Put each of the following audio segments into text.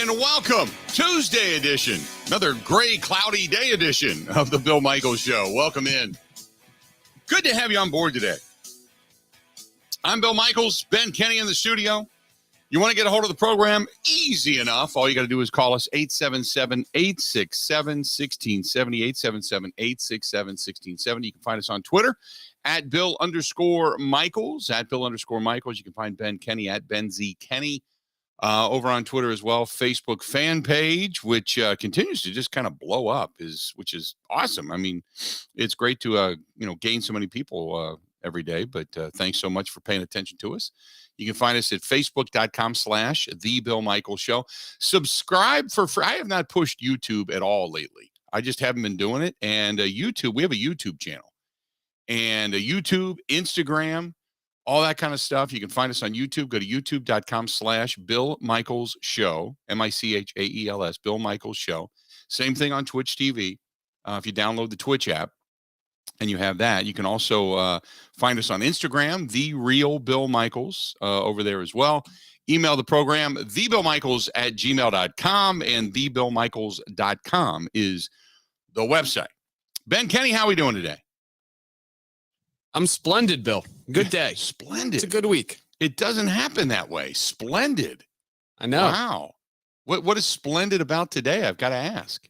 and welcome. Tuesday edition, another gray, cloudy day edition of the Bill Michaels Show. Welcome in. Good to have you on board today. I'm Bill Michaels, Ben Kenny in the studio. You want to get a hold of the program? Easy enough. All you got to do is call us 877-867-1670, 877-867-1670. You can find us on Twitter at Bill_Michaels, at Bill_Michaels. You can find Ben Kenny at Ben Z Kenny. Over on Twitter as well, Facebook fan page, which continues to just kind of blow up, which is awesome. I mean, it's great to gain so many people every day. But thanks so much for paying attention to us. You can find us at facebook.com/The Bill Michaels Show. Subscribe for free. I have not pushed YouTube at all lately. I just haven't been doing it. And YouTube, we have a YouTube channel, and YouTube, Instagram, all that kind of stuff. You can find us on YouTube. Go to youtube.com/Bill Michaels Show, Michaels, Bill Michaels Show. Same thing on Twitch TV. If you download the Twitch app and you have that, you can also find us on Instagram, The Real Bill Michaels, over there as well. Email the program, thebillmichaels@gmail.com, and thebillmichaels.com is the website. Ben Kenny, how are we doing today? I'm splendid, Bill. Good day. Splendid. It's a good week. It doesn't happen that way. Splendid. I know. Wow. What is splendid about today? I've got to ask.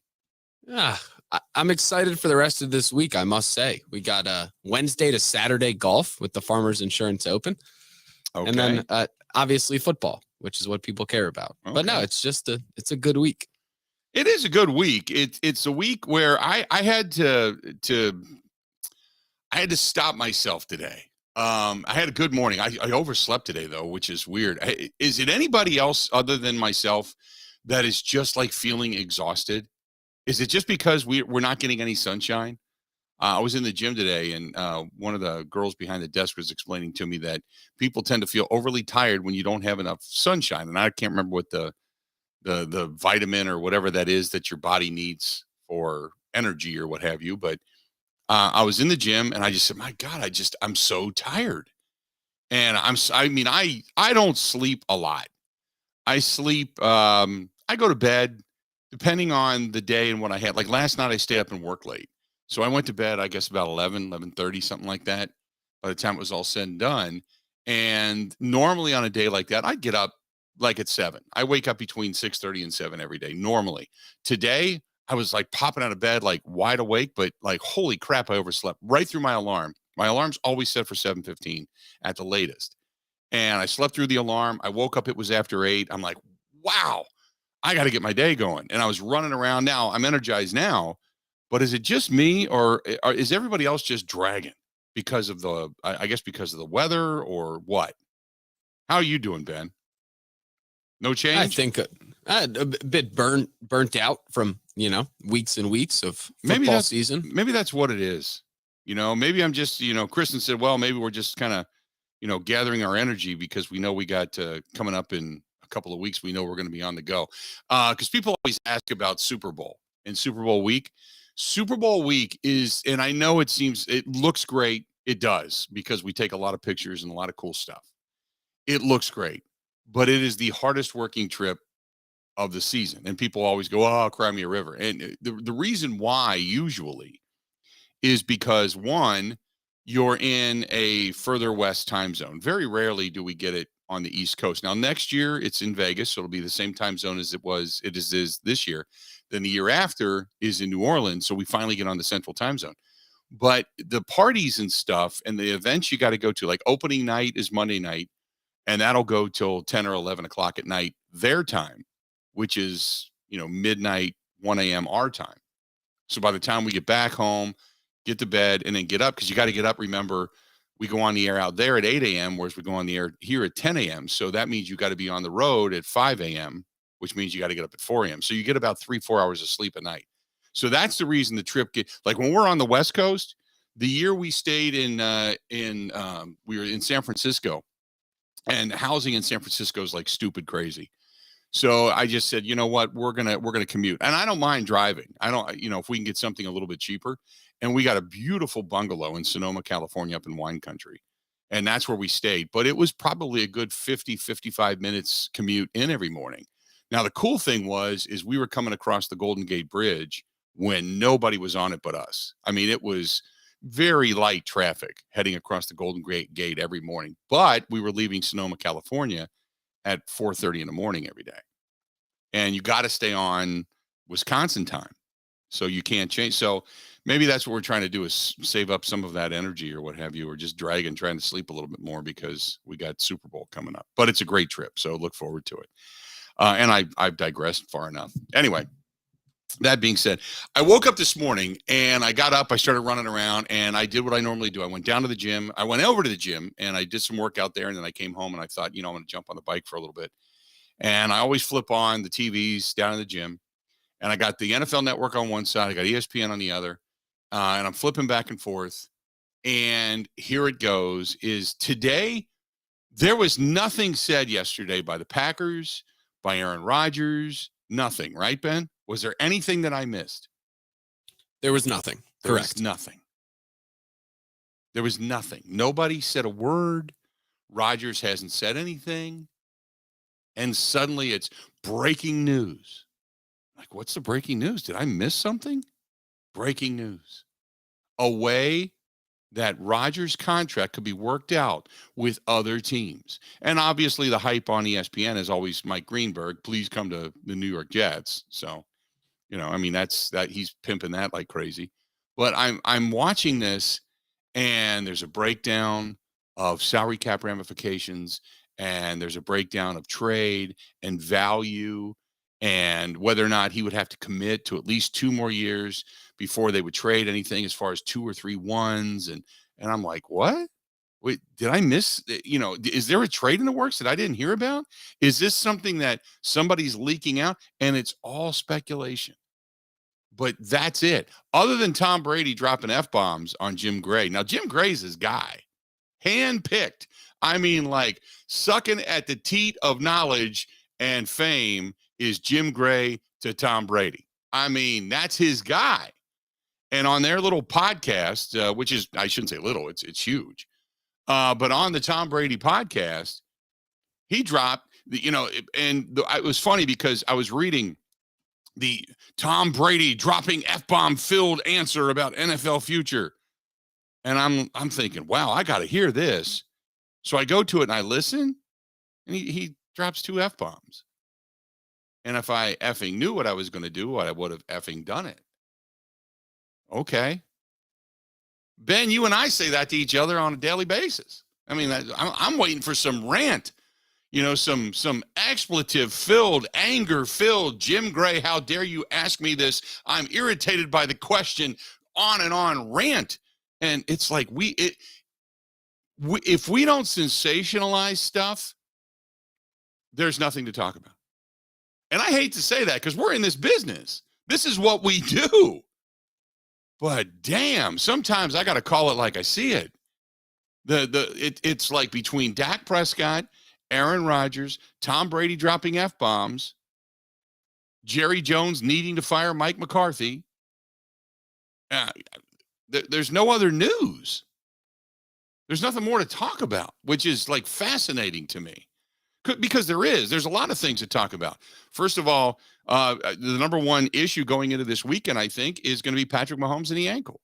I'm excited for the rest of this week, I must say. We got Wednesday to Saturday golf with the Farmers Insurance Open. Okay. And then obviously football, which is what people care about. Okay. But no, it's a good week. It is a good week. It's a week where I had to stop myself today. I had a good morning. I overslept today, though, which is weird. Is it anybody else other than myself that is just like feeling exhausted? Is it just because we're not getting any sunshine? I was in the gym today, and one of the girls behind the desk was explaining to me that people tend to feel overly tired when you don't have enough sunshine. And I can't remember what the vitamin or whatever that is that your body needs for energy or what have you. But I was in the gym and I just said, my God, I'm so tired. And I don't sleep a lot. I sleep, I go to bed depending on the day and what I had. Like last night I stayed up and worked late. So I went to bed, I guess about 11:30, something like that, by the time it was all said and done. And normally on a day like that, I'd get up like at 7. I wake up between 6:30 and 7 every day, normally. Today, I was like popping out of bed, like wide awake, but like, holy crap, I overslept right through my alarm. My alarm's always set for 7:15 at the latest. And I slept through the alarm. I woke up, it was after 8. I'm like, wow, I got to get my day going. And I was running around now. I'm energized now, but is it just me or is everybody else just dragging because of because of the weather or what? How are you doing, Ben? No change? I think a bit burnt out from, weeks and weeks of football season. Maybe that's what it is. Maybe I'm just, Kristen said, well, maybe we're just kind of, gathering our energy because we know we got coming up in a couple of weeks. We know we're going to be on the go. Because people always ask about Super Bowl and Super Bowl week. Super Bowl week is, and I know it looks great. It does, because we take a lot of pictures and a lot of cool stuff. It looks great, but it is the hardest working trip of the season. And people always go, oh, cry me a river. And the reason why usually is because, one, you're in a further west time zone. Very rarely do we get it on the East Coast. Now, next year it's in Vegas, so it'll be the same time zone as it is this year. Then the year after is in New Orleans, so we finally get on the Central time zone. But the parties and stuff and the events you got to go to, like opening night is Monday night, and that'll go till 10 or 11 o'clock at night, their time, which is, midnight, 1 a.m. our time. So by the time we get back home, get to bed, and then get up, because you got to get up. Remember, we go on the air out there at 8 a.m., whereas we go on the air here at 10 a.m. So that means you got to be on the road at 5 a.m., which means you got to get up at 4 a.m. So you get about 3-4 hours of sleep a night. So that's the reason the trip like when we're on the West Coast, the year we stayed we were in San Francisco, and housing in San Francisco is like stupid crazy. So I just said, you know what, we're gonna commute, and I don't mind driving. I don't, if we can get something a little bit cheaper. And we got a beautiful bungalow in Sonoma, California, up in wine country, and that's where we stayed. But it was probably a good 50-55 minutes commute in every morning. Now, the cool thing is we were coming across the Golden Gate Bridge when nobody was on it but us. I mean, it was very light traffic heading across the Golden Gate every morning, but we were leaving Sonoma, California at 4:30 in the morning every day. And you got to stay on Wisconsin time. So you can't change. So maybe that's what we're trying to do is save up some of that energy or what have you, or just trying to sleep a little bit more because we got Super Bowl coming up. But it's a great trip. So look forward to it. And I've digressed far enough. Anyway, that being said, I woke up this morning and I got up, I started running around and I did what I normally do. I went down to the gym. I went over to the gym and I did some work out there. And then I came home and I thought, I'm going to jump on the bike for a little bit. And I always flip on the TVs down in the gym. And I got the NFL Network on one side, I got ESPN on the other, and I'm flipping back and forth. And here it goes, is today, there was nothing said yesterday by the Packers, by Aaron Rodgers, nothing, right, Ben? Was there anything that I missed? There was nothing. There Correct. was nothing. There was nothing. Nobody said a word. Rodgers hasn't said anything. And suddenly it's breaking news. Like, what's the breaking news? Did I miss something? Breaking news. A way that Rodgers' contract could be worked out with other teams. And obviously the hype on ESPN is always Mike Greenberg, please come to the New York Jets. So, I mean, that's he's pimping that like crazy. But I'm watching this and there's a breakdown of salary cap ramifications and there's a breakdown of trade and value and whether or not he would have to commit to at least 2 more years before they would trade anything as far as 2 or 3 ones. And I'm like, what? Wait, did I miss, is there a trade in the works that I didn't hear about? Is this something that somebody's leaking out? And it's all speculation. But that's it. Other than Tom Brady dropping F-bombs on Jim Gray. Now, Jim Gray's his guy. Handpicked. I mean, like sucking at the teat of knowledge and fame is Jim Gray to Tom Brady. I mean, that's his guy. And on their little podcast, which is, I shouldn't say little, it's huge. But on the Tom Brady podcast, he dropped, it was funny because I was reading the Tom Brady dropping F-bomb filled answer about NFL future. And I'm thinking, wow, I got to hear this. So I go to it and I listen and he drops 2 F-bombs. And if I effing knew what I was going to do, I would have effing done it. Okay. Ben, you and I say that to each other on a daily basis. I mean, I'm waiting for some rant, some expletive-filled, anger-filled, Jim Gray, how dare you ask me this? I'm irritated by the question, on and on rant. And it's like, if we don't sensationalize stuff, there's nothing to talk about. And I hate to say that because we're in this business. This is what we do. But damn, sometimes I got to call it like I see it. It's like between Dak Prescott, Aaron Rodgers, Tom Brady dropping F-bombs, Jerry Jones needing to fire Mike McCarthy. There's no other news. There's nothing more to talk about, which is like fascinating to me. Because there's a lot of things to talk about. First of all, the number one issue going into this weekend, I think, is going to be Patrick Mahomes and the ankle.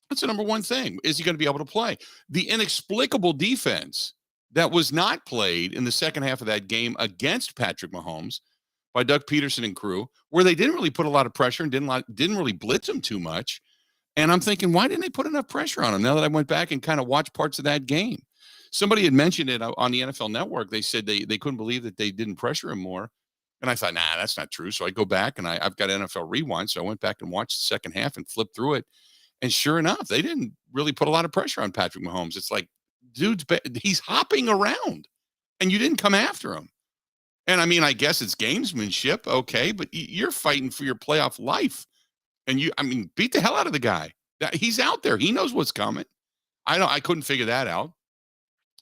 That's the number one thing. Is he going to be able to play? The inexplicable defense that was not played in the second half of that game against Patrick Mahomes by Doug Peterson and crew, where they didn't really put a lot of pressure and didn't really blitz him too much. And I'm thinking, why didn't they put enough pressure on him now that I went back and kind of watched parts of that game? Somebody had mentioned it on the NFL Network. They said they couldn't believe that they didn't pressure him more. And I thought, nah, that's not true. So I go back and I've got NFL Rewind. So I went back and watched the second half and flipped through it. And sure enough, they didn't really put a lot of pressure on Patrick Mahomes. It's like, he's hopping around and you didn't come after him. And I mean, I guess it's gamesmanship. Okay. But you're fighting for your playoff life. And beat the hell out of the guy. He's out there. He knows what's coming. I couldn't figure that out.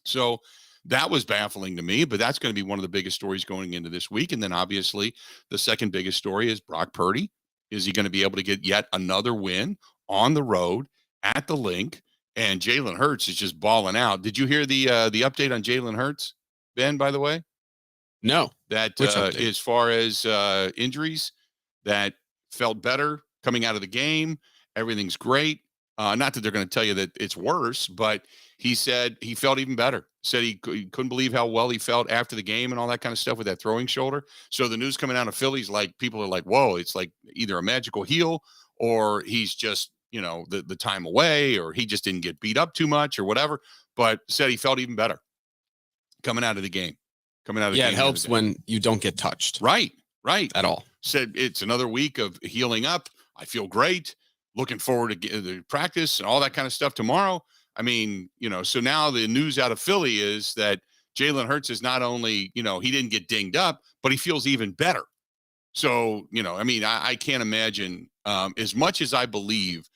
So that was baffling to me, but that's going to be one of the biggest stories going into this week. And then obviously the second biggest story is Brock Purdy. Is he going to be able to get yet another win on the road at the Link? And Jalen Hurts is just balling out. Did you hear the update on Jalen Hurts, Ben, by the way? No. That Which update? as far as injuries, that felt better coming out of the game. Everything's great. Not that they're going to tell you that it's worse, but he said he felt even better. Said he couldn't believe how well he felt after the game and all that kind of stuff with that throwing shoulder. So the news coming out of Philly's like people are like, whoa, it's like either a magical heel or he's just, the time away or he just didn't get beat up too much or whatever. But said he felt even better coming out of the game. Yeah, it helps when you don't get touched. Right. At all. Said it's another week of healing up. I feel great. Looking forward to the practice and all that kind of stuff tomorrow. I mean, so now the news out of Philly is that Jalen Hurts is not only, he didn't get dinged up, but he feels even better. So, I can't imagine as much as I believe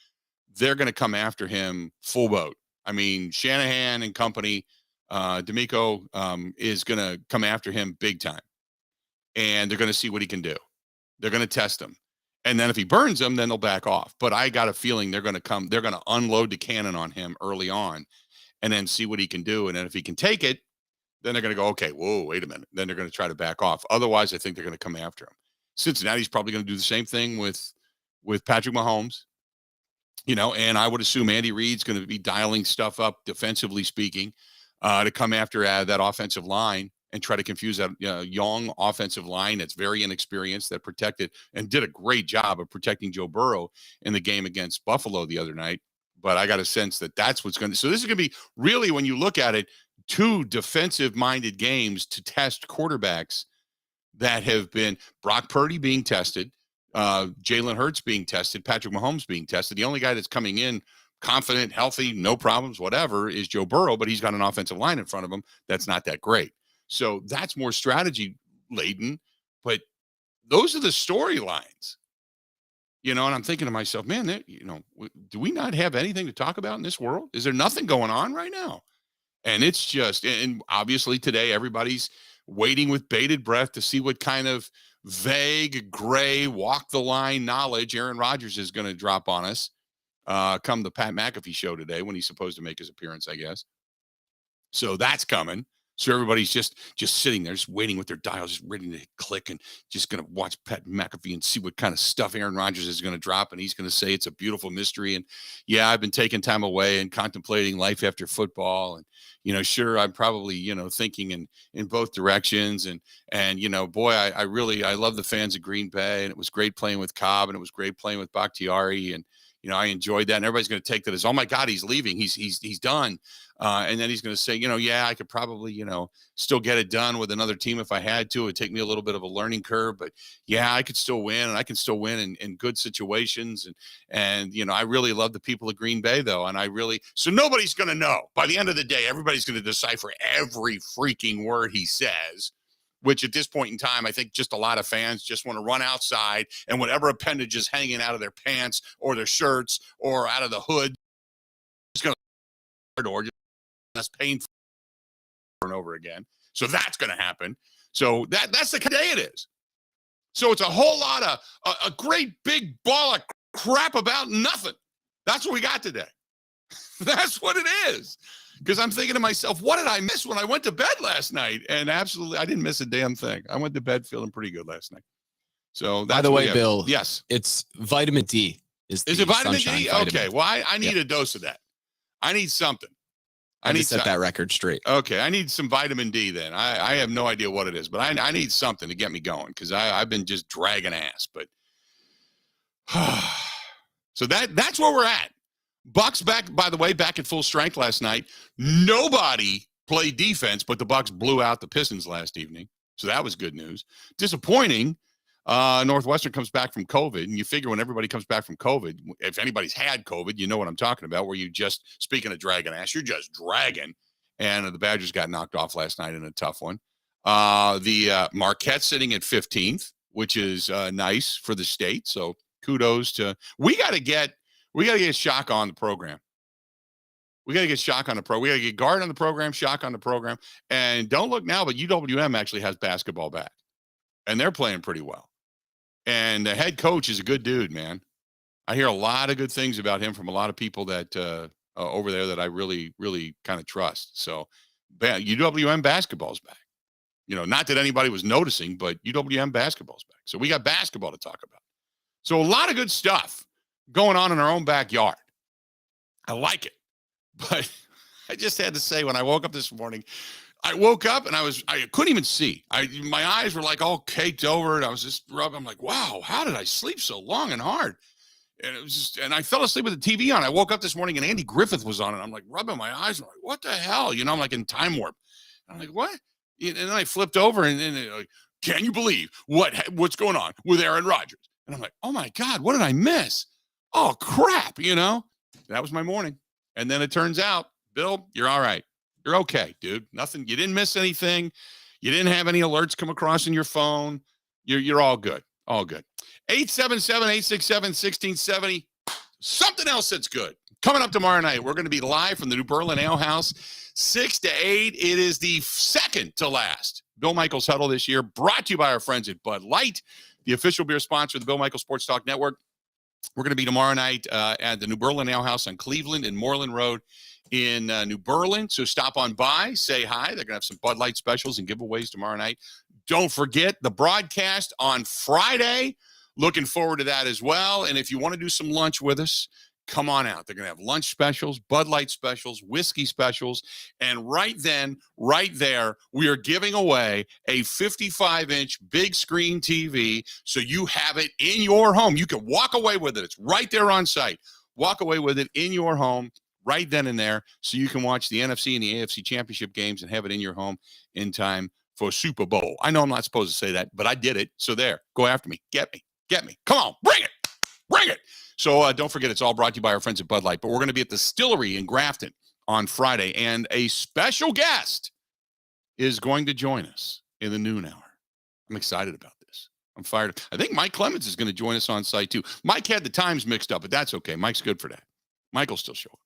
they're going to come after him full boat. I mean, Shanahan and company, D'Amico is going to come after him big time. And they're going to see what he can do. They're going to test him. And then if he burns them, then they'll back off. But I got a feeling they're going to unload the cannon on him early on and then see what he can do. And then if he can take it, then they're going to go, okay, whoa, wait a minute. Then they're going to try to back off. Otherwise, I think they're going to come after him. Cincinnati's probably going to do the same thing with Patrick Mahomes, and I would assume Andy Reid's going to be dialing stuff up, defensively speaking, to come after that offensive line and try to confuse that young offensive line that's very inexperienced, that protected and did a great job of protecting Joe Burrow in the game against Buffalo the other night. But I got a sense that that's what's going to. So this is going to be really, when you look at it, two defensive-minded games to test quarterbacks that have been Brock Purdy being tested, Jalen Hurts being tested, Patrick Mahomes being tested. The only guy that's coming in confident, healthy, no problems, whatever, is Joe Burrow, but he's got an offensive line in front of him that's not that great. So that's more strategy laden, but those are the storylines, and I'm thinking to myself, man, do we not have anything to talk about in this world? Is there nothing going on right now? And it's just, and obviously today, everybody's waiting with bated breath to see what kind of vague, gray, walk the line knowledge Aaron Rodgers is going to drop on us come the Pat McAfee show today when he's supposed to make his appearance, I guess. So that's coming. So everybody's just sitting there, just waiting with their dials, just ready to click and just going to watch Pat McAfee and see what kind of stuff Aaron Rodgers is going to drop. And he's going to say it's a beautiful mystery. And yeah, I've been taking time away and contemplating life after football. And, sure, I'm probably, thinking in both directions. And boy, I love the fans of Green Bay. And it was great playing with Cobb and it was great playing with Bakhtiari. And, I enjoyed that. And everybody's going to take that as, oh my God, he's leaving. He's done. And then he's going to say, yeah, I could probably, still get it done with another team if I had to. It'd take me a little bit of a learning curve, but yeah, I could still win, and I can still win in good situations. And I really love the people of Green Bay though. And so nobody's going to know. By the end of the day, everybody's going to decipher every freaking word he says, which at this point in time, I think just a lot of fans just want to run outside and whatever appendage is hanging out of their pants or their shirts or out of the hood, just going to door. That's painful over and over again. So that's going to happen. So that's the kind of day it is. So it's a whole lot of a great big ball of crap about nothing. That's what we got today. That's what it is. Because I'm thinking to myself, what did I miss when I went to bed last night? And absolutely, I didn't miss a damn thing. I went to bed feeling pretty good last night. So that's, by the way, Bill. Yes, it's vitamin D. Is it vitamin D? Okay. Well, I need a dose of that. I need something. I need to set that record straight. Okay, I need some vitamin D then. I have no idea what it is, but I need something to get me going because I've been just dragging ass. But so that's where we're at. Bucks back, by the way, back at full strength last night. Nobody played defense, but the Bucks blew out the Pistons last evening. So that was good news. Disappointing. Northwestern comes back from COVID, and you figure when everybody comes back from COVID, if anybody's had COVID, you know what I'm talking about, where you just, speaking of dragging ass, you're just dragging. And the Badgers got knocked off last night in a tough one. The Marquette sitting at 15th, which is nice for the state. So kudos to, we got to get Shock on the program. We got to get Shock on the pro. We got to get Guard on the program, Shock on the program. And don't look now, but UWM actually has basketball back. And they're playing pretty well. And the head coach is a good dude, man. I hear a lot of good things about him from a lot of people that over there that I really, really kind of trust. So UWM basketball's back. not that anybody was noticing, but UWM basketball's back. So we got basketball to talk about. So a lot of good stuff going on in our own backyard. I like it. But I just had to say, when I woke up this morning, I woke up and I couldn't even see. My eyes were like all caked over, and I was just rubbing. I'm like, wow, how did I sleep so long and hard? And it was just, and I fell asleep with the TV on. I woke up this morning and Andy Griffith was on, and I'm like rubbing my eyes. I'm like, what the hell? I'm like in time warp. I'm like, what? And then I flipped over and like, can you believe what's going on with Aaron Rodgers? And I'm like, oh my God, what did I miss? Oh crap, That was my morning. And then it turns out, Bill, you're all right. You're okay, dude. Nothing. You didn't miss anything. You didn't have any alerts come across in your phone. You're all good. All good. 877-867-1670. Something else that's good. Coming up tomorrow night, we're going to be live from the New Berlin Ale House, 6 to 8. It is the second to last Bill Michaels Huddle this year, brought to you by our friends at Bud Light, the official beer sponsor of the Bill Michaels Sports Talk Network. We're going to be tomorrow night at the New Berlin Ale House on Cleveland and Moreland Road in New Berlin. So stop on by, say hi. They're going to have some Bud Light specials and giveaways tomorrow night. Don't forget the broadcast on Friday. Looking forward to that as well. And if you want to do some lunch with us, come on out. They're going to have lunch specials, Bud Light specials, whiskey specials. And right then, right there, we are giving away a 55-inch big screen TV. So you have it in your home. You can walk away with it. It's right there on site. Walk away with it in your home right then and there, so you can watch the NFC and the AFC championship games and have it in your home in time for Super Bowl. I know I'm not supposed to say that, but I did it. So there, go after me. Get me. Come on, bring it. So don't forget, it's all brought to you by our friends at Bud Light. But we're going to be at the Distillery in Grafton on Friday, and a special guest is going to join us in the noon hour. I'm excited about this. I'm fired up. I think Mike Clemens is going to join us on site too. Mike had the times mixed up, but that's okay. Mike's good for that. Mike will still show up.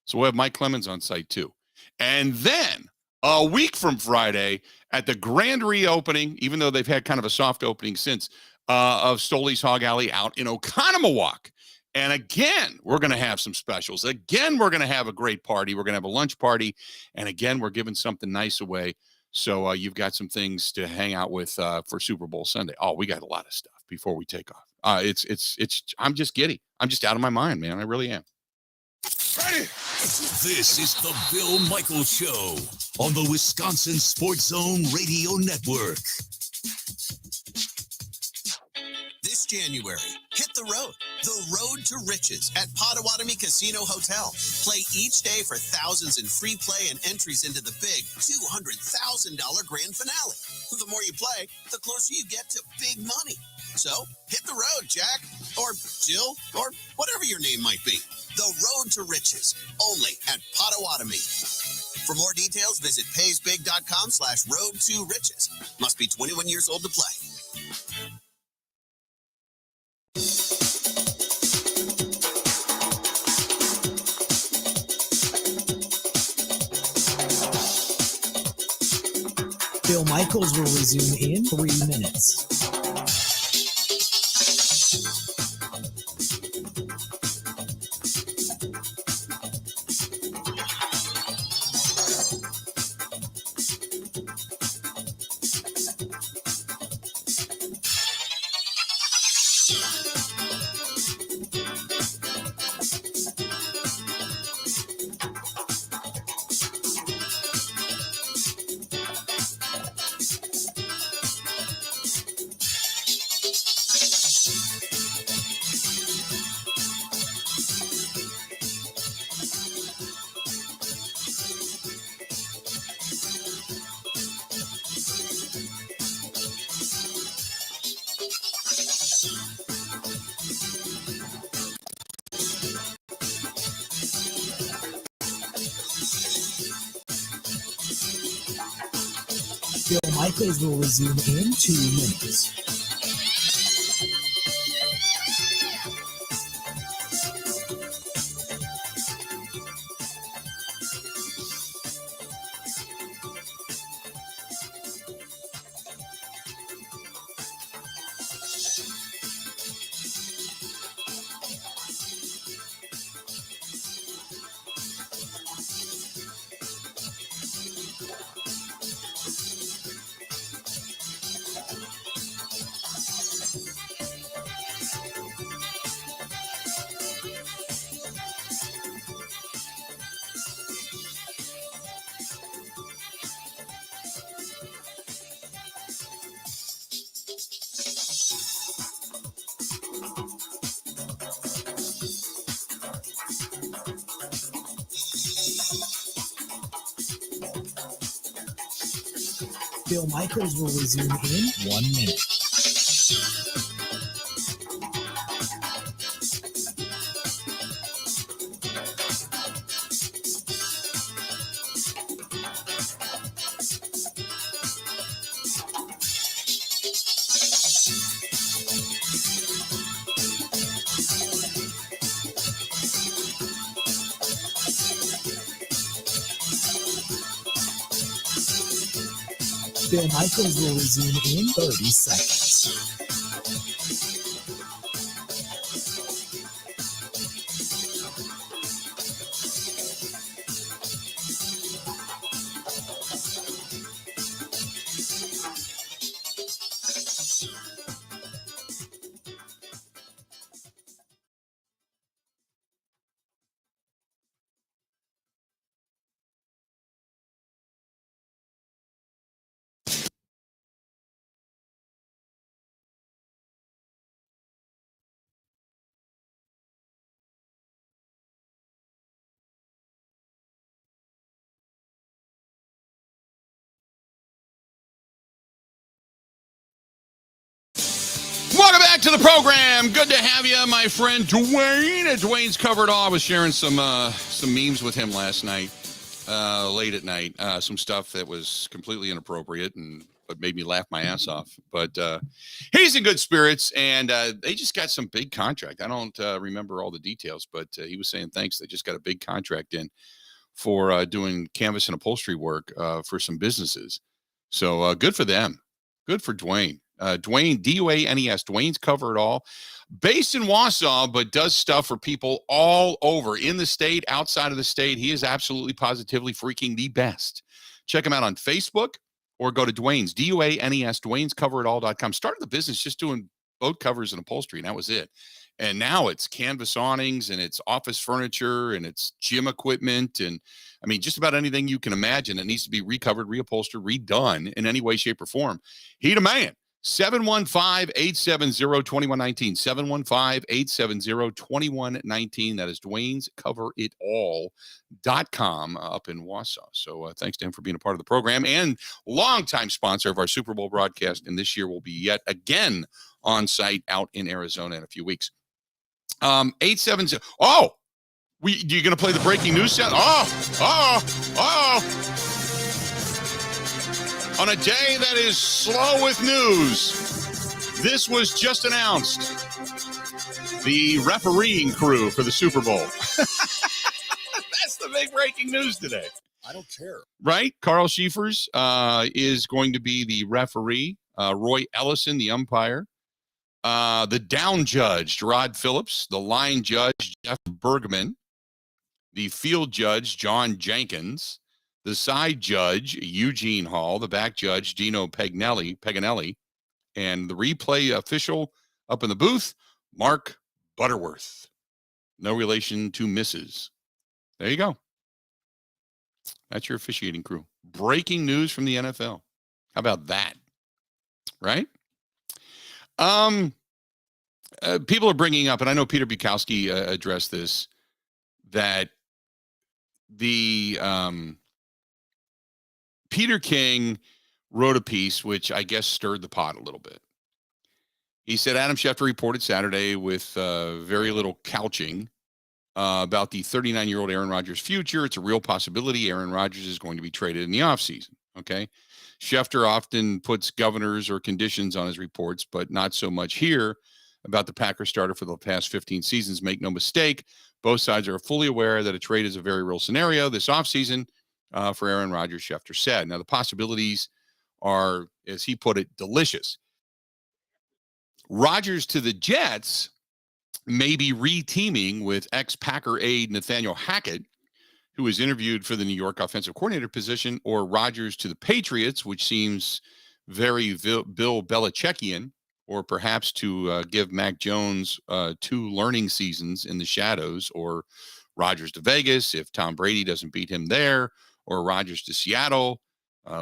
So we'll have Mike Clemens on site too. And then a week from Friday at the grand reopening, even though they've had kind of a soft opening since, of Stoley's Hog Alley out in Oconomowoc. And again, we're going to have some specials. Again, we're going to have a great party. We're going to have a lunch party. And again, we're giving something nice away. So you've got some things to hang out with for Super Bowl Sunday. Oh, we got a lot of stuff before we take off. I'm just giddy. I'm just out of my mind, man. I really am. Ready? This is the Bill Michaels Show on the Wisconsin Sports Zone Radio Network. This January, hit the road to riches at Potawatomi Casino Hotel. Play each day for thousands in free play and entries into the big $200,000 grand finale. The more you play, the closer you get to big money. So hit the road, Jack, or Jill, or whatever your name might be. The road to riches, only at Potawatomi. For more details, visit paysbig.com/road2riches. Must be 21 years old to play. Bill Michaels will resume in 3 minutes. Bill Michaels will resume in 2 minutes. Bill Michaels will resume in 1 minute. Bill Michaels will resume in 30 seconds. Welcome back to the program. Good to have you, my friend Dwayne. Dwayne's covered all. I was sharing some memes with him last night, late at night. Some stuff that was completely inappropriate and but made me laugh my ass off. But he's in good spirits, and they just got some big contract. I don't remember all the details, but he was saying thanks. They just got a big contract in for doing canvas and upholstery work for some businesses. So good for them. Good for Dwayne. Dwayne, D-U-A-N-E-S. Dwayne's Cover It All. Based in Wausau, but does stuff for people all over in the state, outside of the state. He is absolutely positively freaking the best. Check him out on Facebook or go to Dwayne's, D-U-A-N-E-S, Dwayne'sCoverItAll.com. Started the business just doing boat covers and upholstery, and that was it. And now it's canvas awnings and it's office furniture and it's gym equipment. And I mean, just about anything you can imagine that needs to be recovered, reupholstered, redone in any way, shape, or form. He the man. 715-870-2119. 715-870-2119. That is Dwayne's CoverItAll.com up in Wausau. So thanks to him for being a part of the program and longtime sponsor of our Super Bowl broadcast. And this year will be yet again on site out in Arizona in a few weeks. 870. Oh, you're going to play the breaking news sound? On a day that is slow with news, this was just announced. The refereeing crew for the Super Bowl. That's the big breaking news today. I don't care. Right? Carl Schiefers is going to be the referee. Roy Ellison, the umpire. The down judge, Rod Phillips. The line judge, Jeff Bergman. The field judge, John Jenkins. The side judge, Eugene Hall. The back judge, Dino Paganelli. And the replay official up in the booth, Mark Butterworth. No relation to Mrs. There you go. That's your officiating crew. Breaking news from the NFL. How about that? Right? People are bringing up, and I know Peter Bukowski addressed this, that the Peter King wrote a piece which I guess stirred the pot a little bit. He said Adam Schefter reported Saturday with very little couching about the 39-year-old Aaron Rodgers' future. It's a real possibility. Aaron Rodgers is going to be traded in the offseason. Okay. Schefter often puts governors or conditions on his reports, but not so much here about the Packers starter for the past 15 seasons. Make no mistake, both sides are fully aware that a trade is a very real scenario this offseason for Aaron Rodgers, Schefter said. Now, the possibilities are, as he put it, delicious. Rodgers to the Jets may be re-teaming with ex-Packer aide Nathaniel Hackett, who was interviewed for the New York offensive coordinator position, or Rodgers to the Patriots, which seems very Bill Belichickian, or perhaps to give Mac Jones 2 learning seasons in the shadows, or Rodgers to Vegas if Tom Brady doesn't beat him there, or Rodgers to Seattle,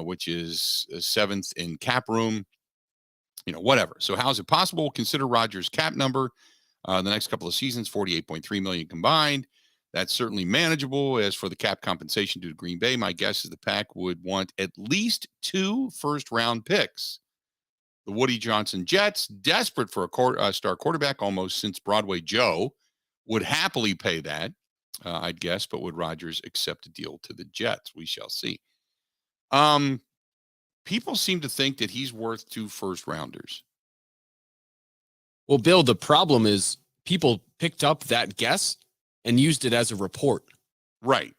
which is 7th in cap room, whatever. So how is it possible? Consider Rodgers' cap number the next couple of seasons, $48.3 million combined. That's certainly manageable. As for the cap compensation due to Green Bay, my guess is the Pack would want at least 2 first-round picks. The Woody Johnson Jets, desperate for a star quarterback almost since Broadway Joe, would happily pay that, I'd guess, but would Rodgers accept a deal to the Jets? We shall see. People seem to think that he's worth 2 first-rounders. Well, Bill, the problem is people picked up that guess and used it as a report. Right.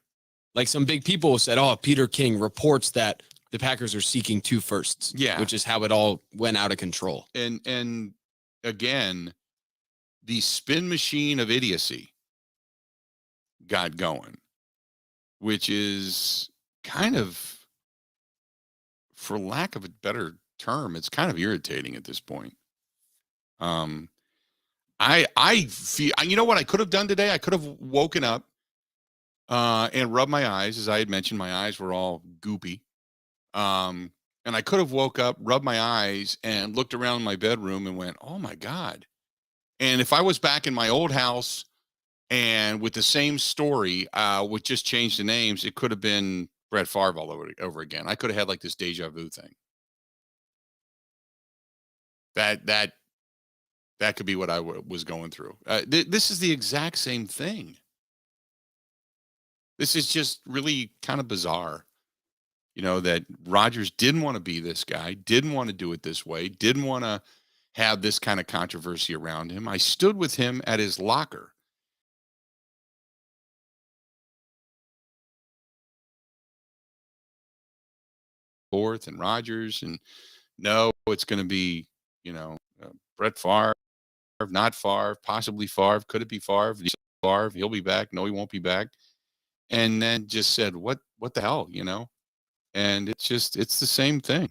Like some big people said, oh, Peter King reports that the Packers are seeking 2 firsts. Yeah. Which is how it all went out of control. And again, the spin machine of idiocy got going, which is kind of, for lack of a better term, it's kind of irritating at this point. I feel, you know what I could have done today? I could have woken up and rubbed my eyes. As I had mentioned, my eyes were all goopy. And I could have woke up, rubbed my eyes, and looked around my bedroom and went, oh my God. And if I was back in my old house and with the same story, with just change the names, it could have been Brett Favre all over again. I could have had like this deja vu thing. That could be what I was going through. This is the exact same thing. This is just really kind of bizarre. You know, that Rodgers didn't want to be this guy, didn't want to do it this way, didn't want to have this kind of controversy around him. I stood with him at his locker. Forth and Rodgers, and no, it's going to be, Brett Favre, not Favre, possibly Favre. Could it be Favre? Favre, he'll be back. No, he won't be back. And then just said, what the hell, And it's the same thing.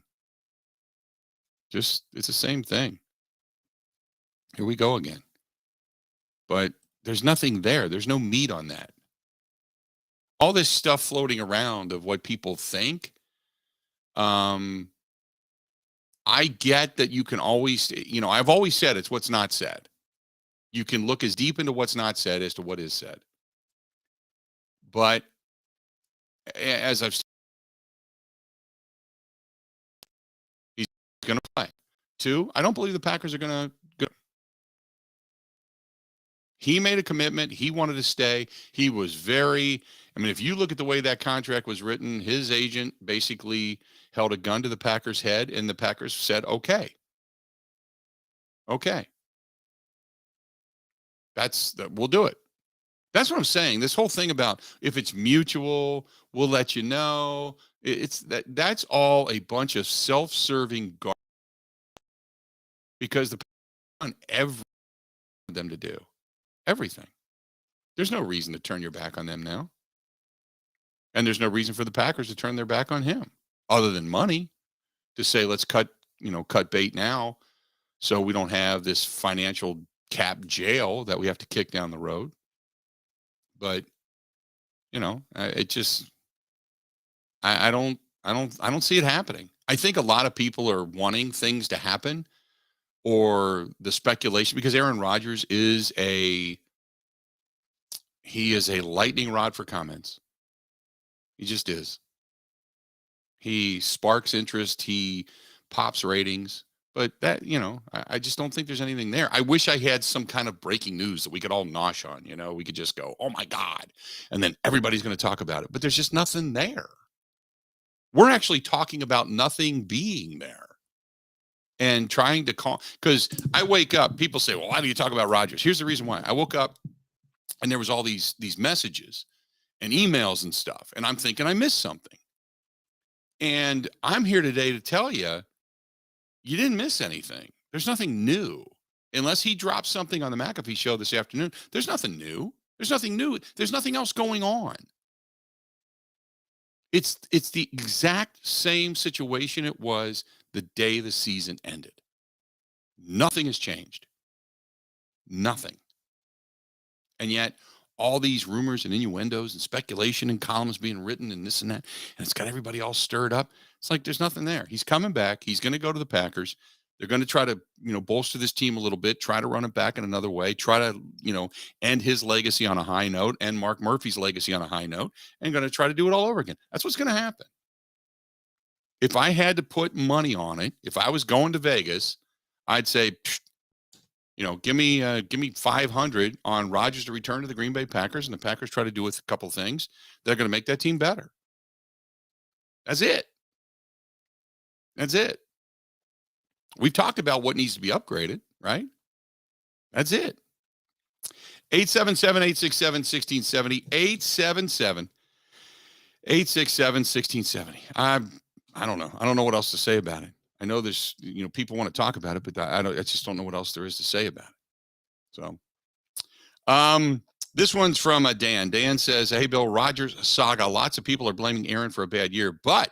It's the same thing. Here we go again. But there's nothing there. There's no meat on that. All this stuff floating around of what people think. I get that you can always, I've always said it's what's not said. You can look as deep into what's not said as to what is said. But as I've said, he's going to play. 2, I don't believe the Packers are going to go. He made a commitment. He wanted to stay. He was if you look at the way that contract was written, his agent basically held a gun to the Packers' head, and the Packers said, okay. We'll do it. That's what I'm saying. This whole thing about if it's mutual, we'll let you know. That's all a bunch of self-serving garbage, because the on everything them to do everything. There's no reason to turn your back on them now. And there's no reason for the Packers to turn their back on him other than money, to say, let's cut bait now so we don't have this financial cap jail that we have to kick down the road. But, I don't see it happening. I think a lot of people are wanting things to happen, or the speculation, because Aaron Rodgers is a lightning rod for comments. He just is. He sparks interest. He pops ratings. But that, I just don't think there's anything there. I wish I had some kind of breaking news that we could all nosh on. We could just go, oh my God. And then everybody's going to talk about it. But there's just nothing there. We're actually talking about nothing being there. And trying to call, because I wake up, people say, well, why do you talk about Rodgers? Here's the reason why. I woke up and there was all these messages and emails and stuff. And I'm thinking I missed something. And I'm here today to tell you, you didn't miss anything. There's nothing new. Unless he drops something on the McAfee show this afternoon, there's nothing new. There's nothing new. There's nothing else going on. It's the exact same situation it was the day the season ended. Nothing has changed. Nothing. And yet, all these rumors and innuendos and speculation and columns being written and this and that, and it's got everybody all stirred up. It's like there's nothing there. He's coming back. He's going to go to the Packers. They're going to try to, bolster this team a little bit, try to run it back in another way, try to, end his legacy on a high note and Mark Murphy's legacy on a high note, and going to try to do it all over again. That's what's going to happen. If I had to put money on it, if I was going to Vegas, I'd say, give me 500 on Rodgers to return to the Green Bay Packers, and the Packers try to do with a couple things they're going to make that team better. That's it. That's it. We've talked about what needs to be upgraded, right? That's it. 877-867-1670. 877-867-1670. I don't know. I don't know what else to say about it. I know there's, people want to talk about it, but I just don't know what else there is to say about it. So, this one's from Dan. Dan says, hey, Bill, Rodgers saga. Lots of people are blaming Aaron for a bad year, but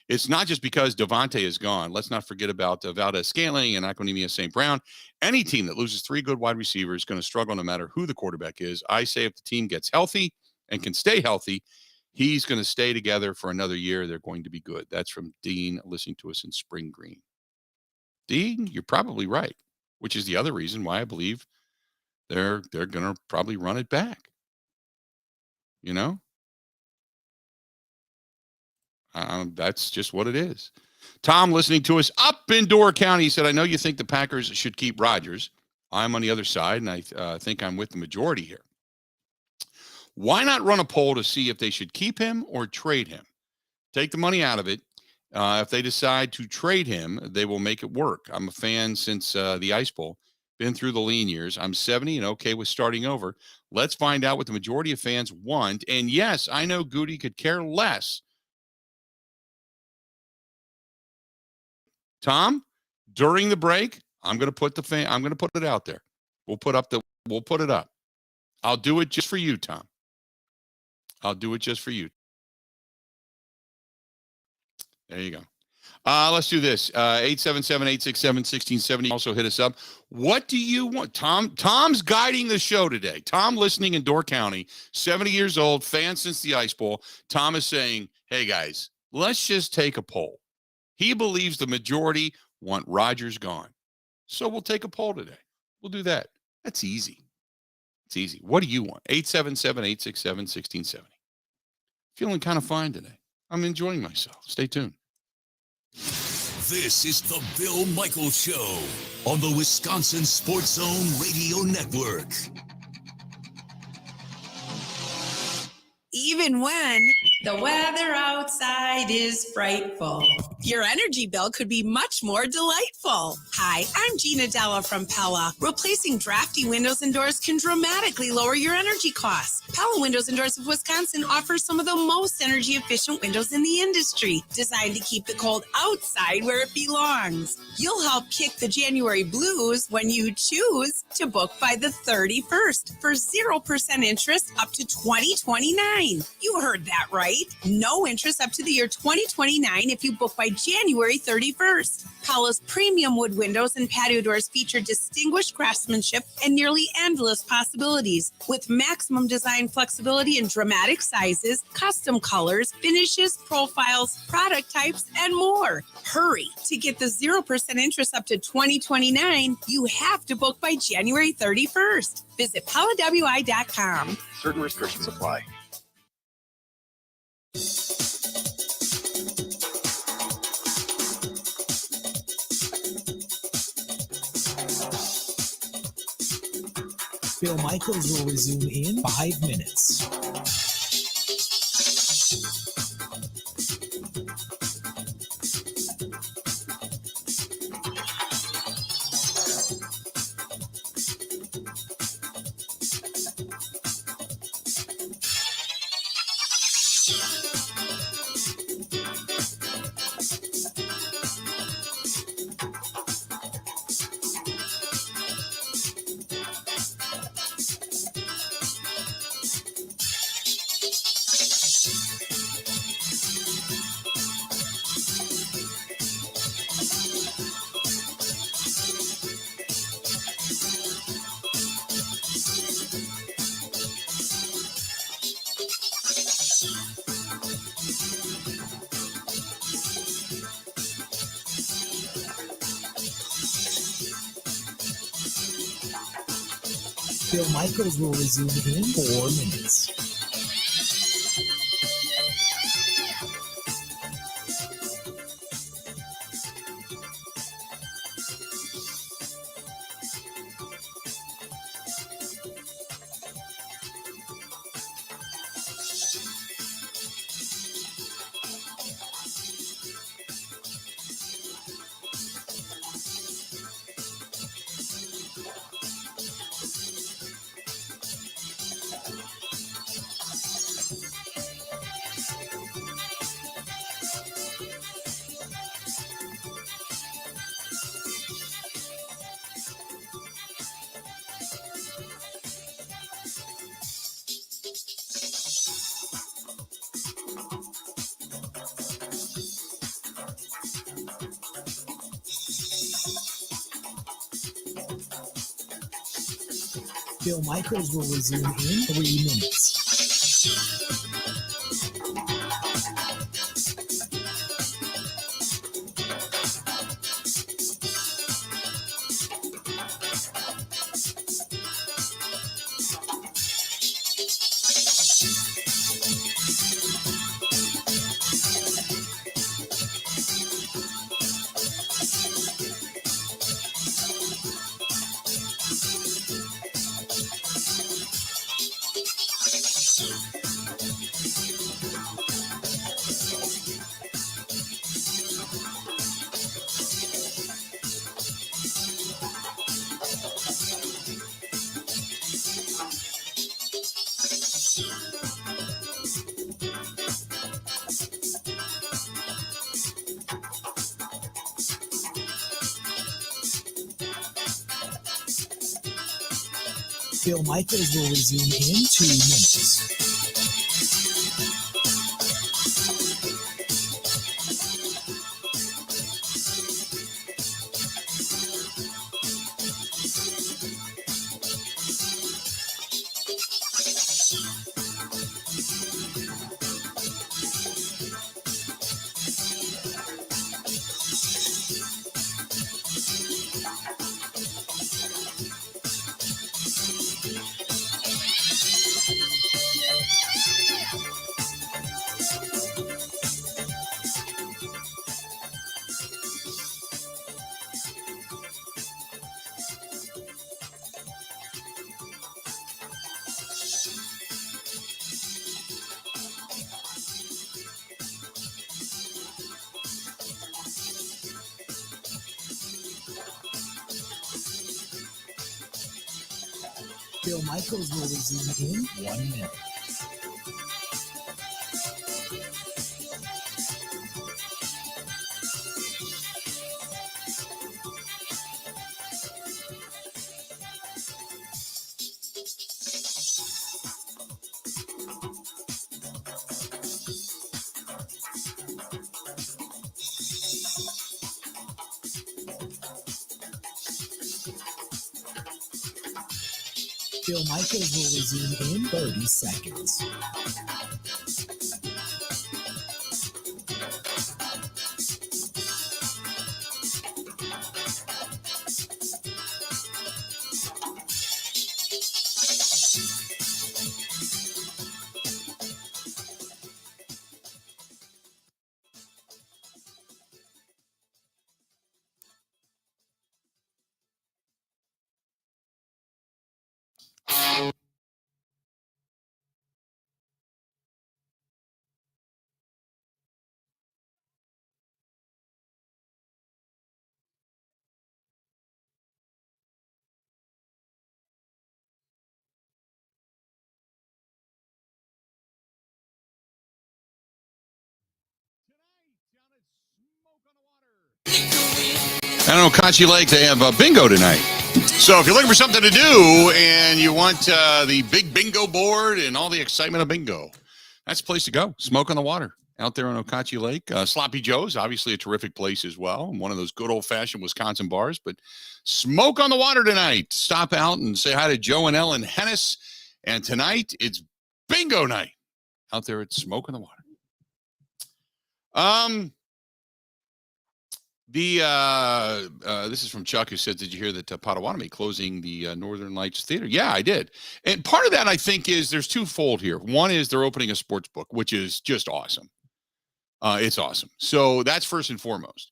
it's not just because Devontae is gone. Let's not forget about Valdez-Scantling and Equanimeous St. Brown. Any team that loses 3 good wide receivers is going to struggle no matter who the quarterback is. I say if the team gets healthy and can stay healthy, he's going to stay together for another year. They're going to be good. That's from Dean, listening to us in Spring Green. Dean, you're probably right, which is the other reason why I believe they're going to probably run it back. That's just what it is. Tom, listening to us up in Door County, said, I know you think the Packers should keep Rodgers. I'm on the other side, and I think I'm with the majority here. Why not run a poll to see if they should keep him or trade him? Take the money out of it. If they decide to trade him, they will make it work. I'm a fan since the Ice Bowl. Been through the lean years. I'm 70 and okay with starting over. Let's find out what the majority of fans want. And yes, I know Goody could care less. Tom, during the break, I'm going to put it out there. We'll put it up. I'll do it just for you, Tom. I'll do it just for you. There you go. Let's do this. 877-867-1670. Also hit us up. What do you want? Tom's guiding the show today. Tom, listening in Door County, 70 years old, fan since the Ice Bowl. Tom is saying, hey, guys, let's just take a poll. He believes the majority want Rodgers gone. So we'll take a poll today. We'll do that. That's easy. It's easy. What do you want? 877-867-1670. Feeling kind of fine today. I'm enjoying myself. Stay tuned. This is the Bill Michaels Show on the Wisconsin Sports Zone Radio Network. Even when the weather outside is frightful, your energy bill could be much more delightful. Hi, I'm Gina Della from Pella. Replacing drafty windows and doors can dramatically lower your energy costs. Pella Windows and Doors of Wisconsin offers some of the most energy-efficient windows in the industry, designed to keep the cold outside where it belongs. You'll help kick the January blues when you choose to book by the 31st for 0% interest up to 2029. You heard that right. No interest up to the year 2029 if you book by January 31st. Pella's premium wood windows and patio doors feature distinguished craftsmanship and nearly endless possibilities, with maximum design flexibility in dramatic sizes, custom colors, finishes, profiles, product types, and more. Hurry! To get the 0% interest up to 2029, you have to book by January 31st. Visit PellaWI.com. Certain restrictions apply. Bill Michaels will resume in 5 minutes. Bill Michaels will resume in 4 minutes. Bill Michaels will resume in 3 minutes. Bill Michaels will resume in 2 minutes. Bill Michaels will resume in 1 minute. Bill Michaels will resume in 30 seconds. I don't know, Conchie Lake, they have bingo tonight. So if you're looking for something to do and you want the big bingo board and all the excitement of bingo, that's the place to go. Smoke on the Water out there on Okauchee Lake. Sloppy Joe's, obviously a terrific place as well. One of those good old-fashioned Wisconsin bars. But Smoke on the Water tonight. Stop out and say hi to Joe and Ellen Hennis. And tonight, it's bingo night out there at Smoke on the Water. This is from Chuck, who said, "Did you hear that Potawatomi closing the Northern Lights Theater?" Yeah, I did. And part of that, I think, is there's twofold here. One is they're opening a sports book, which is just awesome. It's awesome. So that's first and foremost.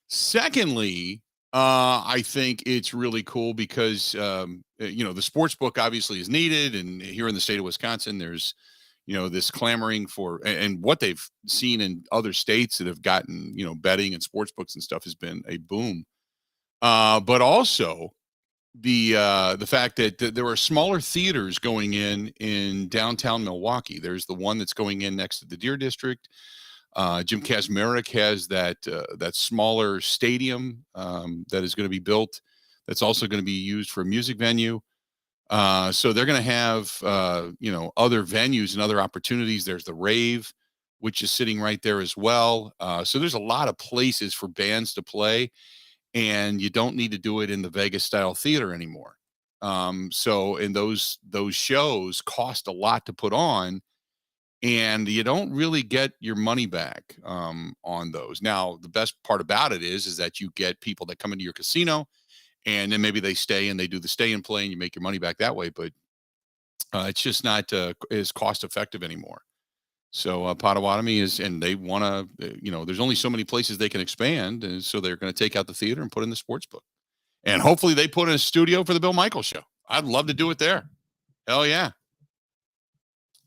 Secondly, I think it's really cool because the sports book obviously is needed, and here in the state of Wisconsin, there's this clamoring for, and what they've seen in other states that have gotten betting and sports books and stuff has been a boom. But also the fact that there are smaller theaters going in downtown Milwaukee. There's the one that's going in next to the Deer District. Jim Kazmarek has that smaller stadium that is going to be built. That's also going to be used for a music venue. So they're going to have, other venues and other opportunities. There's the Rave, which is sitting right there as well. So there's a lot of places for bands to play, and you don't need to do it in the Vegas style theater anymore. So in those shows cost a lot to put on, and you don't really get your money back on those. Now, the best part about it is that you get people that come into your casino, and then maybe they stay and they do the stay and play, and you make your money back that way. But it's just not as cost effective anymore. So Potawatomi is, and they want to, there's only so many places they can expand, and so they're going to take out the theater and put in the sports book, and hopefully they put in a studio for the Bill Michaels show. I'd love to do it there. Hell yeah,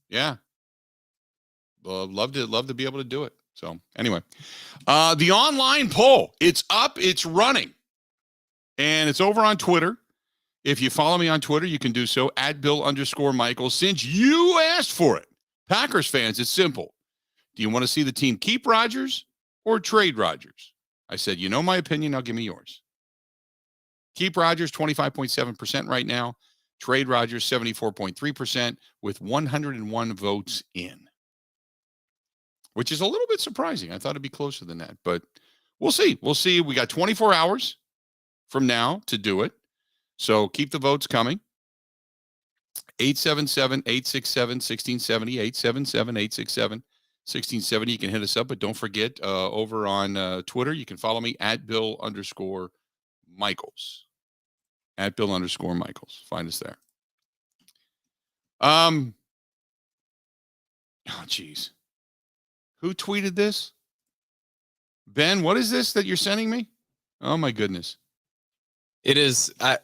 yeah. Love to be able to do it. So anyway, the online poll, it's up, it's running. And it's over on Twitter. If you follow me on Twitter, you can do so at Bill_Michaels. Since you asked for it, Packers fans, it's simple. Do you want to see the team keep Rodgers or trade Rodgers? I said, my opinion. Now give me yours. Keep Rodgers 25.7% right now. Trade Rodgers 74.3% with 101 votes in, which is a little bit surprising. I thought it'd be closer than that, but we'll see. We'll see. We got 24 hours from now to do it. So keep the votes coming. 877-867-1670, 877-867-1670. You can hit us up, but don't forget, over on Twitter, you can follow me at Bill_Michaels. At Bill_Michaels. Find us there. Oh, geez. Who tweeted this? Ben, what is this that you're sending me? Oh, my goodness. It is, I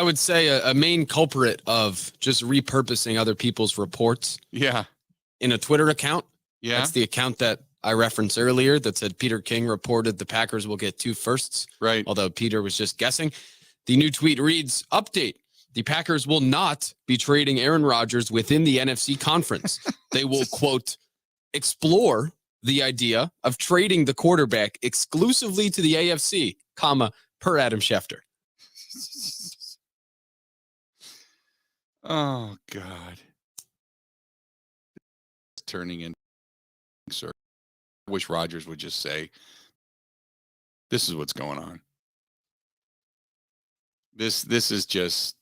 would say, a main culprit of just repurposing other people's reports. Yeah. In a Twitter account. Yeah. That's the account that I referenced earlier that said Peter King reported the Packers will get 2 firsts. Right. Although Peter was just guessing. The new tweet reads, update. The Packers will not be trading Aaron Rodgers within the NFC conference. They will, quote, explore the idea of trading the quarterback exclusively to the AFC, per Adam Schefter. Oh, God. It's turning into, sir. I wish Rodgers would just say, this is what's going on. This is just,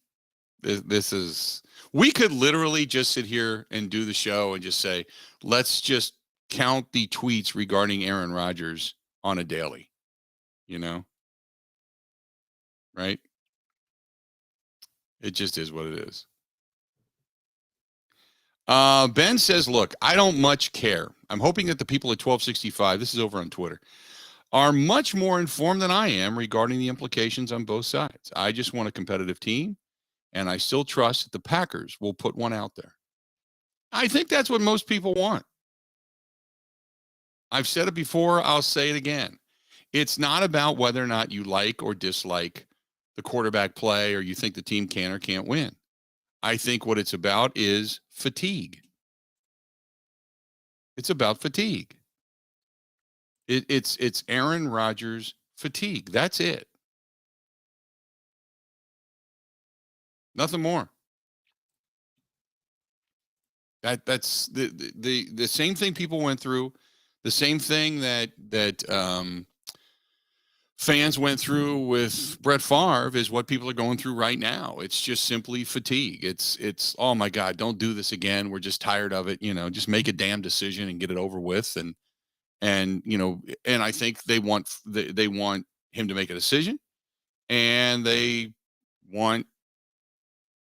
this is, we could literally just sit here and do the show and just say, let's just count the tweets regarding Aaron Rodgers on a daily, right? It just is what it is. Ben says, look, I don't much care. I'm hoping that the people at 1265, this is over on Twitter, are much more informed than I am regarding the implications on both sides. I just want a competitive team, and I still trust that the Packers will put one out there. I think that's what most people want. I've said it before. I'll say it again. It's not about whether or not you like or dislike the quarterback play or you think the team can or can't win. I think what it's about is fatigue. It's about fatigue. It's Aaron Rodgers fatigue. That's it. Nothing more. That's the same thing people went through, the same thing that fans went through with Brett Favre is what people are going through right now. It's just simply fatigue. It's oh my God, don't do this again. We're just tired of it. Just make a damn decision and get it over with. And I think they want him to make a decision, and they want,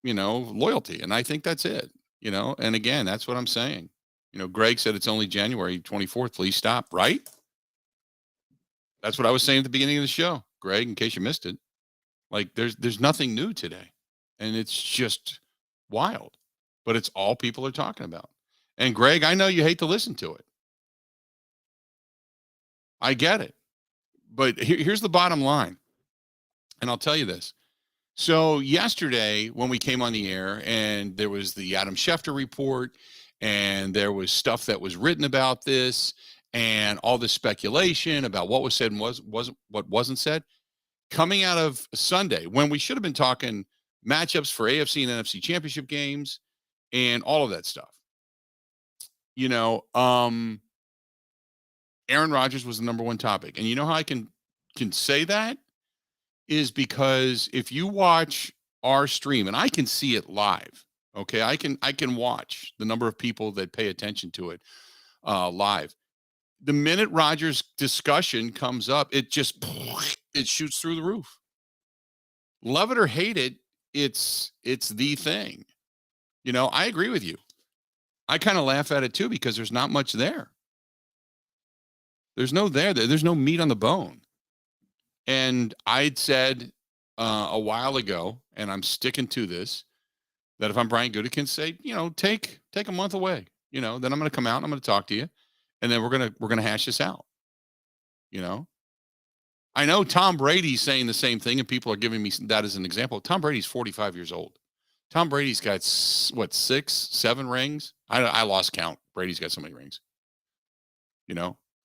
loyalty. And I think that's it, and again, that's what I'm saying. Greg said it's only January 24th. Please stop. Right. That's what I was saying at the beginning of the show, Greg, in case you missed it. Like there's nothing new today, and it's just wild, but it's all people are talking about. And Greg, I know you hate to listen to it. I get it. But here's the bottom line. And I'll tell you this. So yesterday when we came on the air and there was the Adam Schefter report and there was stuff that was written about this and all this speculation about what was said and what wasn't said coming out of Sunday when we should have been talking matchups for AFC and NFC championship games and all of that stuff. Aaron Rodgers was the number one topic. And you know how I can say that is because if you watch our stream, and I can see it live, okay, I can watch the number of people that pay attention to it live. The minute Rodgers discussion comes up, it shoots through the roof. Love it or hate it, it's the thing. I agree with you. I kind of laugh at it too because there's not much there. There's no meat on the bone. And I'd said a while ago, and I'm sticking to this, that if I'm Brian Gutekunst, say, take a month away. Then I'm going to come out and I'm going to talk to you, and then we're gonna hash this out. I know Tom Brady's saying the same thing, and people are giving me that as an example. Tom Brady's 45 years old. Tom Brady's got 6, 7 rings. I lost count. Brady's got so many rings.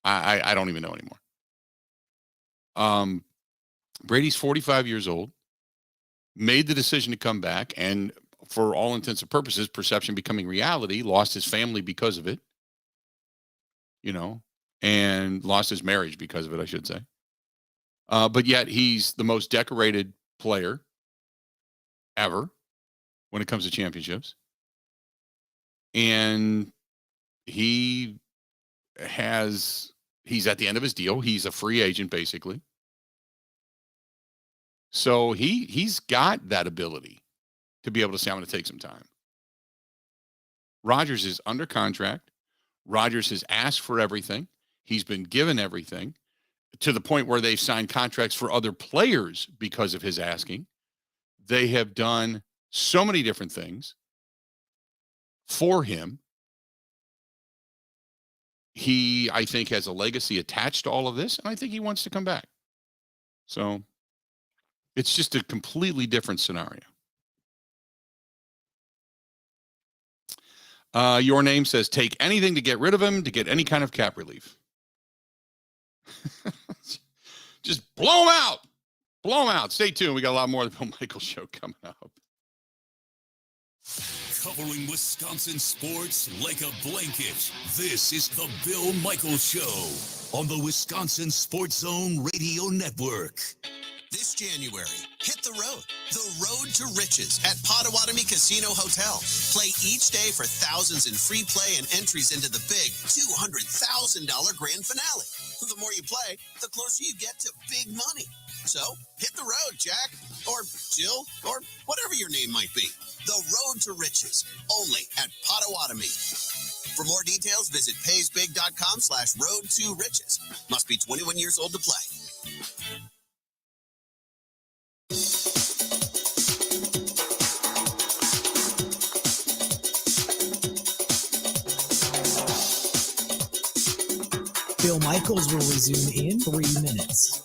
I don't even know anymore. Brady's 45 years old, made the decision to come back, and for all intents and purposes, perception becoming reality, lost his family because of it, and lost his marriage because of it, I should say. But yet he's the most decorated player ever when it comes to championships. And he's at the end of his deal. He's a free agent, basically. So he's got that ability to be able to say, I'm going to take some time. Rodgers is under contract. Rodgers has asked for everything. He's been given everything to the point where they've signed contracts for other players because of his asking. They have done so many different things for him. He, I think, has a legacy attached to all of this, and I think he wants to come back. So it's just a completely different scenario. Your name says, take anything to get rid of him, to get any kind of cap relief. Just blow him out. Blow him out. Stay tuned. We got a lot more of the Bill Michaels Show coming up. Covering Wisconsin sports like a blanket. This is the Bill Michaels Show on the Wisconsin Sports Zone Radio Network. This January, hit the road to riches at Potawatomi Casino Hotel. Play each day for thousands in free play and entries into the big $200,000 grand finale. The more you play, the closer you get to big money. So hit the road, Jack, or Jill, or whatever your name might be. The road to riches, only at Potawatomi. For more details, visit paysbig.com/road2riches. Must be 21 years old to play. Bill Michaels will resume in 3 minutes.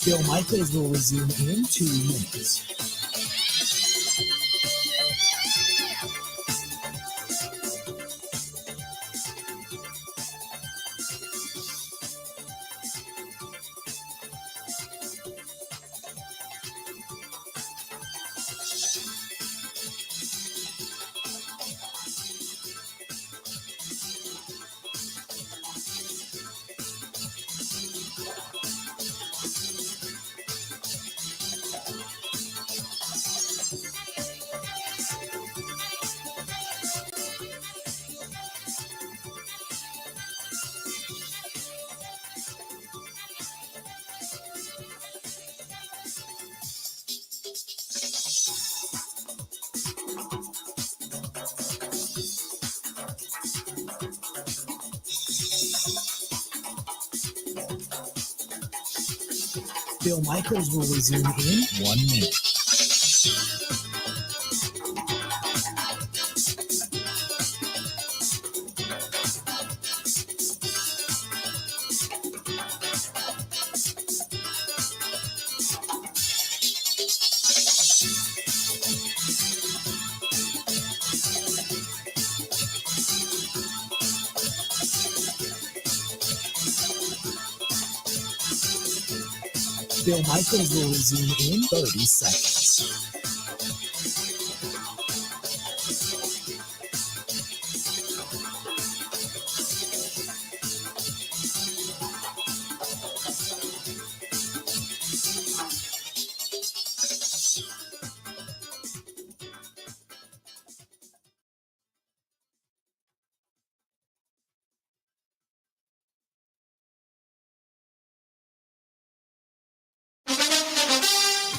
Bill Michaels will resume in 2 minutes. Bill Michaels will resume in 1 minute. Bill Michaels will resume in 30 seconds.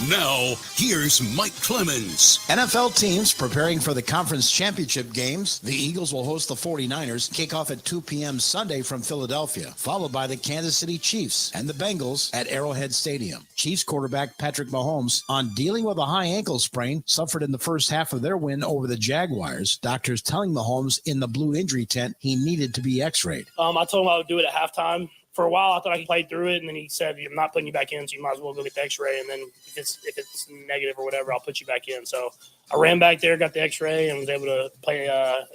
Now, here's Mike Clemens. NFL teams preparing for the conference championship games. The Eagles will host the 49ers, kick off at 2 p.m. Sunday from Philadelphia, followed by the Kansas City Chiefs and the Bengals at Arrowhead Stadium. Chiefs quarterback Patrick Mahomes, on dealing with a high ankle sprain, suffered in the first half of their win over the Jaguars. Doctors telling Mahomes in the blue injury tent he needed to be x-rayed. I told him I would do it at halftime. For a while, I thought I could play through it, and then he said, "I'm not putting you back in, so you might as well go get the X-ray. And then if it's negative or whatever, I'll put you back in." So I ran back there, got the X-ray, and was able to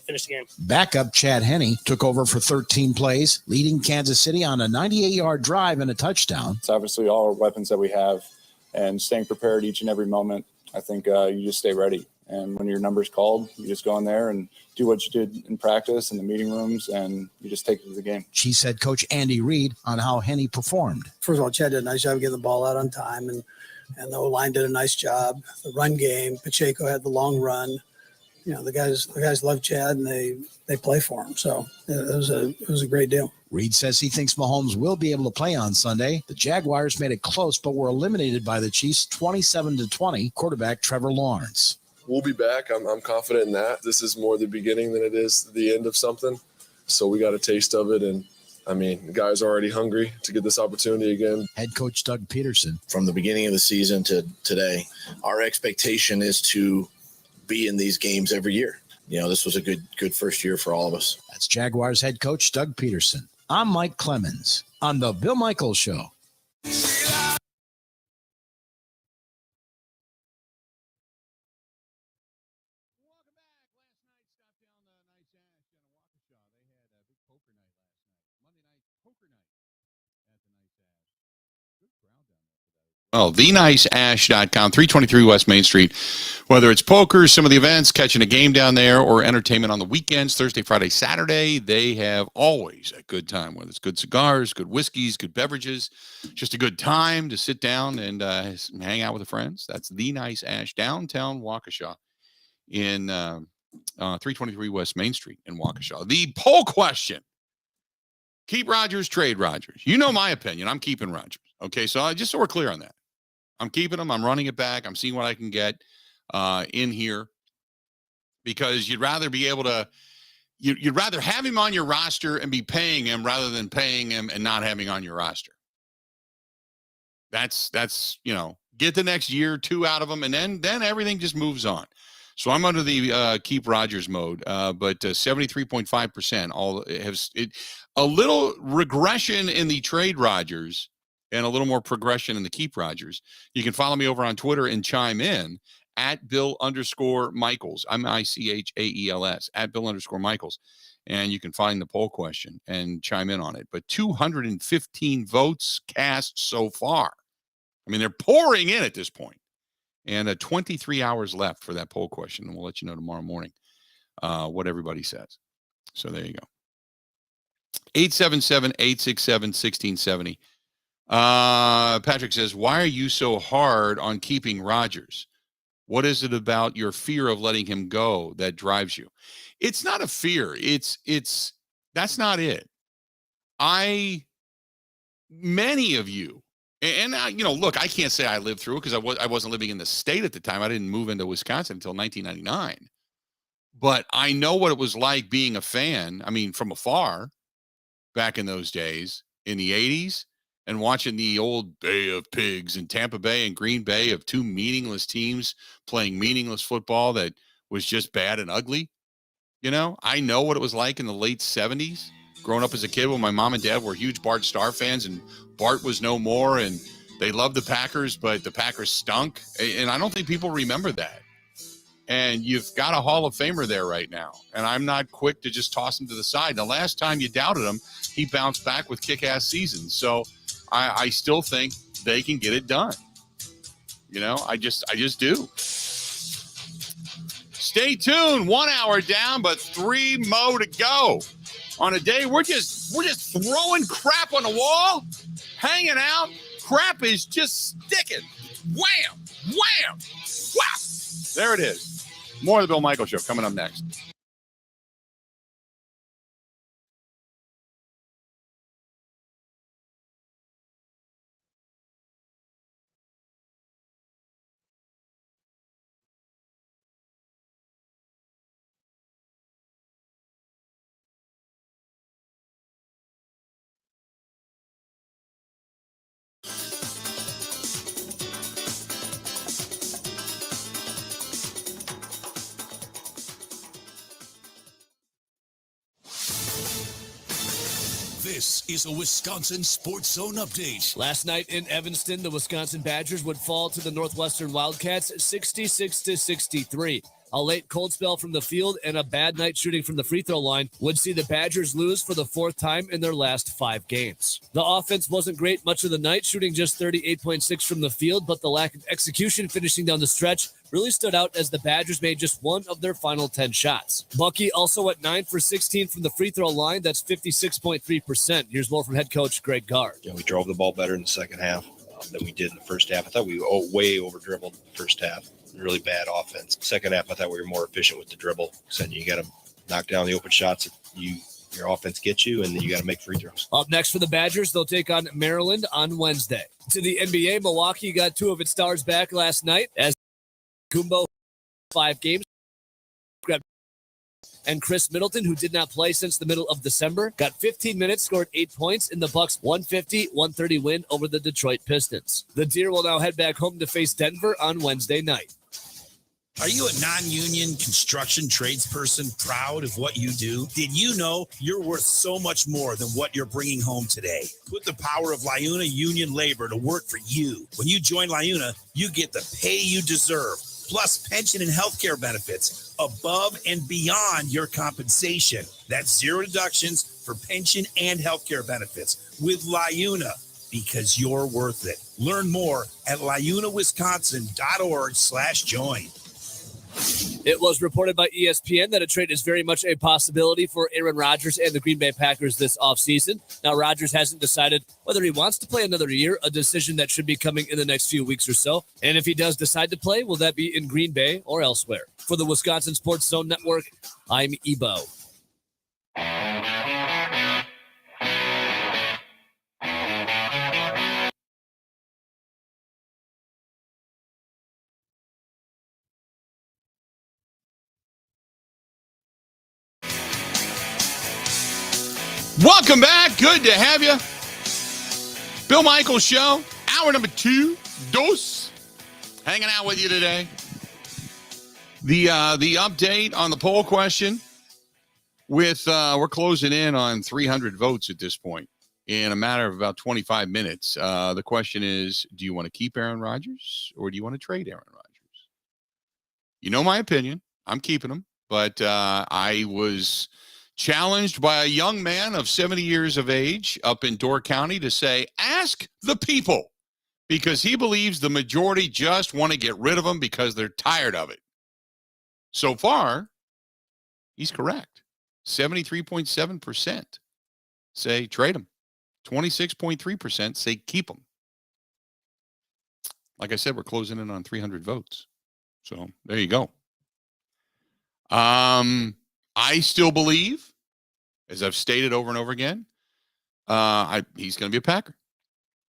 finish the game. Backup Chad Henne took over for 13 plays, leading Kansas City on a 98-yard drive and a touchdown. It's obviously all our weapons that we have, and staying prepared each and every moment. I think you just stay ready. And when your number's called, you just go in there and do what you did in practice in the meeting rooms, and you just take it to the game. Chiefs head coach Andy Reid on how Henne performed. First of all, Chad did a nice job getting the ball out on time, and the O-line did a nice job. The run game, Pacheco had the long run. You know, the guys love Chad, and they play for him. So it was a great deal. Reid says he thinks Mahomes will be able to play on Sunday. The Jaguars made it close, but were eliminated by the Chiefs 27-20. Quarterback Trevor Lawrence. We'll be back. I'm confident in that. This is more the beginning than it is the end of something. So we got a taste of it. And, I mean, the guys are already hungry to get this opportunity again. Head coach Doug Peterson. From the beginning of the season to today, our expectation is to be in these games every year. You know, this was a good first year for all of us. That's Jaguars head coach Doug Peterson. I'm Mike Clemens on The Bill Michaels Show. Well, theniceash.com, 323 West Main Street. Whether it's poker, some of the events, catching a game down there, or entertainment on the weekends, Thursday, Friday, Saturday, they have always a good time. Whether it's good cigars, good whiskeys, good beverages, just a good time to sit down and hang out with the friends. That's The Nice Ash, downtown Waukesha in 323 West Main Street in Waukesha. The poll question. Keep Rodgers, trade Rodgers. You know my opinion. I'm keeping Rodgers. Okay, so just so we're clear on that. I'm keeping him. I'm running it back. I'm seeing what I can get in here because you'd rather be able to you'd rather have him on your roster and be paying him rather than paying him and not having on your roster. That's get the next year or two out of him, and then everything just moves on. So I'm under the keep Rodgers mode, but 73.5% all have a little regression in the trade Rodgers and a little more progression in the keep Rodgers, you can follow me over on Twitter and chime in at Bill_Michaels. I'm Michaels at Bill_Michaels. And you can find the poll question and chime in on it. But 215 votes cast so far. I mean, they're pouring in at this point. And 23 hours left for that poll question. And we'll let you know tomorrow morning what everybody says. So there you go. 877-867-1670. Patrick says, why are you so hard on keeping Rodgers? What is it about your fear of letting him go that drives you? It's not a fear. That's not it. Many of you, and I, look, I can't say I lived through it because I wasn't living in the state at the time. I didn't move into Wisconsin until 1999. But I know what it was like being a fan. I mean, from afar, back in those days in the 80s, and watching the old Bay of Pigs in Tampa Bay and Green Bay of two meaningless teams playing meaningless football that was just bad and ugly. I know what it was like in the late 70s, growing up as a kid when my mom and dad were huge Bart Starr fans and Bart was no more and they loved the Packers, but the Packers stunk. And I don't think people remember that. And you've got a Hall of Famer there right now. And I'm not quick to just toss him to the side. The last time you doubted him, he bounced back with kick-ass seasons. So I still think they can get it done. I just do. Stay tuned. 1 hour down, but 3 more to go. On a day we're just throwing crap on the wall, hanging out. Crap is just sticking. Wham, wham, whap. There it is. More of the Bill Michaels Show coming up next. This is a Wisconsin Sports Zone update. Last night in Evanston, the Wisconsin Badgers would fall to the Northwestern Wildcats 66-63. A late cold spell from the field and a bad night shooting from the free throw line would see the Badgers lose for the 4th time in their last 5 games. The offense wasn't great much of the night, shooting just 38.6 from the field, but the lack of execution finishing down the stretch really stood out as the Badgers made just one of their final 10 shots. Bucky also at 9 for 16 from the free throw line. That's 56.3%. Here's more from head coach Greg Gard. We drove the ball better in the second half than we did in the first half. I thought we way over dribbled the first half. Really bad offense. Second half, I thought we were more efficient with the dribble. So you got to knock down the open shots that your offense gets you, and then you got to make free throws. Up next for the Badgers, they'll take on Maryland on Wednesday. To the NBA, Milwaukee got 2 of its stars back last night as Kumbo 5 games. And Chris Middleton, who did not play since the middle of December, got 15 minutes, scored 8 points in the Bucks' 150-130 win over the Detroit Pistons. The Deer will now head back home to face Denver on Wednesday night. Are you a non-union construction tradesperson proud of what you do? Did you know you're worth so much more than what you're bringing home today? Put the power of LiUNA union labor to work for you. When you join LiUNA, you get the pay you deserve, plus pension and healthcare benefits above and beyond your compensation. That's 0 deductions for pension and healthcare benefits with LiUNA, because you're worth it. Learn more at liunawisconsin.org/join. It was reported by ESPN that a trade is very much a possibility for Aaron Rodgers and the Green Bay Packers this offseason. Now, Rodgers hasn't decided whether he wants to play another year, a decision that should be coming in the next few weeks or so. And if he does decide to play, will that be in Green Bay or elsewhere? For the Wisconsin Sports Zone Network, I'm Ebo. Welcome back. Good to have you. Bill Michaels Show, hour number 2, dos. Hanging out with you today. The update on the poll question with we're closing in on 300 votes at this point in a matter of about 25 minutes. The question is, do you want to keep Aaron Rodgers or do you want to trade Aaron Rodgers? You know my opinion. I'm keeping him, but I was challenged by a young man of 70 years of age up in Door County to say, ask the people, because he believes the majority just want to get rid of him because they're tired of it. So far, he's correct. 73.7% say trade him. 26.3% say keep him. Like I said, we're closing in on 300 votes. So there you go. I still believe, as I've stated over and over again, he's going to be a Packer.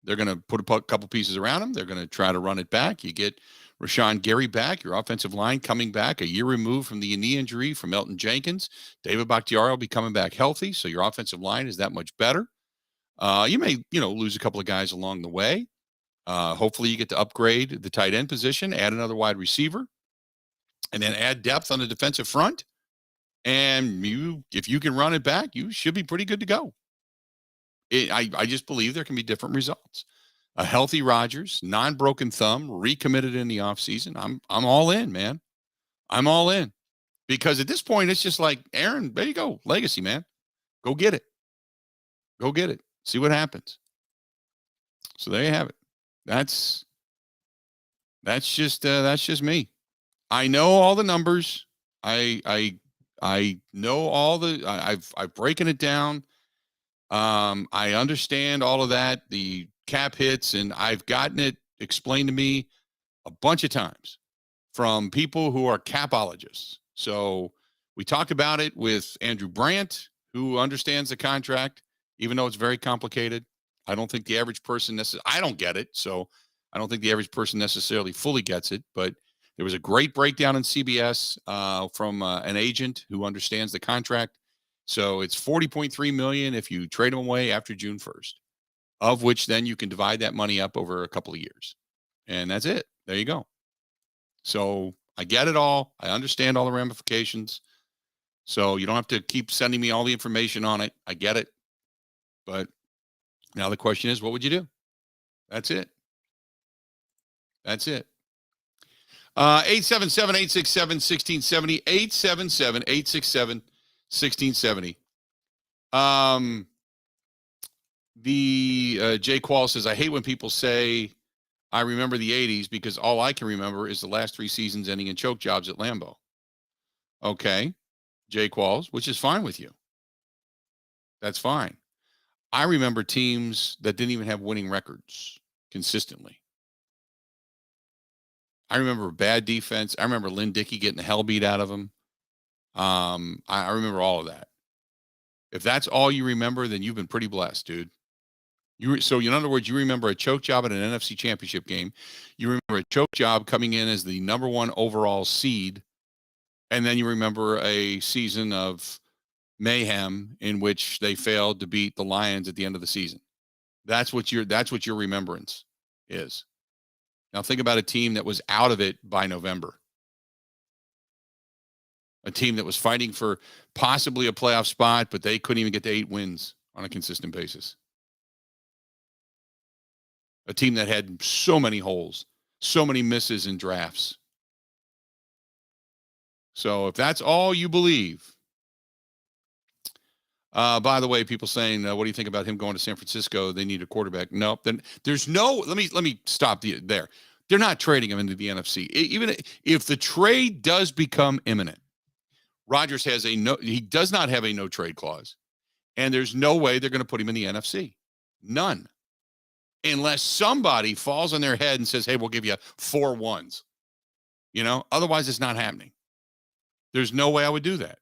They're going to put a couple pieces around him. They're going to try to run it back. You get Rashawn Gary back, your offensive line coming back a year removed from the knee injury from Elton Jenkins. David Bakhtiari will be coming back healthy, so your offensive line is that much better. You may, lose a couple of guys along the way. Hopefully you get to upgrade the tight end position, add another wide receiver, and then add depth on the defensive front. And if you can run it back, you should be pretty good to go. I just believe there can be different results. A healthy Rodgers, non-broken thumb, recommitted in the offseason. I'm all in, man. I'm all in. Because at this point, it's just like, Aaron, there you go. Legacy, man. Go get it. Go get it. See what happens. So there you have it. That's just me. I know all the numbers. I know all the. I've broken it down. I understand all of that, the cap hits, and I've gotten it explained to me a bunch of times from people who are capologists. So we talked about it with Andrew Brandt, who understands the contract, even though it's very complicated. I don't think the average person I don't get it, so I don't think the average person necessarily fully gets it, but there was a great breakdown in CBS from an agent who understands the contract. So it's $40.3 million if you trade them away after June 1st, of which then you can divide that money up over a couple of years. And that's it. There you go. So I get it all. I understand all the ramifications. So you don't have to keep sending me all the information on it. I get it. But now the question is, what would you do? That's it. That's it. 877-867-1670, 877-867-1670. Jay Quall says, I hate when people say I remember the 80s because all I can remember is the last 3 seasons ending in choke jobs at Lambeau. Okay, Jay Qualls, which is fine with you. That's fine. I remember teams that didn't even have winning records consistently. I remember bad defense. I remember Lynn Dickey getting the hell beat out of him. I remember all of that. If that's all you remember, then you've been pretty blessed, dude. So in other words, you remember a choke job at an NFC championship game. You remember a choke job coming in as the number 1 overall seed. And then you remember a season of mayhem in which they failed to beat the Lions at the end of the season. That's what your remembrance is. Now think about a team that was out of it by November. A team that was fighting for possibly a playoff spot, but they couldn't even get to 8 wins on a consistent basis. A team that had so many holes, so many misses in drafts. So if that's all you believe, by the way, people saying, what do you think about him going to San Francisco? They need a quarterback. Nope. Then there's no, let me stop there. They're not trading him into the NFC. Even if the trade does become imminent, Rodgers he does not have a no trade clause, and there's no way they're going to put him in the NFC. None. Unless somebody falls on their head and says, hey, we'll give you 4 ones. Otherwise it's not happening. There's no way I would do that.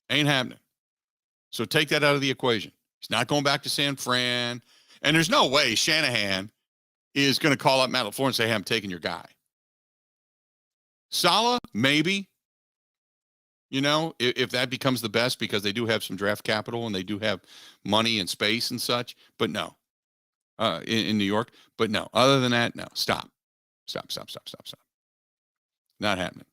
Ain't happening. So take that out of the equation. He's not going back to San Fran. And there's no way Shanahan is going to call up Matt LaFleur and say, hey, I'm taking your guy. Saleh, maybe. If that becomes the best, because they do have some draft capital and they do have money and space and such. But no. In New York. But no. Other than that, no. Stop. Not happening.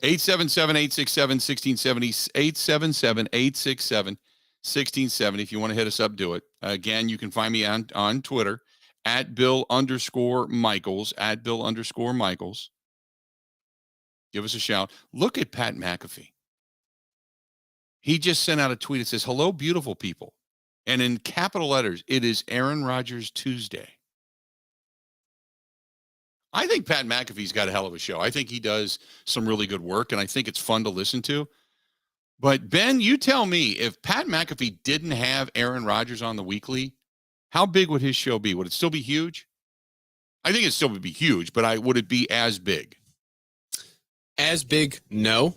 877-867-1670, 877-867-1670. If you want to hit us up, do it. Again, you can find me on Twitter at Bill_Michaels, at Bill_Michaels. Give us a shout. Look at Pat McAfee. He just sent out a tweet that says, "Hello, beautiful people." And in capital letters, it is Aaron Rodgers Tuesday. I think Pat McAfee's got a hell of a show. I think he does some really good work, and I think it's fun to listen to. But, Ben, you tell me, if Pat McAfee didn't have Aaron Rodgers on the weekly, how big would his show be? Would it still be huge? I think it still would be huge, but would it be as big? As big? No.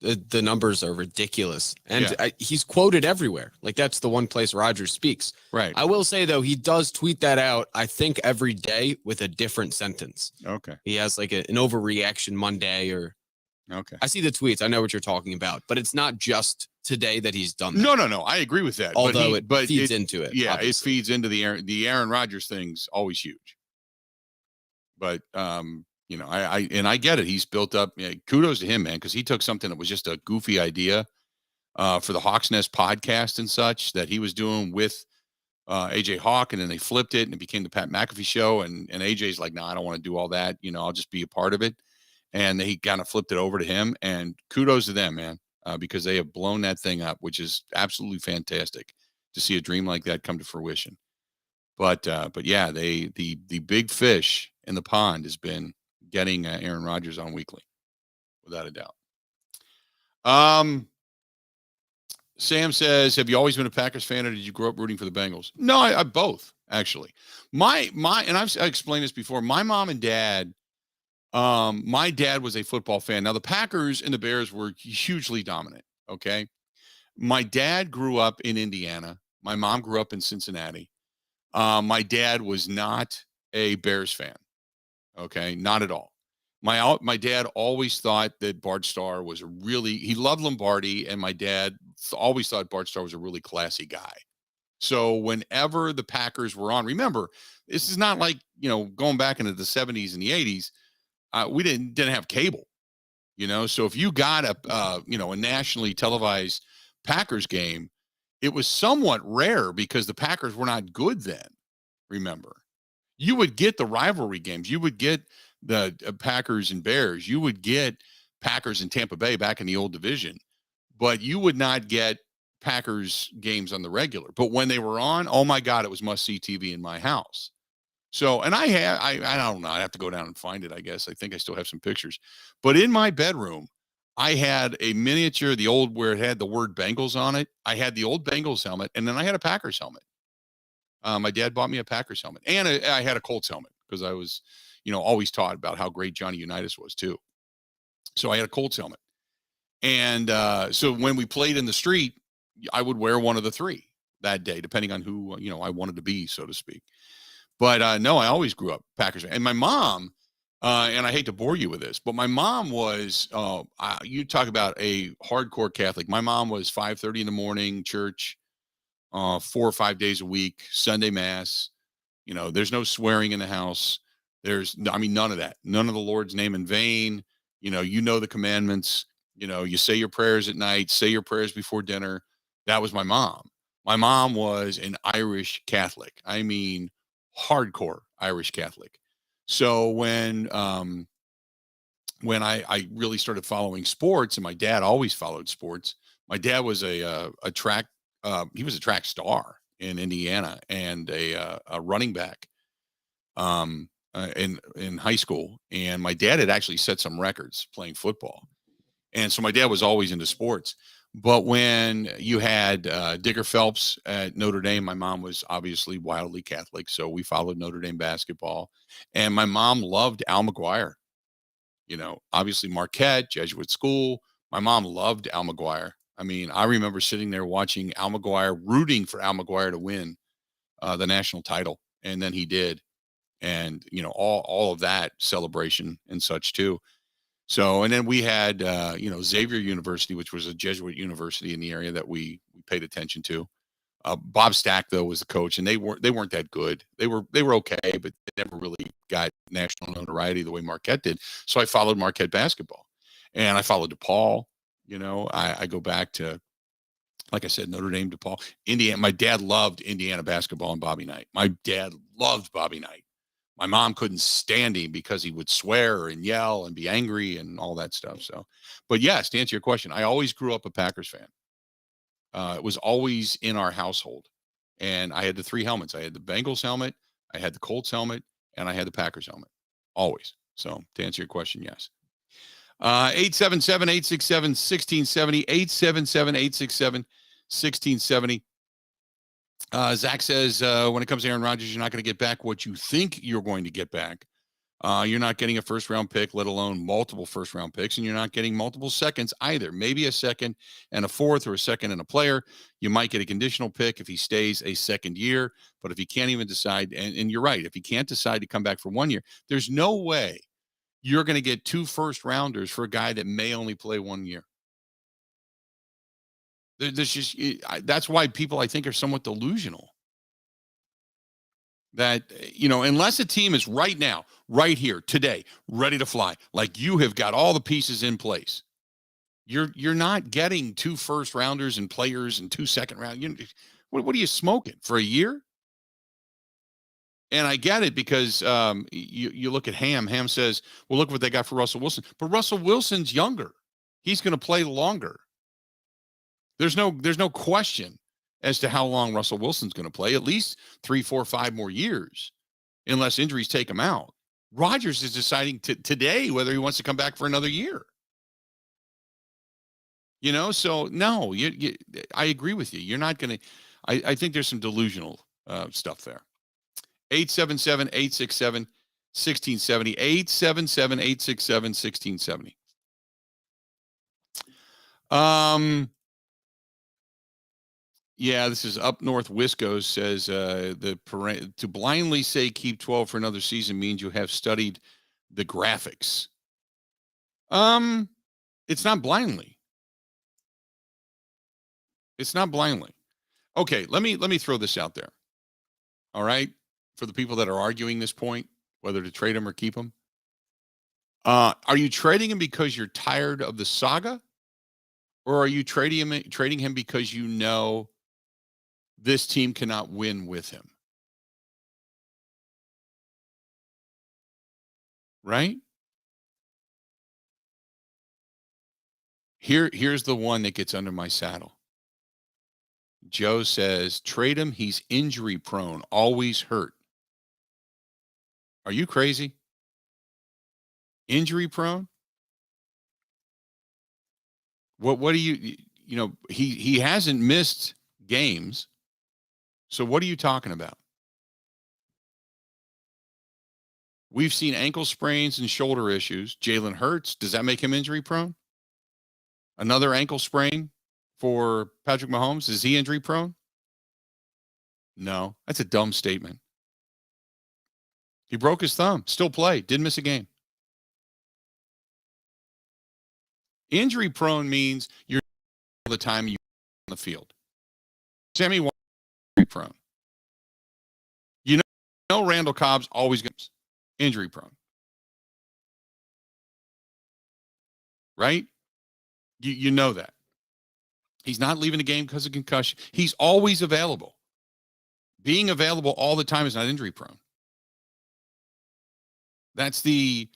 The numbers are ridiculous. And Yeah. he's quoted everywhere. Like, that's the one place Rodgers speaks. Right. I will say, though, he does tweet that out, I think, every day with a different sentence. Okay. He has like an overreaction Monday or. Okay. I see the tweets. I know what you're talking about, but it's not just today that he's done that. No. I agree with that. Although but it feeds into it. Yeah, obviously. it feeds into the Aaron Rodgers thing's always huge. But I get it. He's built up. Kudos to him, man, because he took something that was just a goofy idea for the Hawks Nest podcast and such that he was doing with AJ Hawk, and then they flipped it and it became the Pat McAfee show. And AJ's like, no, I don't want to do all that. I'll just be a part of it. And he kind of flipped it over to him. And kudos to them, man, because they have blown that thing up, which is absolutely fantastic to see a dream like that come to fruition. But yeah, the big fish in the pond has been getting Aaron Rodgers on weekly, without a doubt. Sam says, have you always been a Packers fan, or did you grow up rooting for the Bengals? No, I both, actually. My and I've explained this before. My mom and dad, my dad was a football fan. Now, the Packers and the Bears were hugely dominant, okay? My dad grew up in Indiana. My mom grew up in Cincinnati. My dad was not a Bears fan, okay? Not at all. My dad always thought that Bart Starr was he loved Lombardi, and my dad always thought Bart Starr was a really classy guy. So whenever the Packers were on, remember, this is not like, going back into the 70s and the 80s, we didn't have cable, so if you got a nationally televised Packers game, it was somewhat rare because the Packers were not good then. Remember, you would get the rivalry games. You would get the Packers and Bears. You would get Packers and Tampa Bay back in the old division, but you would not get Packers games on the regular. But when they were on, oh my God, it was must-see TV in my house. So, and I don't know, I'd have to go down and find it, I guess. I think I still have some pictures. But in my bedroom, I had a miniature, the old where it had the word Bengals on it. I had the old Bengals helmet, and then I had a Packers helmet. My dad bought me a Packers helmet, and I had a Colts helmet because I was, always taught about how great Johnny Unitas was too. So I had a Colts helmet. And so when we played in the street, I would wear one of the three that day, depending on who, I wanted to be, so to speak. But no, I always grew up Packers. And my mom, and I hate to bore you with this, but my mom was, you talk about a hardcore Catholic. My mom was 5:30 in the morning, church, 4 or 5 days a week, Sunday mass. There's no swearing in the house. None of that. None of the Lord's name in vain. The commandments. You say your prayers at night, say your prayers before dinner. That was my mom. My mom was an Irish Catholic. I mean, hardcore Irish Catholic. So when I really started following sports, and my dad always followed sports. My dad was a track star in Indiana and a running back in high school. And my dad had actually set some records playing football. And so my dad was always into sports. But when you had Digger Phelps at Notre Dame, my mom was obviously wildly Catholic. So we followed Notre Dame basketball. And my mom loved Al McGuire. Obviously Marquette, Jesuit school. My mom loved Al McGuire. I mean, I remember sitting there watching Al McGuire, rooting for Al McGuire to win the national title. And then he did. And, all of that celebration and such too. So, and then we had, Xavier University, which was a Jesuit university in the area that we paid attention to. Bob Stack, though, was the coach, and they weren't that good. They were okay, but they never really got national notoriety the way Marquette did. So I followed Marquette basketball. And I followed DePaul. You know, I go back to, like I said, Notre Dame, DePaul, Indiana. My dad loved Indiana basketball and Bobby Knight. My dad loved Bobby Knight. My mom couldn't stand him because he would swear and yell and be angry and all that stuff. So, but yes, to answer your question, I always grew up a Packers fan. It was always in our household. And I had the 3 helmets. I had the Bengals helmet, I had the Colts helmet, and I had the Packers helmet. Always. So to answer your question, yes. 877-867-1670, 877-867-1670. Zach says, when it comes to Aaron Rodgers, you're not going to get back what you think you're going to get back. You're not getting a first-round pick, let alone multiple first-round picks, and you're not getting multiple seconds either. Maybe a second and a fourth, or a second and a player. You might get a conditional pick if he stays a second year, but if he can't even decide, and you're right, if he can't decide to come back for 1 year, there's no way you're going to get 2 first-rounders for a guy that may only play 1 year. There's just, that's why people, I think, are somewhat delusional. That, you know, unless a team is right now, right here, today, ready to fly, like you have got all the pieces in place, you're not getting 2 first-rounders and players and 2 second-round. What are you smoking for a year? And I get it, because you look at Ham. Ham says, well, look what they got for Russell Wilson. But Russell Wilson's younger. He's going to play longer. There's no question as to how long Russell Wilson's going to play, at least 3, 4, 5 more years, unless injuries take him out. Rodgers is deciding today whether he wants to come back for another year. You know, so no, I agree with you. You're not going to, I think there's some delusional stuff there. 877-867-1670, 877-867-1670. Yeah, this is Up North Wisco says to blindly say keep 12 for another season means you have studied the graphics. It's not blindly. It's not blindly. Okay, let me throw this out there. All right, for the people that are arguing this point, whether to trade him or keep him. Are you trading him because you're tired of the saga, or are you trading him because you know this team cannot win with him? Right? Here's the one that gets under my saddle. Joe says, trade him. He's injury prone, always hurt. Are you crazy? Injury prone? What do you know, he hasn't missed games. So what are you talking about? We've seen ankle sprains and shoulder issues. Jalen Hurts, does that make him injury prone? Another ankle sprain for Patrick Mahomes, is he injury prone? No, that's a dumb statement. He broke his thumb, still played, didn't miss a game. Injury prone means you're all the time you on the field. Sammy Watkins injury prone. You know Randall Cobb's always gets injury prone. Right? You know that. He's not leaving the game because of concussion. He's always available. Being available all the time is not injury prone. That's the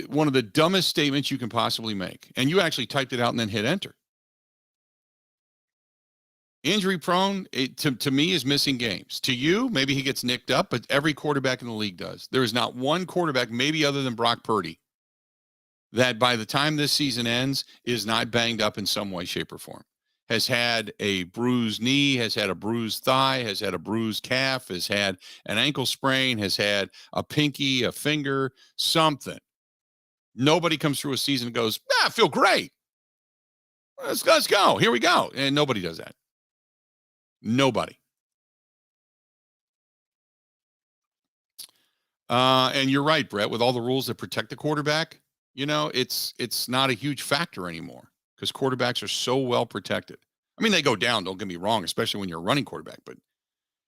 one of the dumbest statements you can possibly make. And you actually typed it out and then hit enter. Injury prone, to me, is missing games. To you, maybe he gets nicked up, but every quarterback in the league does. There is not one quarterback, maybe other than Brock Purdy, that by the time this season ends is not banged up in some way, shape, or form. Has had a bruised knee, has had a bruised thigh, has had a bruised calf, has had an ankle sprain, has had a pinky, a finger, something. Nobody comes through a season and goes, I feel great. Let's go. Here we go. And nobody does that. Nobody. And you're right, Brett, with all the rules that protect the quarterback, you know, it's not a huge factor anymore because quarterbacks are so well protected. I mean, they go down, don't get me wrong, especially when you're a running quarterback. But,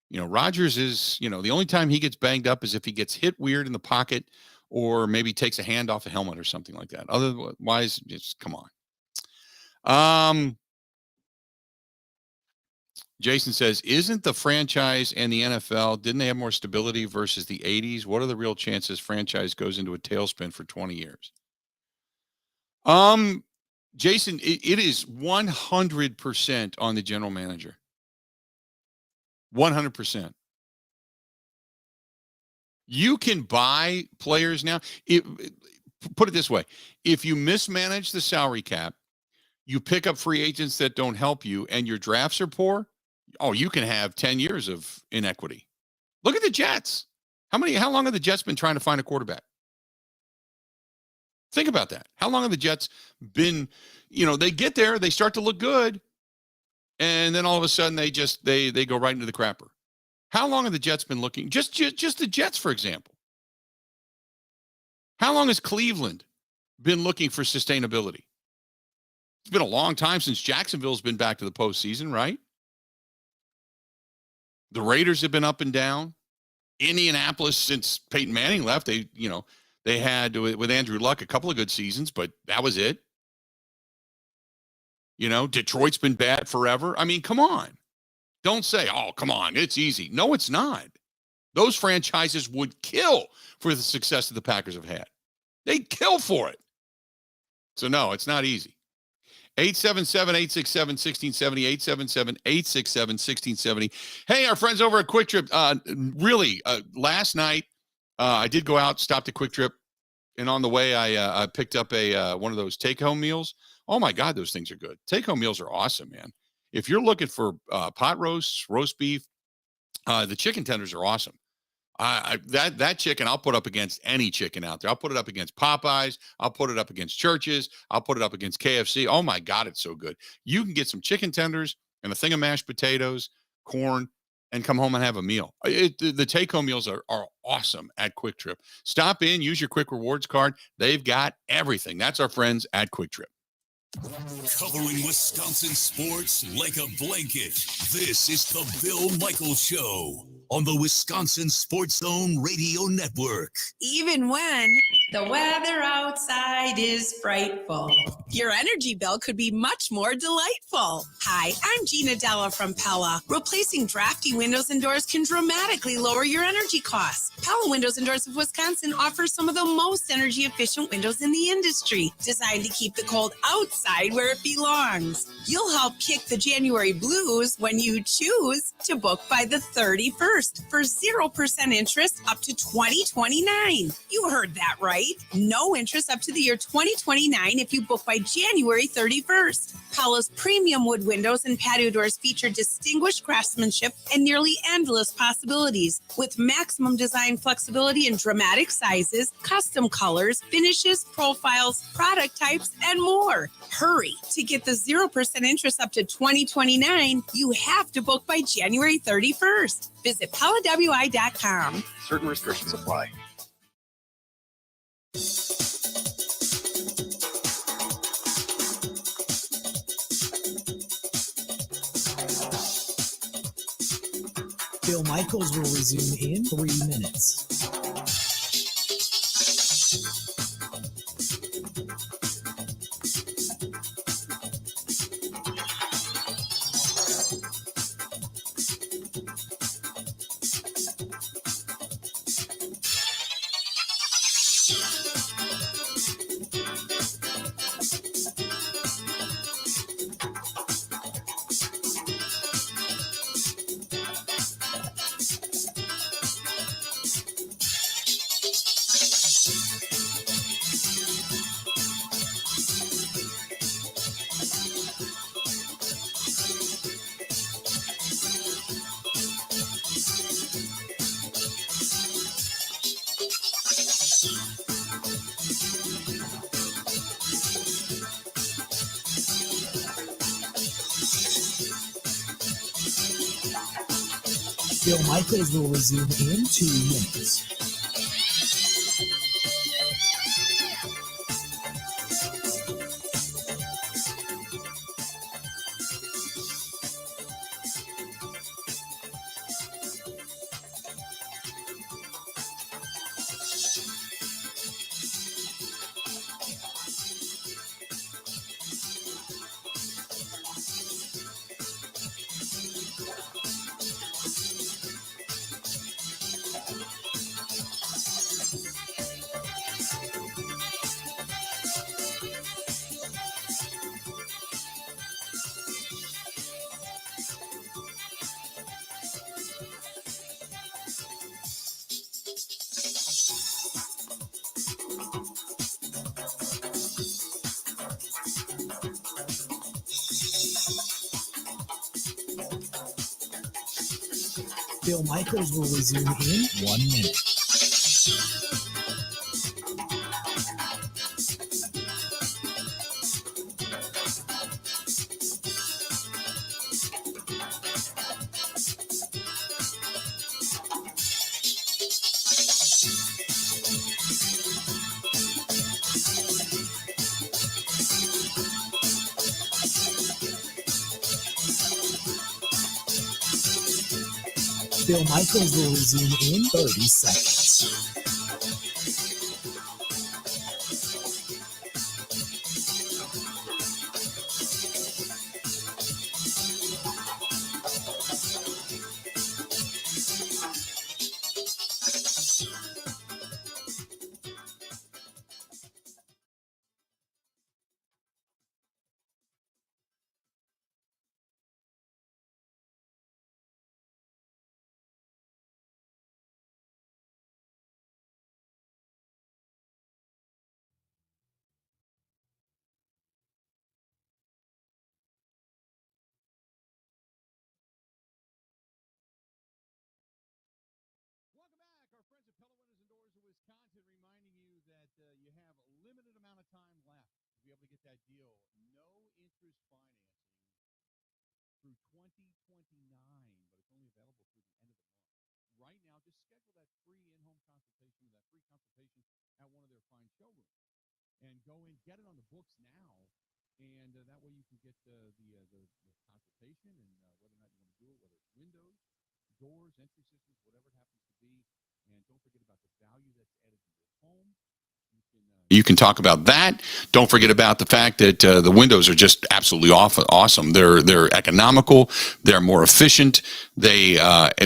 you know, Rodgers is, you know, the only time he gets banged up is if he gets hit weird in the pocket or maybe takes a hand off a helmet or something like that. Otherwise, just come on. Jason says, isn't the franchise and the NFL, didn't they have more stability versus the 80s? What are the real chances franchise goes into a tailspin for 20 years? Jason, it is 100% on the general manager. 100%. You can buy players now. Put it this way. If you mismanage the salary cap, you pick up free agents that don't help you, and your drafts are poor, you can have 10 years of inequity. Look at the Jets. How long have the Jets been trying to find a quarterback? Think about that. How long have the Jets been, they get there, they start to look good, and then all of a sudden they go right into the crapper. How long have the Jets been looking? Just the Jets, for example. How long has Cleveland been looking for sustainability? It's been a long time since Jacksonville's been back to the postseason, right? The Raiders have been up and down. Indianapolis, since Peyton Manning left, they had, with Andrew Luck, a couple of good seasons, but that was it. Detroit's been bad forever. I mean, come on. Don't say, oh, come on, it's easy. No, it's not. Those franchises would kill for the success that the Packers have had. They'd kill for it. So, no, it's not easy. 877-867-1670, 877-867-1670. Hey, our friends over at Quick Trip, last night, I did go out, stopped at Quick Trip, and on the way, I picked up one of those take-home meals. Oh, my God, those things are good. Take-home meals are awesome, man. If you're looking for pot roasts, roast beef, the chicken tenders are awesome. That chicken I'll put up against any chicken out there. I'll put it up against Popeyes. I'll put it up against Church's. I'll put it up against KFC. Oh, my God, it's so good. You can get some chicken tenders and a thing of mashed potatoes, corn, and come home and have a meal. The take-home meals are awesome at Quick Trip. Stop in, use your Quick Rewards card. They've got everything. That's our friends at Quick Trip. Covering Wisconsin sports like a blanket. This is the Bill Michaels Show on the Wisconsin Sports Zone Radio Network. Even when the weather outside is frightful, your energy bill could be much more delightful. Hi, I'm Gina Della from Pella. Replacing drafty windows and doors can dramatically lower your energy costs. Pella Windows and Doors of Wisconsin offers some of the most energy efficient windows in the industry, designed to keep the cold outside where it belongs. You'll help kick the January blues when you choose to book by the 31st for 0% interest up to 2029. You heard that right. No interest up to the year 2029 if you book by January 31st. Pella's premium wood windows and patio doors feature distinguished craftsmanship and nearly endless possibilities, with maximum design flexibility in dramatic sizes, custom colors, finishes, profiles, product types, and more. Hurry. To get the 0% interest up to 2029, you have to book by January 31st. Visit PellaWI.com. Certain restrictions apply. Bill Michaels will resume in 3 minutes. Bill Michaels will resume in 2 minutes. Bill Michaels will resume in 1 minute. Bill Michaels will resume in 30 seconds. You can talk about that. Don't forget about the fact that the windows are just absolutely awesome. They're economical. They're more efficient. They,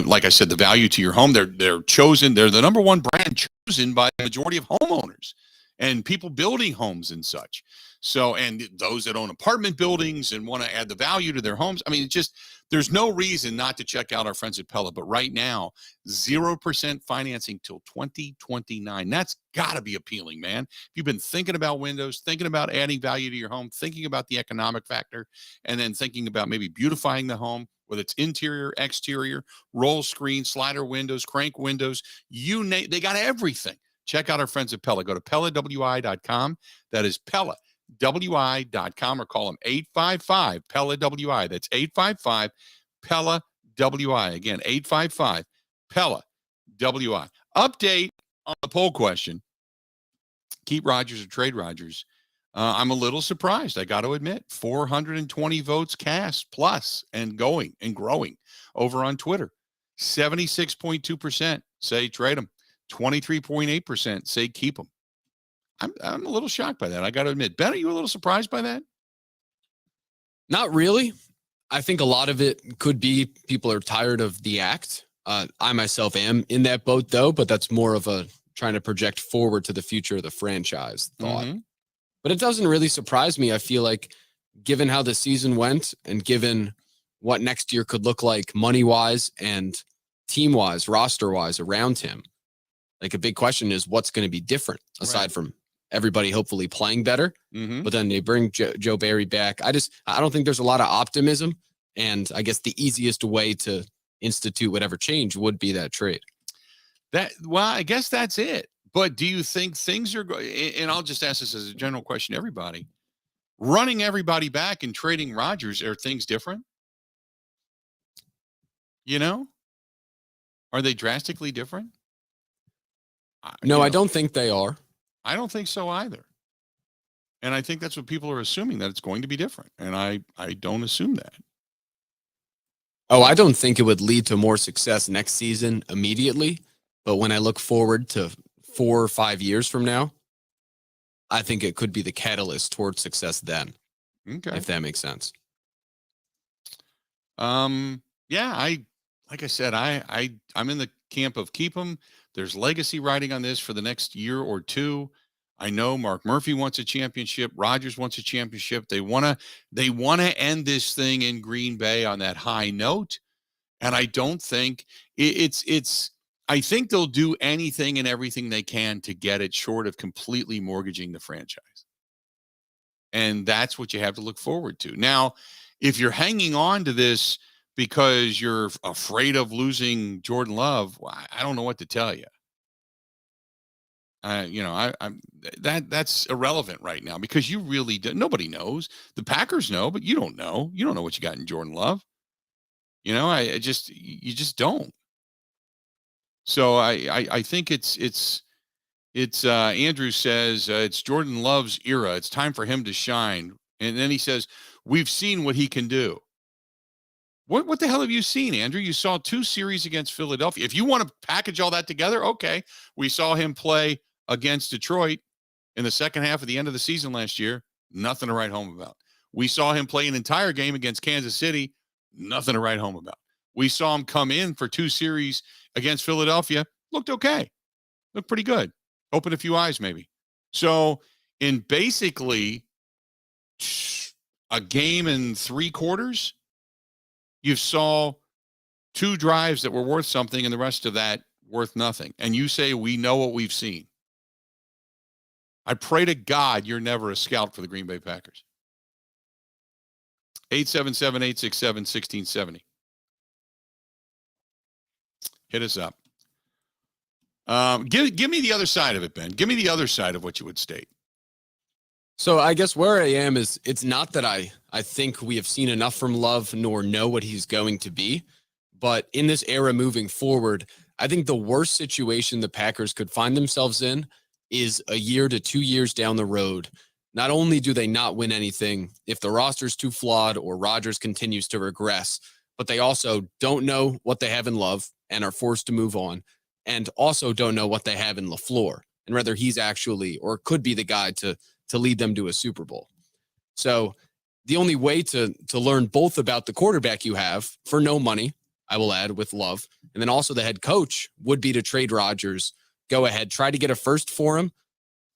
like I said, the value to your home. They're chosen. They're the number one brand chosen by the majority of homeowners and people building homes and such. So, and those that own apartment buildings and want to add the value to their homes. I mean, it's just, there's no reason not to check out our friends at Pella. But right now, 0% financing till 2029. That's got to be appealing, man. If you've been thinking about windows, thinking about adding value to your home, thinking about the economic factor, and then thinking about maybe beautifying the home, whether it's interior, exterior, roll screen, slider windows, crank windows, you name, they got everything. Check out our friends at Pella. Go to PellaWI.com. That is PellaWI.com, or call them 855 Pella WI. That's 855 Pella WI. Again, 855 Pella WI. Update on the poll question: keep Rodgers or trade Rodgers? I'm a little surprised, I got to admit. 420 votes cast plus and going and growing over on Twitter. 76.2% say trade them. 23.8% say keep them. I'm a little shocked by that, I got to admit. Ben, are you a little surprised by that? Not really. I think a lot of it could be people are tired of the act. I myself am in that boat, though, but that's more of a trying to project forward to the future of the franchise thought. Mm-hmm. But it doesn't really surprise me. I feel like given how the season went and given what next year could look like money-wise and team-wise, roster-wise around him, like a big question is what's going to be different aside from everybody hopefully playing better. Mm-hmm. But then they bring Joe Barry back. I don't think there's a lot of optimism. And I guess the easiest way to institute whatever change would be that trade. Well, I guess that's it. But do you think things are going, and I'll just ask this as a general question to everybody, running everybody back and trading Rodgers, are things different? You know? Are they drastically different? No, I don't think they are. I don't think so either. And I think that's what people are assuming, that it's going to be different. And I don't assume that. Oh, I don't think it would lead to more success next season immediately. But when I look forward to 4 or 5 years from now, I think it could be the catalyst towards success then. Okay. If that makes sense. Yeah, like I said, I'm in the camp of keep them. There's legacy writing on this for the next year or two. I know Mark Murphy wants a championship. Rodgers wants a championship. They want to end this thing in Green Bay on that high note. And I don't think I think they'll do anything and everything they can to get it, short of completely mortgaging the franchise. And that's what you have to look forward to. Now, if you're hanging on to this because you're afraid of losing Jordan Love, well, I don't know what to tell you. That's irrelevant right now because you really nobody knows. The Packers know, but you don't know. You don't know what you got in Jordan Love. You know, you just don't. So I think it's Andrew says it's Jordan Love's era. It's time for him to shine. And then he says, we've seen what he can do. What the hell have you seen, Andrew? You saw 2 series against Philadelphia. If you want to package all that together, okay. We saw him play against Detroit in the second half of the end of the season last year. Nothing to write home about. We saw him play an entire game against Kansas City. Nothing to write home about. We saw him come in for 2 series against Philadelphia. Looked okay. Looked pretty good. Opened a few eyes maybe. So in basically a game in 3 quarters, you saw 2 drives that were worth something and the rest of that worth nothing. And you say, we know what we've seen. I pray to God you're never a scout for the Green Bay Packers. 877-867-1670. Hit us up. Give me the other side of it, Ben. Give me the other side of what you would state. So I guess where I am is it's not that I think we have seen enough from Love nor know what he's going to be. But in this era moving forward, I think the worst situation the Packers could find themselves in is a year to 2 years down the road. Not only do they not win anything if the roster's too flawed or Rodgers continues to regress, but they also don't know what they have in Love and are forced to move on, and also don't know what they have in LaFleur and whether he's actually or could be the guy to lead them to a Super Bowl. So the only way to learn both about the quarterback you have for no money, I will add, with Love, and then also the head coach would be to trade Rodgers, go ahead, try to get a first for him,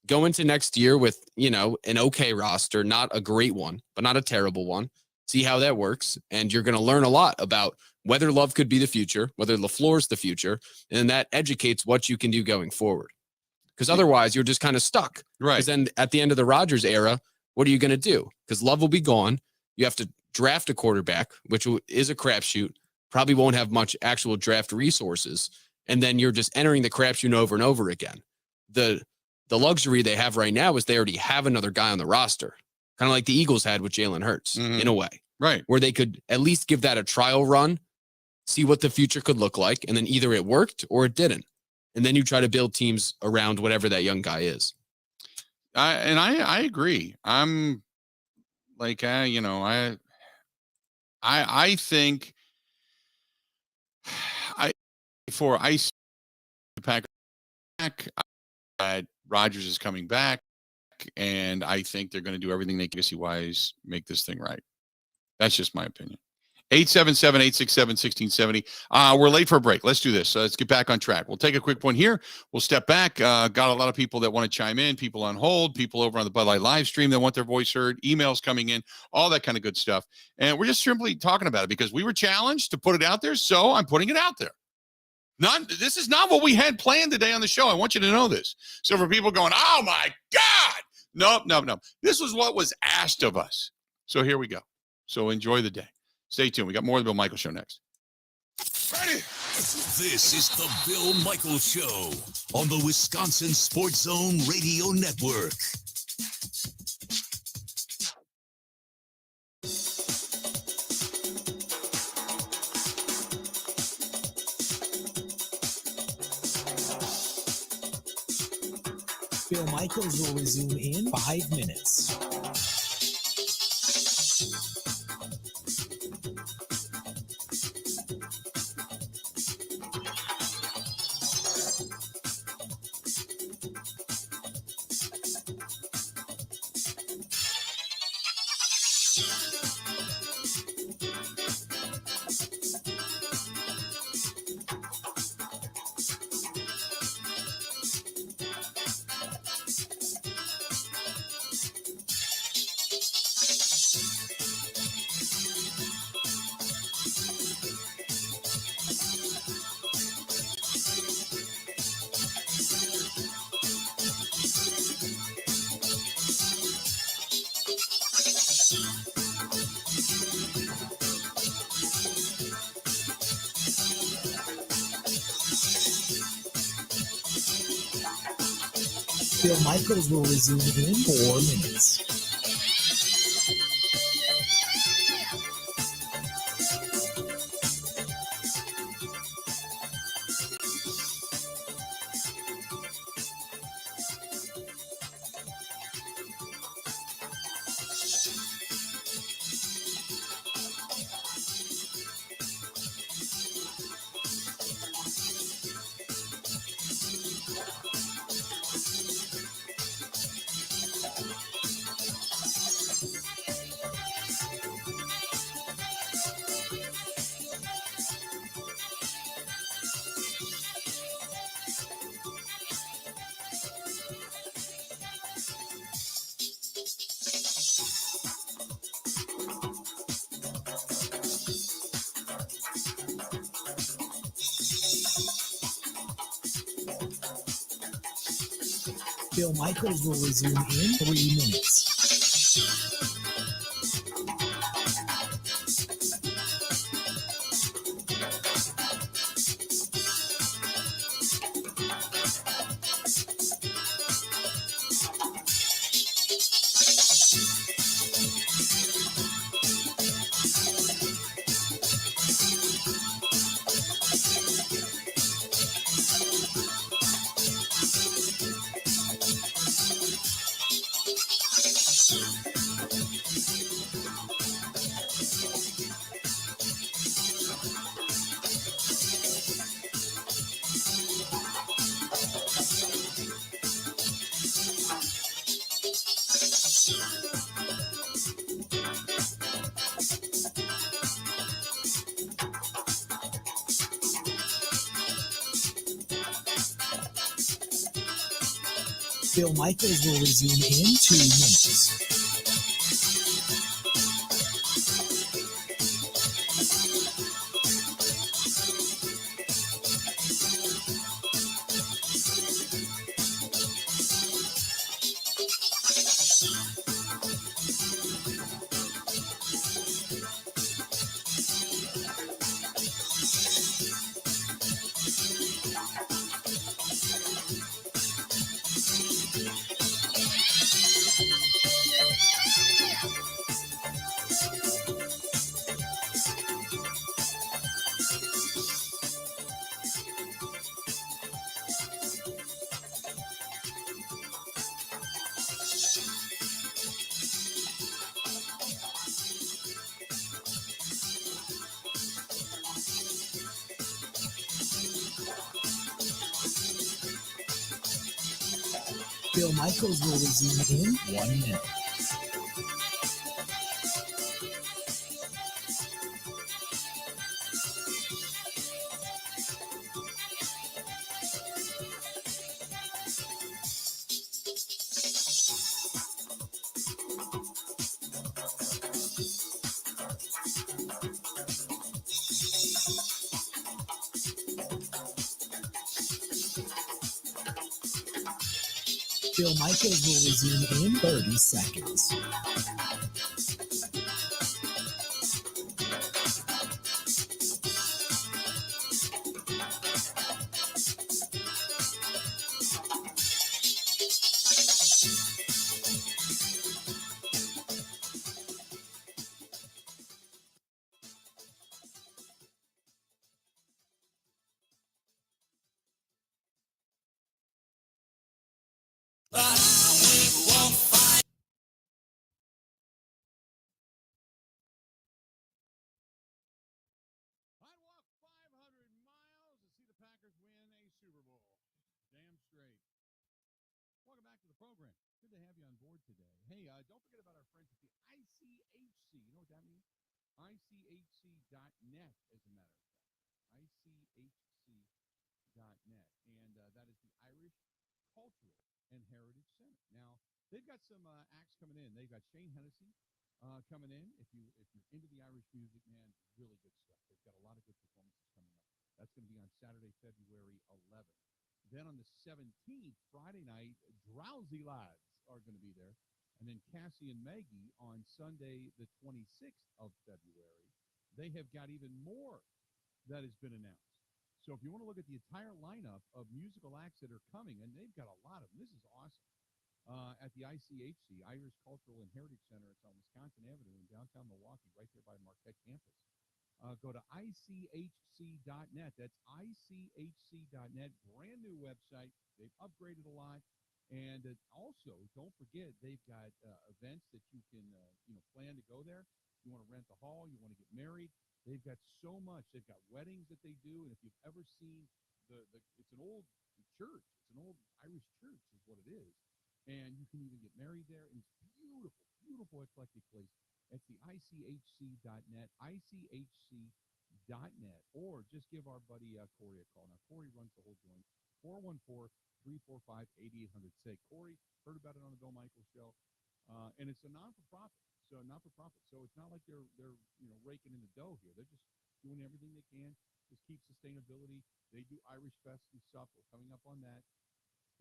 go into next year with, an okay roster, not a great one, but not a terrible one. See how that works. And you're going to learn a lot about whether Love could be the future, whether LaFleur's the future, and that educates what you can do going forward. Because otherwise you're just kind of stuck. Right. Because then at the end of the Rodgers era, what are you going to do? Because Love will be gone. You have to draft a quarterback, which is a crapshoot. Probably won't have much actual draft resources. And then you're just entering the crapshoot over and over again. The luxury they have right now is they already have another guy on the roster. Kind of like the Eagles had with Jalen Hurts in a way. Right. Where they could at least give that a trial run, see what the future could look like. And then either it worked or it didn't. And then you try to build teams around whatever that young guy is. I agree. I'm like, I think before I see the Packers back, Rodgers is coming back, and I think they're going to do everything they can to wise make this thing right. That's just my opinion. 877-867-1670. We're late for a break. Let's do this. Let's get back on track. We'll take a quick one here. We'll step back. Got a lot of people that want to chime in, people on hold, people over on the Bud Light live stream that want their voice heard, emails coming in, all that kind of good stuff. And we're just simply talking about it because we were challenged to put it out there, so I'm putting it out there. This is not what we had planned today on the show. I want you to know this. So for people going, oh my God, no. This was what was asked of us. So here we go. So enjoy the day. Stay tuned. We got more of the Bill Michaels Show next. Ready? This is the Bill Michaels Show on the Wisconsin Sports Zone Radio Network. Bill Michaels will resume in 5 minutes. Bill Michaels will resume in 4 minutes. Bill Michaels will resume in 3 minutes. Bill Michaels will resume in 2 minutes. Bill Michaels will resume in 1 minute. Bill Michaels will resume in 30 seconds. Damn straight. Welcome back to the program. Good to have you on board today. Hey, don't forget about our friends at the ICHC. You know what that means? ICHC.net, as a matter of fact. ICHC.net. And that is the Irish Cultural and Heritage Center. Now, they've got some acts coming in. They've got Shane Hennessy coming in. If you're into the Irish music, man, really good stuff. They've got a lot of good performances coming up. That's going to be on Saturday, February 11th. Then on the 17th, Friday night, Drowsy Lads are going to be there. And then Cassie and Maggie on Sunday, the 26th of February. They have got even more that has been announced. So if you want to look at the entire lineup of musical acts that are coming, and they've got a lot of them. This is awesome. At the ICHC, Irish Cultural and Heritage Center. It's on Wisconsin Avenue in downtown Milwaukee, right there by Marquette campus. Go to ICHC.net. That's ICHC.net. Brand new website. They've upgraded a lot. And also, don't forget, they've got events that you can plan to go there. You want to rent the hall. You want to get married. They've got so much. They've got weddings that they do. And if you've ever seen it's an old church. It's an old Irish church is what it is. And you can even get married there. And it's beautiful, beautiful eclectic place. That's the ICHC.net, ICHC.net. Or just give our buddy Corey a call. Now, Corey runs the whole joint. 414-345-8800. Say, Corey, heard about it on the Bill Michaels Show. And it's a non-for-profit. So it's not like they're raking in the dough here. They're just doing everything they can. Just keep sustainability. They do Irish Fest and stuff. We're coming up on that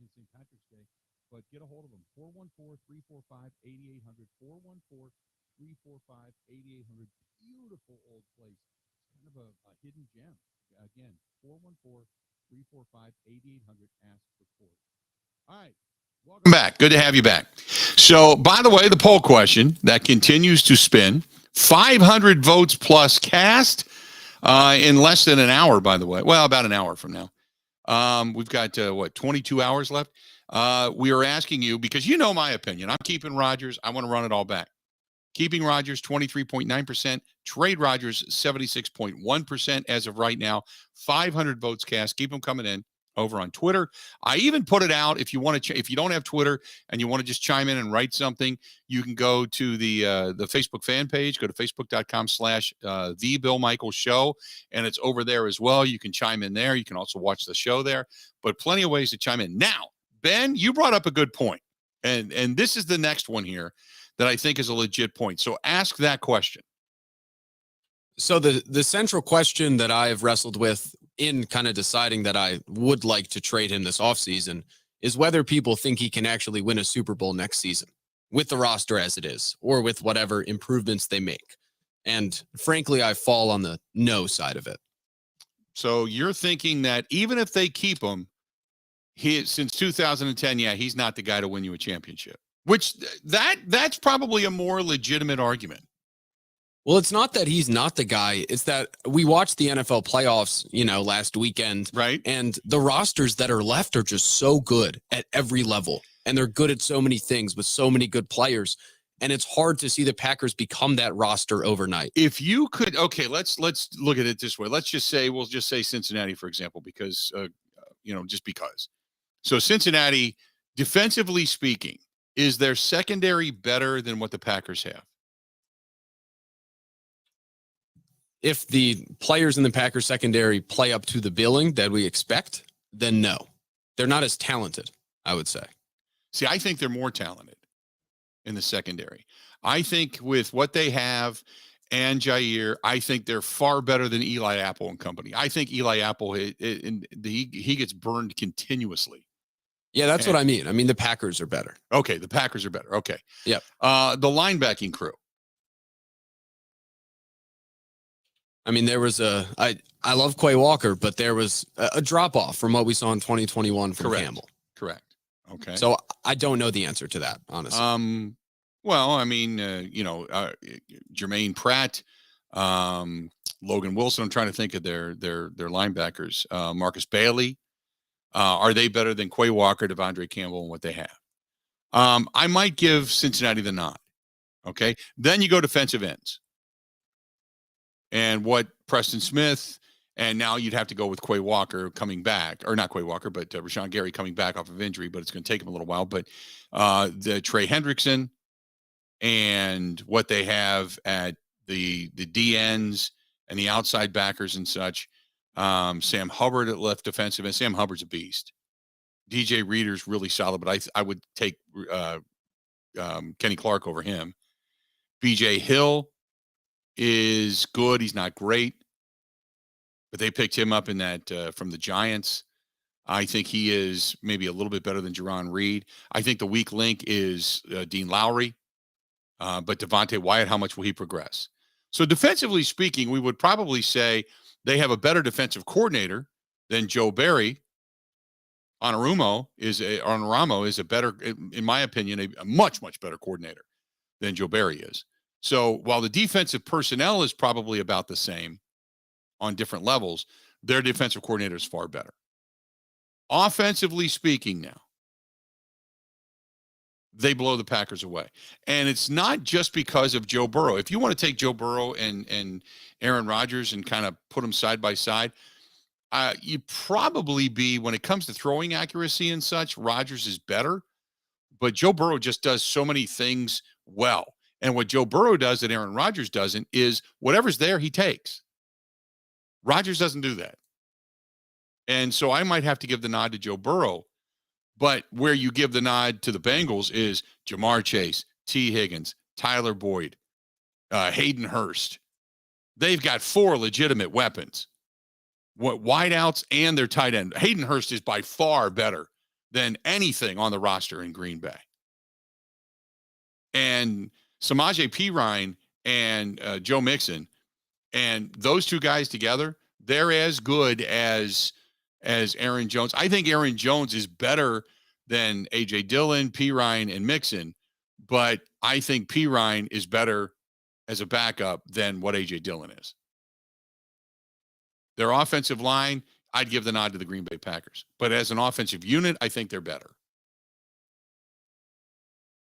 in St. Patrick's Day. But get a hold of them, 414-345-8800, 414-345-8800. Beautiful old place. It's kind of a hidden gem. Again, 414-345-8800. Ask for Corey. All right. Welcome back. Good to have you back. So, by the way, the poll question that continues to spin, 500 votes plus cast in less than an hour, by the way. Well, about an hour from now. We've got, 22 hours left? We are asking you, because you know my opinion. I'm keeping Rodgers. I want to run it all back. Keeping Rodgers, 23.9%. Trade Rodgers, 76.1% as of right now. 500 votes cast. Keep them coming in over on Twitter. I even put it out. If you want to, if you don't have Twitter and you want to just chime in and write something, you can go to the Facebook fan page. Go to facebook.com/The Bill Michaels Show, and it's over there as well. You can chime in there. You can also watch the show there. But plenty of ways to chime in. Now, Ben, you brought up a good point, and this is the next one here that I think is a legit point. So ask that question. So the central question that I've wrestled with in kind of deciding that I would like to trade him this offseason is whether people think he can actually win a Super Bowl next season with the roster as it is, or with whatever improvements they make. And frankly, I fall on the no side of it. So you're thinking that even if they keep him, since 2010, he's not the guy to win you a championship, which that's probably a more legitimate argument. Well, it's not that he's not the guy. It's that we watched the NFL playoffs, last weekend. Right. And the rosters that are left are just so good at every level. And they're good at so many things with so many good players. And it's hard to see the Packers become that roster overnight. If you could, okay, let's look at it this way. We'll just say Cincinnati, for example, because, just because. So Cincinnati, defensively speaking, is their secondary better than what the Packers have? If the players in the Packers secondary play up to the billing that we expect, then no. They're not as talented, I would say. See, I think they're more talented in the secondary. I think with what they have and Jair, I think they're far better than Eli Apple and company. I think Eli Apple, he gets burned continuously. Yeah, that's what I mean. I mean, the Packers are better. Okay, the Packers are better. Okay. Yep. The linebacking crew. I mean, there was I love Quay Walker, but there was a drop-off from what we saw in 2021 from Campbell. Correct. Okay. So I don't know the answer to that, honestly. Well, I mean, Jermaine Pratt, Logan Wilson. I'm trying to think of their linebackers. Marcus Bailey. Are they better than Quay Walker, Devondre Campbell, and what they have? I might give Cincinnati the nod. Okay. Then you go defensive ends. And what Preston Smith, and now you'd have to go with Quay Walker coming back, or not Quay Walker, but Rashawn Gary coming back off of injury, but it's going to take him a little while. But the Trey Hendrickson and what they have at the D ends and the outside backers and such. Sam Hubbard at left defensive end. Sam Hubbard's a beast. DJ Reader's really solid, but I would take Kenny Clark over him. BJ Hill is good. He's not great, but they picked him up in that from the Giants. I think he is maybe a little bit better than Jerron Reed. I think the weak link is Dean Lowry, but Devontae Wyatt, how much will he progress? So defensively speaking, we would probably say they have a better defensive coordinator then Joe Barry, Honoramo is a better, in my opinion, a much, much better coordinator than Joe Barry is. So while the defensive personnel is probably about the same on different levels, their defensive coordinator is far better. Offensively speaking now, they blow the Packers away. And it's not just because of Joe Burrow. If you want to take Joe Burrow and Aaron Rodgers and kind of put them side by side, you'd probably be, when it comes to throwing accuracy and such, Rodgers is better. But Joe Burrow just does so many things well. And what Joe Burrow does that Aaron Rodgers doesn't is whatever's there, he takes. Rodgers doesn't do that. And so I might have to give the nod to Joe Burrow. But where you give the nod to the Bengals is Jamar Chase, T. Higgins, Tyler Boyd, Hayden Hurst. They've got 4 legitimate weapons. Wideouts and their tight end. Hayden Hurst is by far better than anything on the roster in Green Bay. And Samaje Perine and Joe Mixon, and those two guys together, they're as good as Aaron Jones. I think Aaron Jones is better than A.J. Dillon, Perine, and Mixon, but I think Perine is better as a backup than what A.J. Dillon is. Their offensive line, I'd give the nod to the Green Bay Packers. But as an offensive unit, I think they're better.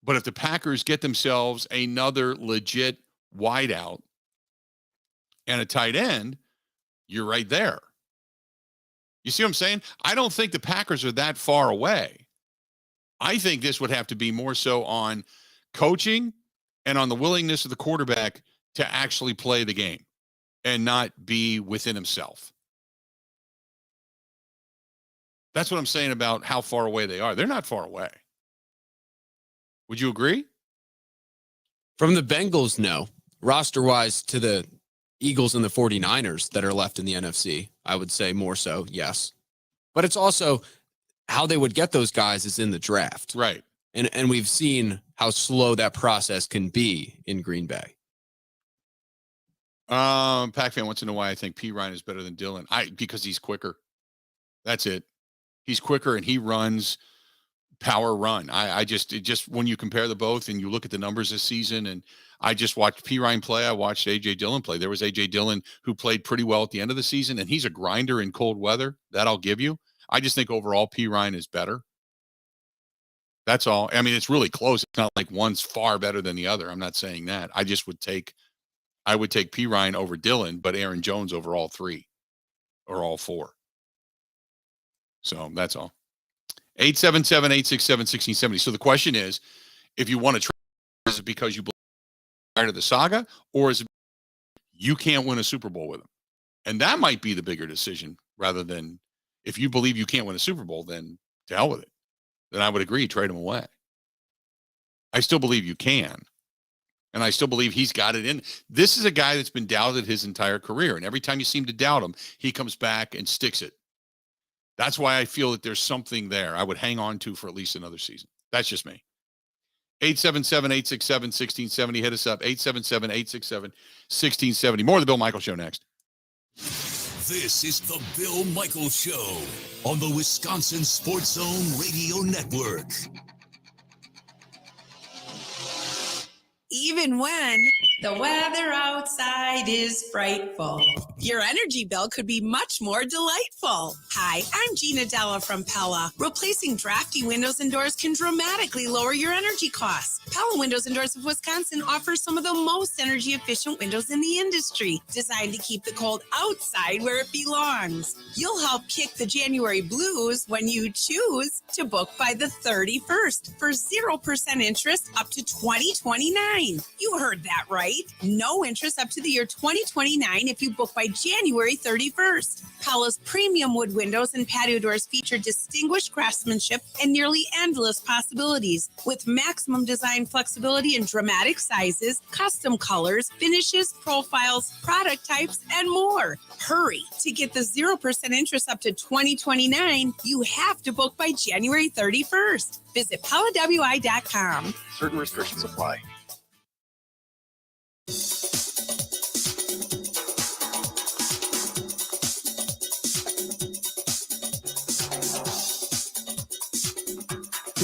But if the Packers get themselves another legit wideout and a tight end, you're right there. You see what I'm saying? I don't think the Packers are that far away. I think this would have to be more so on coaching and on the willingness of the quarterback to actually play the game and not be within himself. That's what I'm saying about how far away they are. They're not far away. Would you agree? From the Bengals, no. Roster-wise, to the Eagles and the 49ers that are left in the NFC, I would say more so, yes. But it's also how they would get those guys is in the draft. Right. And we've seen how slow that process can be in Green Bay. Pac-Fan wants to know why I think Perine is better than Dillon. Because he's quicker. That's it. He's quicker and he runs power run. It just when you compare the both and you look at the numbers this season, and I just watched Perine play. I watched A.J. Dillon play. There was A.J. Dillon who played pretty well at the end of the season, and he's a grinder in cold weather. That I'll give you. I just think overall Perine is better. That's all. I mean, it's really close. It's not like one's far better than the other. I'm not saying that. I would take Perine over Dillon, but Aaron Jones over all 3 or all 4. So that's all. 877-867-1670. So the question is, if you want to trade, is it because you believe prior to the saga, or is it you can't win a Super Bowl with him? And that might be the bigger decision, rather than if you believe you can't win a Super Bowl, then to hell with it. Then I would agree, trade him away. I still believe you can. And I still believe he's got it in. This is a guy that's been doubted his entire career. And every time you seem to doubt him, he comes back and sticks it. That's why I feel that there's something there I would hang on to for at least another season. That's just me. 877-867-1670. Hit us up. 877-867-1670. More of the Bill Michaels Show next. This is the Bill Michaels Show on the Wisconsin Sports Zone Radio Network. Even when the weather outside is frightful, your energy bill could be much more delightful. Hi, I'm Gina Della from Pella. Replacing drafty windows and doors can dramatically lower your energy costs. Pella Windows and Doors of Wisconsin offers some of the most energy efficient windows in the industry, designed to keep the cold outside where it belongs. You'll help kick the January blues when you choose to book by the 31st for 0% interest up to 2029. You heard that right. No interest up to the year 2029 if you book by January 31st. Pella's premium wood windows and patio doors feature distinguished craftsmanship and nearly endless possibilities, with maximum design flexibility in dramatic sizes, custom colors, finishes, profiles, product types, and more. Hurry. To get the 0% interest up to 2029, you have to book by January 31st. Visit PellaWI.com. Certain restrictions apply.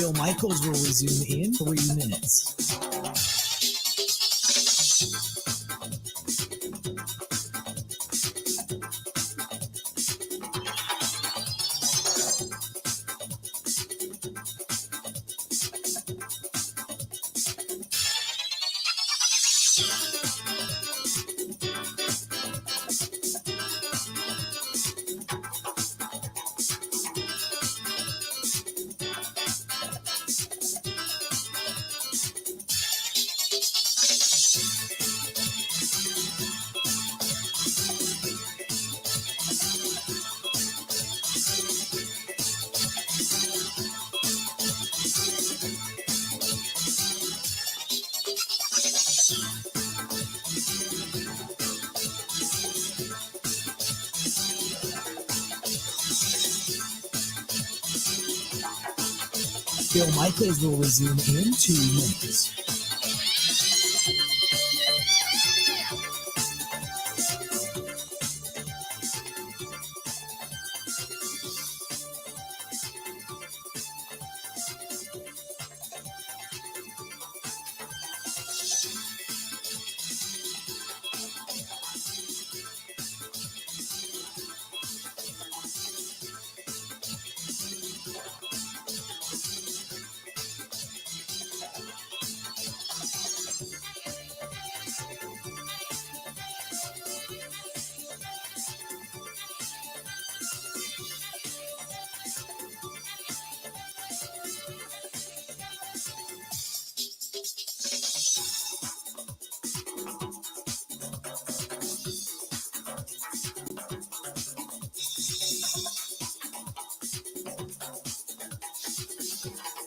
Bill Michaels will resume in 3 minutes. Bill Michaels will resume in 2 minutes.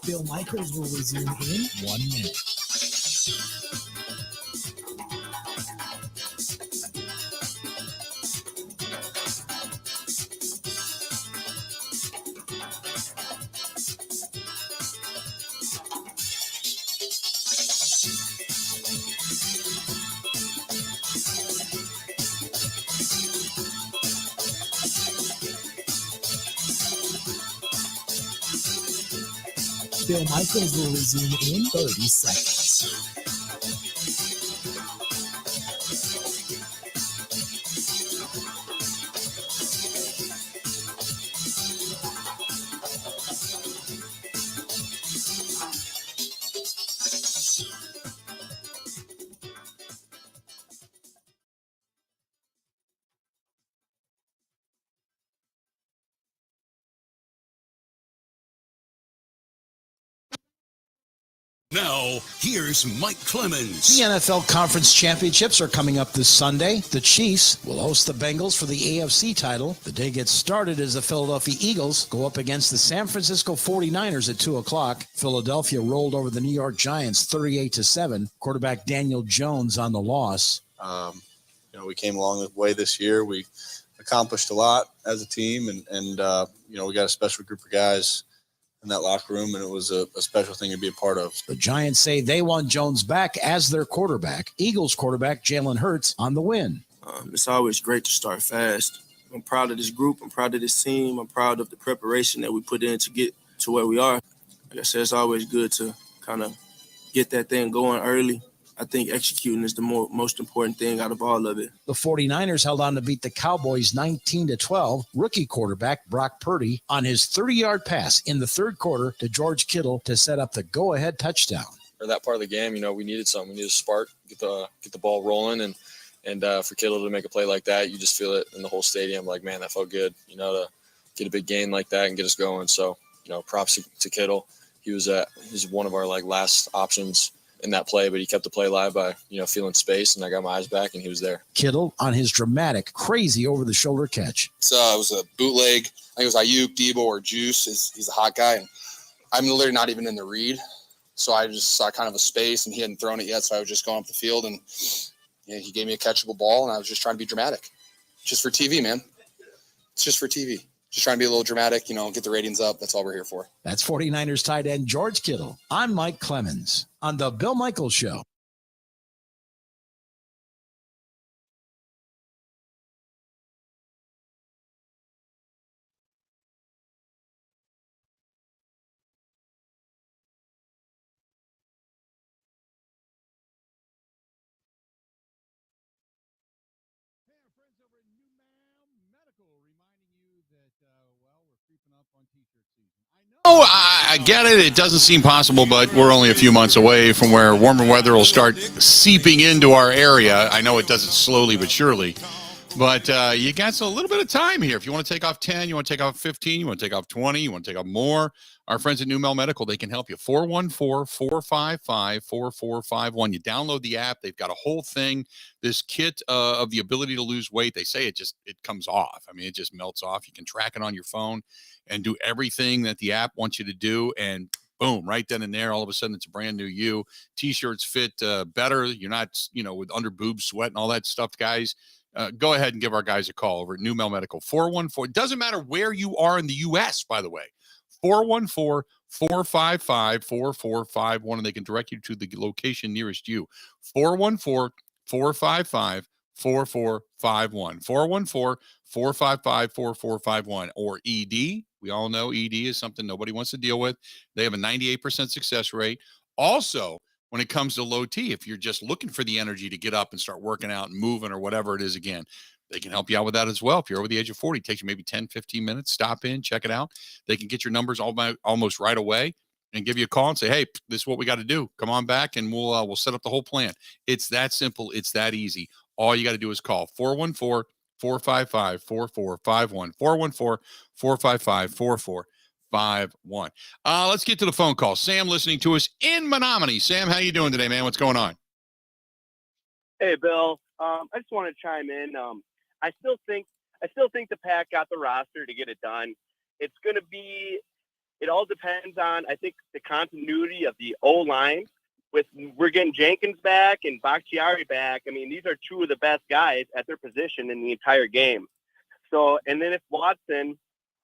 Bill Michaels will resume in 1 minute. Bill Michaels will resume in 30 seconds. Now, here's Mike Clemens. The NFL Conference Championships are coming up this Sunday. The Chiefs will host the Bengals for the AFC title. The day gets started as the Philadelphia Eagles go up against the San Francisco 49ers at 2 o'clock. Philadelphia rolled over the New York Giants 38-7. Quarterback Daniel Jones on the loss. We came a long way this year. We accomplished a lot as a team, and we got a special group of guys in that locker room, and it was a special thing to be a part of. The Giants say they want Jones back as their quarterback. Eagles quarterback Jalen Hurts on the win. It's always great to start fast. I'm proud of this group. I'm proud of this team. I'm proud of the preparation that we put in to get to where we are. Like I said, it's always good to kind of get that thing going early. I think executing is the most important thing out of all of it. The 49ers held on to beat the Cowboys 19-12. Rookie quarterback Brock Purdy on his 30-yard pass in the third quarter to George Kittle to set up the go-ahead touchdown. For that part of the game, we needed something. We needed a spark, get the ball rolling, and for Kittle to make a play like that, you just feel it in the whole stadium. Like, man, that felt good. To get a big game like that and get us going. So, props to Kittle. He's one of our last options in that play, but he kept the play alive by, feeling space, and I got my eyes back, and he was there. Kittle on his dramatic, crazy over-the-shoulder catch. It was a bootleg. I think it was Ayuk, Debo, or Juice. He's a hot guy, and I'm literally not even in the read, so I just saw kind of a space, and he hadn't thrown it yet, so I was just going up the field, and he gave me a catchable ball, and I was just trying to be dramatic. Just for TV, man. It's just for TV. Just trying to be a little dramatic, get the ratings up. That's all we're here for. That's 49ers tight end George Kittle. I'm Mike Clemens on The Bill Michaels Show. Oh, I get it. It doesn't seem possible, but we're only a few months away from where warmer weather will start seeping into our area. I know it does it slowly but surely. But you got a little bit of time here. If you want to take off 10, you want to take off 15, you want to take off 20, you want to take off more, our friends at New Mel Medical, they can help you. 414-455-4451. You download the app. They've got a whole thing, this kit of the ability to lose weight. They say it comes off. I mean, it just melts off. You can track it on your phone and do everything that the app wants you to do. And boom, right then and there, all of a sudden it's a brand new you. T-shirts fit better. You're not, with under boob sweat and all that stuff, guys. Go ahead and give our guys a call over at New Mel Medical. 414. It doesn't matter where you are in the U.S., by the way. 414-455-4451, and they can direct you to the location nearest you. 414-455-4451. 414-455-4451. Or ED. We all know ED is something nobody wants to deal with. They have a 98% success rate. Also, when it comes to low T, if you're just looking for the energy to get up and start working out and moving or whatever it is, again, they can help you out with that as well. If you're over the age of 40, it takes you maybe 10, 15 minutes. Stop in, check it out. They can get your numbers almost right away and give you a call and say, hey, this is what we got to do. Come on back and we'll set up the whole plan. It's that simple. It's that easy. All you got to do is call 414-455-4451. 414-455-4451. Let's get to the phone call. Sam listening to us in Menominee. Sam, how you doing today, man? What's going on? Hey, Bill. I just want to chime in. I still think the Pack got the roster to get it done. It all depends on, I think, the continuity of the O-line. We're getting Jenkins back and Bakhtiari back. I mean, these are two of the best guys at their position in the entire game. So, and then if Watson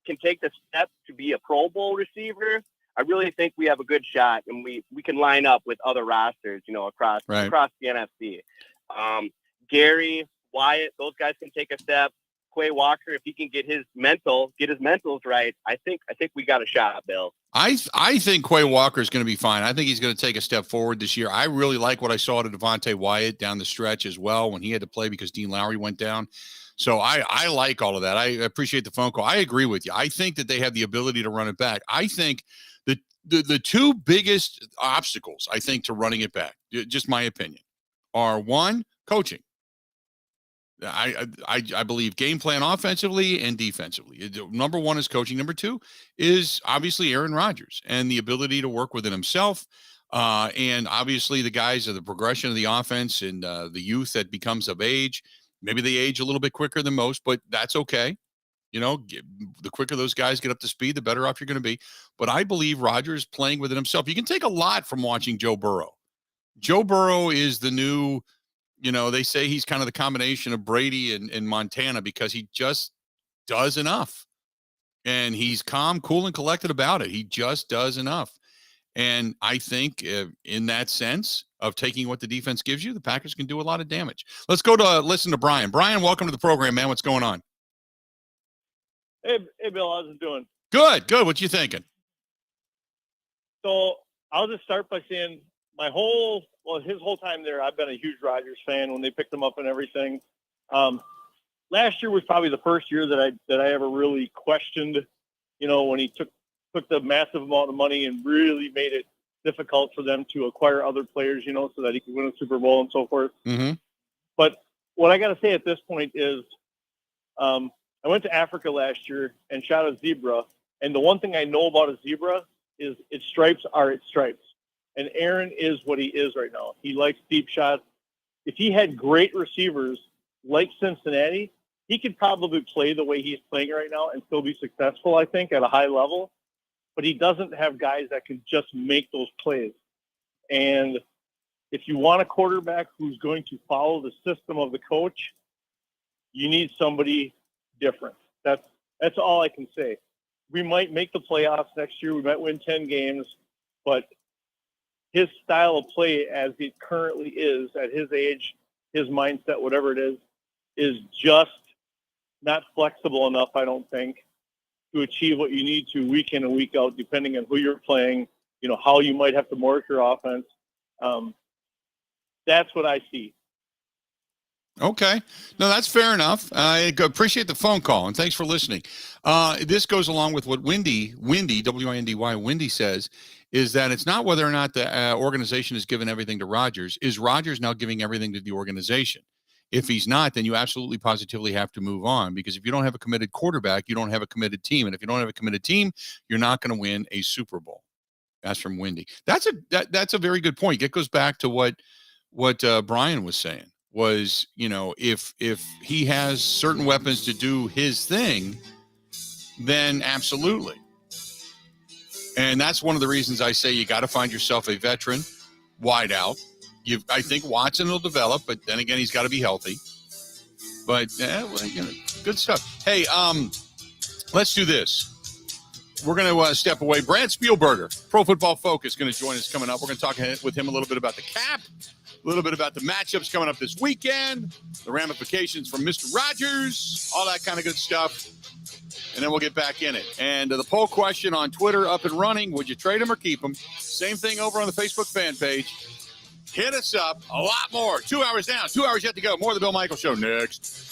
can take the step to be a Pro Bowl receiver, I really think we have a good shot, and we can line up with other rosters, across the NFC. Gary, Wyatt, those guys can take a step. Quay Walker, if he can get his mentals right, I think we got a shot, Bill. I think Quay Walker is going to be fine. I think he's going to take a step forward this year. I really like what I saw to Devontae Wyatt down the stretch as well when he had to play because Dean Lowry went down. So I like all of that. I appreciate the phone call. I agree with you. I think that they have the ability to run it back. I think the two biggest obstacles, I think, to running it back, just my opinion, are one, coaching. I believe game plan offensively and defensively. Number one is coaching. Number two is obviously Aaron Rodgers and the ability to work within himself. And obviously the guys of the progression of the offense and the youth that becomes of age. Maybe they age a little bit quicker than most, but that's okay. The quicker those guys get up to speed, the better off you're going to be. But I believe Rodgers playing within himself. You can take a lot from watching Joe Burrow. Joe Burrow is the new, they say he's kind of the combination of Brady and Montana because he just does enough. And he's calm, cool, and collected about it. He just does enough. And I think in that sense of taking what the defense gives you, the Packers can do a lot of damage. Let's go to listen to Brian. Brian, welcome to the program, man. What's going on? Hey, Bill, how's it doing? Good. What you thinking? So I'll just start by saying his whole time there, I've been a huge Rodgers fan when they picked him up and everything. Last year was probably the first year that I ever really questioned, when he took the massive amount of money and really made it difficult for them to acquire other players, so that he could win a Super Bowl and so forth. Mm-hmm. But what I got to say at this point is, I went to Africa last year and shot a zebra. And the one thing I know about a zebra is its stripes are its stripes. And Aaron is what he is right now. He likes deep shots. If he had great receivers like Cincinnati, he could probably play the way he's playing right now and still be successful, I think, at a high level. But he doesn't have guys that can just make those plays. And if you want a quarterback who's going to follow the system of the coach, you need somebody different. That's all I can say. We might make the playoffs next year. We might win 10 games, but his style of play as it currently is at his age, his mindset, whatever it is just not flexible enough, I don't think, to achieve what you need to week in and week out, depending on who you're playing, how you might have to morph your offense. That's what I see. Okay. No, that's fair enough. I appreciate the phone call, and thanks for listening. This goes along with what Windy, W-I-N-D-Y, Windy says, is that it's not whether or not the organization is giving everything to Rodgers. Is Rodgers now giving everything to the organization? If he's not, then you absolutely positively have to move on, because if you don't have a committed quarterback, you don't have a committed team. And if you don't have a committed team, you're not going to win a Super Bowl. That's from Windy. That's a very good point. It goes back to what Brian was saying. Was, if he has certain weapons to do his thing, then absolutely. And that's one of the reasons I say you got to find yourself a veteran wideout. I think Watson will develop, but then again, he's got to be healthy. But good stuff. Hey, let's do this. We're going to step away. Brad Spielberger, Pro Football Focus, going to join us coming up. We're going to talk with him a little bit about the cap, a little bit about the matchups coming up this weekend, the ramifications from Mr. Rodgers, all that kind of good stuff. And then we'll get back in it. And the poll question on Twitter up and running. Would you trade him or keep him? Same thing over on the Facebook fan page. Hit us up. A lot more. 2 hours down. 2 hours yet to go. More of the Bill Michaels Show next.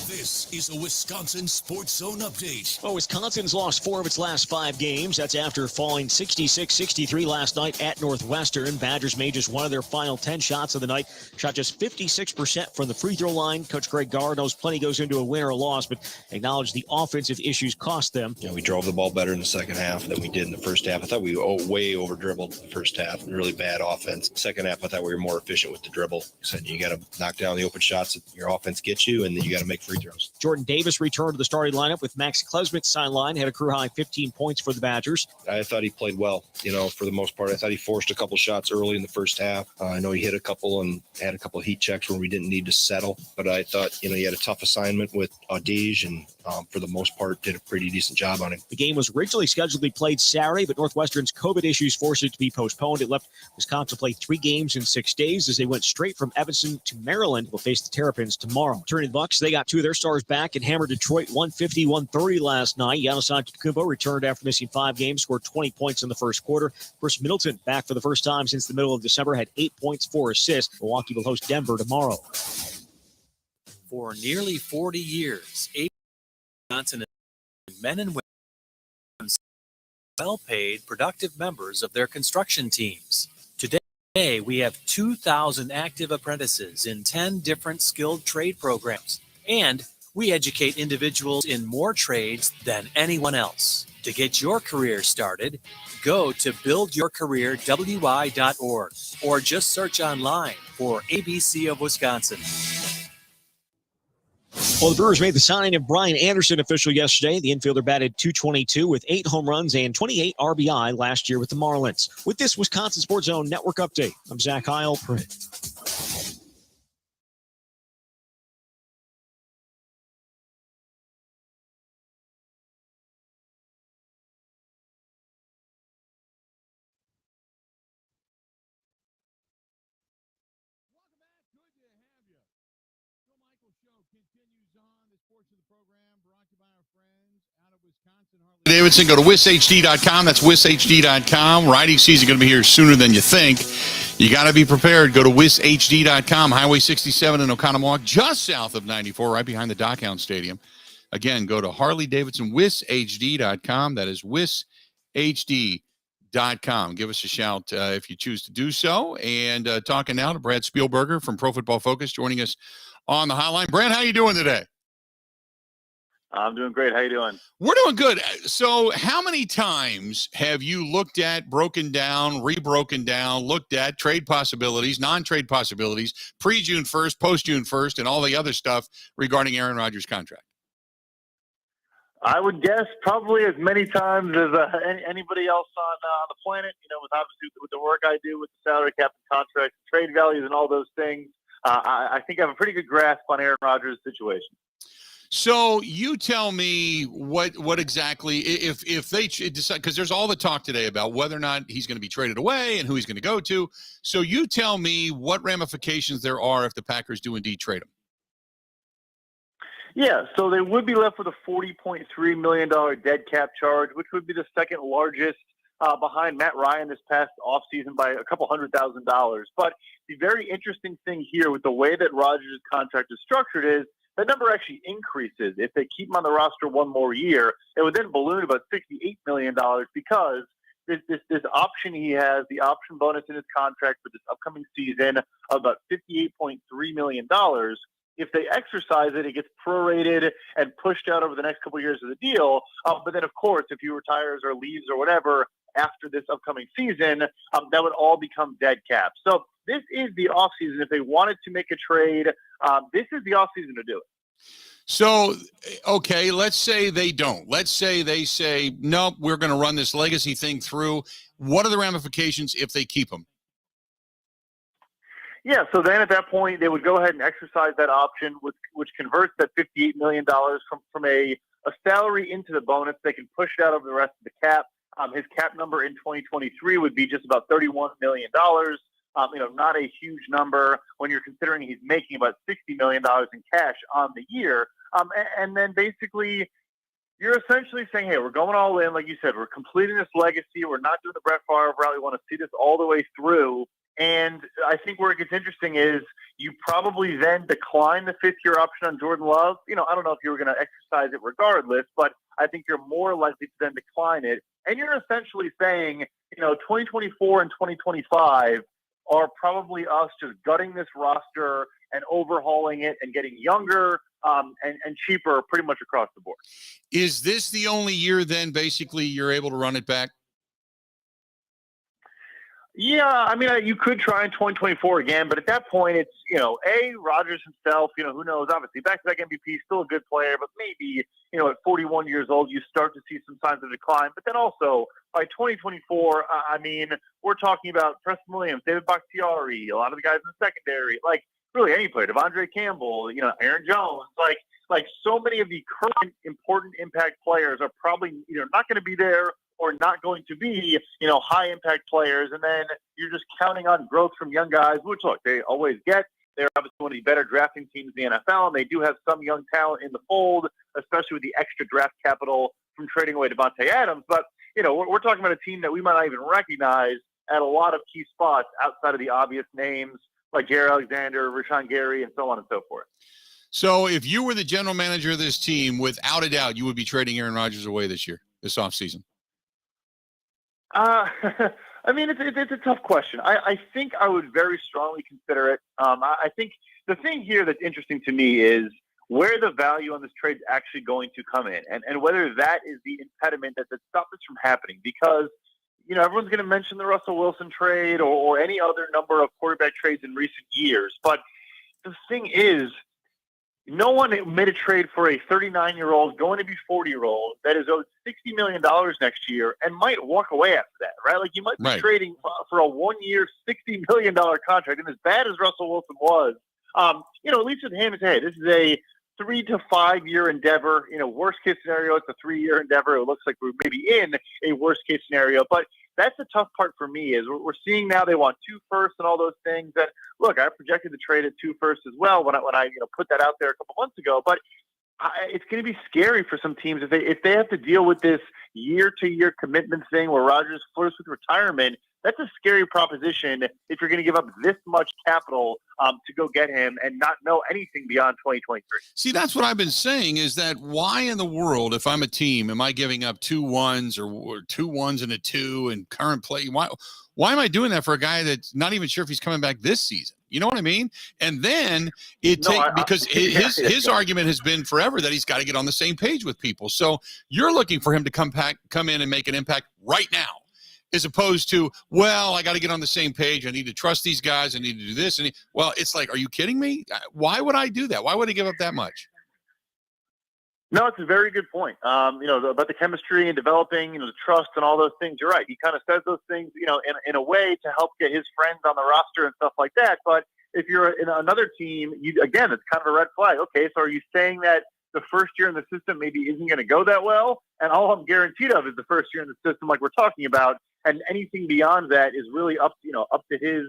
This is a Wisconsin Sports Zone update. Well, Wisconsin's lost 4 of its last 5 games. That's after falling 66-63 last night at Northwestern. Badgers made just one of their final 10 shots of the night. Shot just 56% from the free throw line. Coach Greg Gard knows plenty goes into a win or a loss, but acknowledged the offensive issues cost them. We drove the ball better in the second half than we did in the first half. I thought we way over dribbled the first half. Really bad offense. Second half, I thought we were more efficient with the dribble. So you got to knock down the open shots that your offense gets you, and then you got to make free throws. Jordan Davis returned to the starting lineup with Max Klesmit sideline. Had a career-high 15 points for the Badgers. I thought he played well, for the most part. I thought he forced a couple shots early in the first half. I know he hit a couple and had a couple of heat checks where we didn't need to settle. But I thought, he had a tough assignment with Audige and for the most part did a pretty decent job on him. The game was originally scheduled to be played Saturday, but Northwestern's COVID issues forced it to be postponed. It left Wisconsin to play 3 games in 6 days as they went straight from Evanston to Maryland. Will face the Terrapins tomorrow. Turning the Bucks, they got 2 of their stars back and hammered Detroit 150-130 last night. Giannis Antetokounmpo returned after missing 5 games, scored 20 points in the first quarter. Chris Middleton, back for the first time since the middle of December, had 8 points, 4 assists. Milwaukee will host Denver tomorrow. For nearly 40 years, Wisconsin men and women, well-paid, productive members of their construction teams. Today, we have 2,000 active apprentices in 10 different skilled trade programs, and we educate individuals in more trades than anyone else. To get your career started, go to buildyourcareerwi.org or just search online for ABC of Wisconsin. Well, the Brewers made the signing of Brian Anderson official yesterday. The infielder batted .222 with 8 home runs and 28 RBI last year with the Marlins. With this Wisconsin Sports Zone Network update, I'm Zach Heilprin. Davidson, go to wishd.com. That's wishd.com. Riding season going to be here sooner than you think. You got to be prepared. Go to wishd.com. Highway 67 in Oconomowoc, just south of 94, right behind the Dockhound Stadium. Again, go to Harley-Davidson, wishd.com. That is wishd.com. Give us a shout if you choose to do so. And talking now to Brad Spielberger from Pro Football Focus, joining us on the hotline. Brad, how you doing today? I'm doing great. How you doing? We're doing good. So how many times have you looked at, broken down, re-broken down, looked at trade possibilities, non-trade possibilities, pre-June 1st, post-June 1st, and all the other stuff regarding Aaron Rodgers' contract? I would guess probably as many times as anybody else on the planet, with obviously with the work I do with the salary cap and contract, trade values and all those things. I think I have a pretty good grasp on Aaron Rodgers' situation. So you tell me what exactly if they decide, because there's all the talk today about whether or not he's going to be traded away and who he's going to go to. So you tell me what ramifications there are if the Packers do indeed trade him. Yeah, so they would be left with a $40.3 million dead cap charge, which would be the second largest behind Matt Ryan this past offseason by a couple $100,000. But the very interesting thing here with the way that Rodgers' contract is structured is that number actually increases. If they keep him on the roster one more year, it would then balloon about $68 million because this option he has, the option bonus in his contract for this upcoming season of about $58.3 million. If they exercise it, it gets prorated and pushed out over the next couple of years of the deal. But then, of course, if he retires or leaves or whatever after this upcoming season, that would all become dead cap. So this is the offseason. If they wanted to make a trade, this is the offseason to do it. So, okay, let's say they don't. Let's say they say, nope, we're going to run this legacy thing through. What are the ramifications if they keep him? Yeah, so then at that point, they would go ahead and exercise that option, which converts that $58 million from a salary into the bonus. They can push it out over the rest of the cap. His cap number in 2023 would be just about $31 million. Not a huge number when you're considering he's making about $60 million in cash on the year. And then basically, you're essentially saying, hey, we're going all in. Like you said, we're completing this legacy. We're not doing the Brett Favre route. We want to see this all the way through. And I think where it gets interesting is you probably then decline the fifth-year option on Jordan Love. I don't know if you were going to exercise it regardless, but I think you're more likely to then decline it. And you're essentially saying, 2024 and 2025 are probably us just gutting this roster and overhauling it and getting younger and cheaper pretty much across the board. Is this the only year then basically you're able to run it back? Yeah, I mean, you could try in 2024 again, but at that point, it's, Rodgers himself, who knows, obviously, back-to-back MVP, still a good player, but maybe, at 41 years old, you start to see some signs of decline. But then also, by 2024, we're talking about Preston Williams, David Bakhtiari, a lot of the guys in the secondary, like, really any player, Devondre Campbell, Aaron Jones, like so many of the current important impact players are probably either not going to be there or not going to be, high impact players. And then you're just counting on growth from young guys, which look, they always get. They're obviously one of the better drafting teams in the NFL, and they do have some young talent in the fold, especially with the extra draft capital from trading away Devontae Adams. But, we're talking about a team that we might not even recognize at a lot of key spots outside of the obvious names like Jaire Alexander, Rashawn Gary, and so on and so forth. So if you were the general manager of this team, without a doubt, you would be trading Aaron Rodgers away this offseason. It's a tough question. I think I would very strongly consider it. I think the thing here that's interesting to me is where the value on this trade is actually going to come in and whether that is the impediment that stops this from happening. Because, everyone's going to mention the Russell Wilson trade or any other number of quarterback trades in recent years. But the thing is, no one made a trade for a 39-year-old, going to be 40-year-old that is owed $60 million next year and might walk away after that, right? Like you might be trading for a one-year, $60 million contract. And as bad as Russell Wilson was, at least with him, it's, hey, this is a 3 to 5 year endeavor. Worst case scenario, it's a 3-year endeavor. It looks like we're maybe in a worst case scenario, but that's the tough part for me is we're seeing now they want 2 firsts and all those things. And look, I projected the trade at 2 firsts as well when I put that out there a couple months ago. But it's going to be scary for some teams if they have to deal with this year-to-year commitment thing where Rodgers flirts with retirement. That's a scary proposition if you're going to give up this much capital to go get him and not know anything beyond 2023. See, that's what I've been saying is that why in the world, if I'm a team, am I giving up 2 1s or 2 1s and a 2 and current play? Why am I doing that for a guy that's not even sure if he's coming back this season? You know what I mean? And then because his argument has been forever that he's got to get on the same page with people. So you're looking for him to come in and make an impact right now, as opposed to, well, I got to get on the same page. I need to trust these guys. I need to do this. Well, it's like, are you kidding me? Why would I do that? Why would I give up that much? No, it's a very good point. About the chemistry and developing, the trust and all those things. You're right. He kind of says those things, in a way to help get his friends on the roster and stuff like that. But if you're in another team, again, it's kind of a red flag. Okay, so are you saying that the first year in the system maybe isn't going to go that well? And all I'm guaranteed of is the first year in the system, like we're talking about, and anything beyond that is really up to his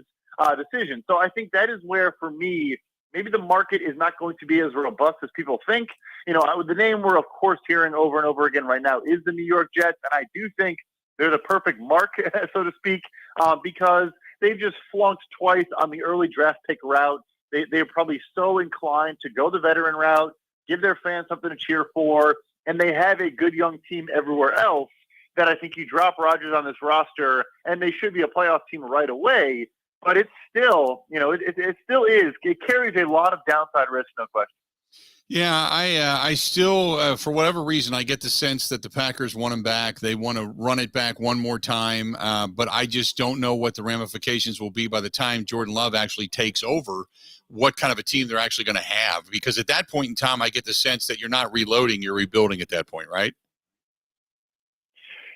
decision. So I think that is where, for me, maybe the market is not going to be as robust as people think. The name we're of course hearing over and over again right now is the New York Jets, and I do think they're the perfect mark, so to speak, because they've just flunked twice on the early draft pick route. They're probably so inclined to go the veteran route, give their fans something to cheer for, and they have a good young team everywhere else that I think you drop Rodgers on this roster, and they should be a playoff team right away. But it's still, it still is. It carries a lot of downside risk, no question. Yeah, I still, for whatever reason, I get the sense that the Packers want him back. They want to run it back one more time, but I just don't know what the ramifications will be by the time Jordan Love actually takes over, what kind of a team they're actually going to have. Because at that point in time, I get the sense that you're not reloading, you're rebuilding at that point, right?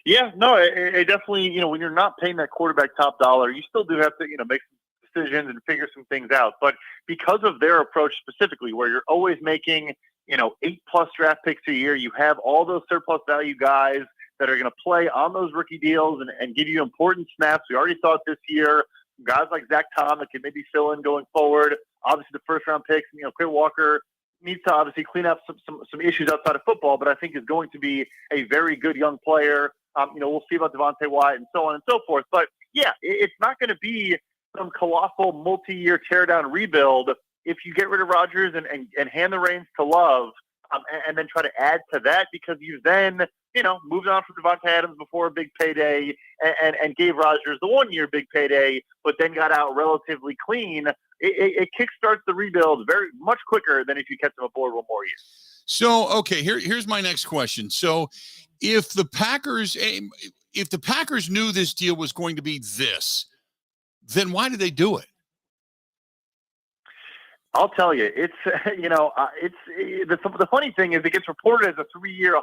Yeah, no, it definitely, when you're not paying that quarterback top dollar, you still do have to, make some decisions and figure some things out. But because of their approach specifically, where you're always making, 8+ draft picks a year, you have all those surplus value guys that are going to play on those rookie deals and give you important snaps. We already saw it this year. Guys like Zach Tom that can maybe fill in going forward. Obviously, the first-round picks, Quay Walker needs to obviously clean up some issues outside of football, but I think is going to be a very good young player. We'll see about Devontae Wyatt and so on and so forth. But, yeah, it's not going to be some colossal multi-year tear-down rebuild if you get rid of Rodgers and hand the reins to Love and then try to add to that, because you then, moved on from Devontae Adams before a big payday and gave Rodgers the 1-year big payday, but then got out relatively clean. It kickstarts the rebuild very much quicker than if you kept him aboard one more year. So, okay, here's my next question. So if the Packers knew this deal was going to be this, then why did they do it? I'll tell you, it's the funny thing is it gets reported as a 3-year, $150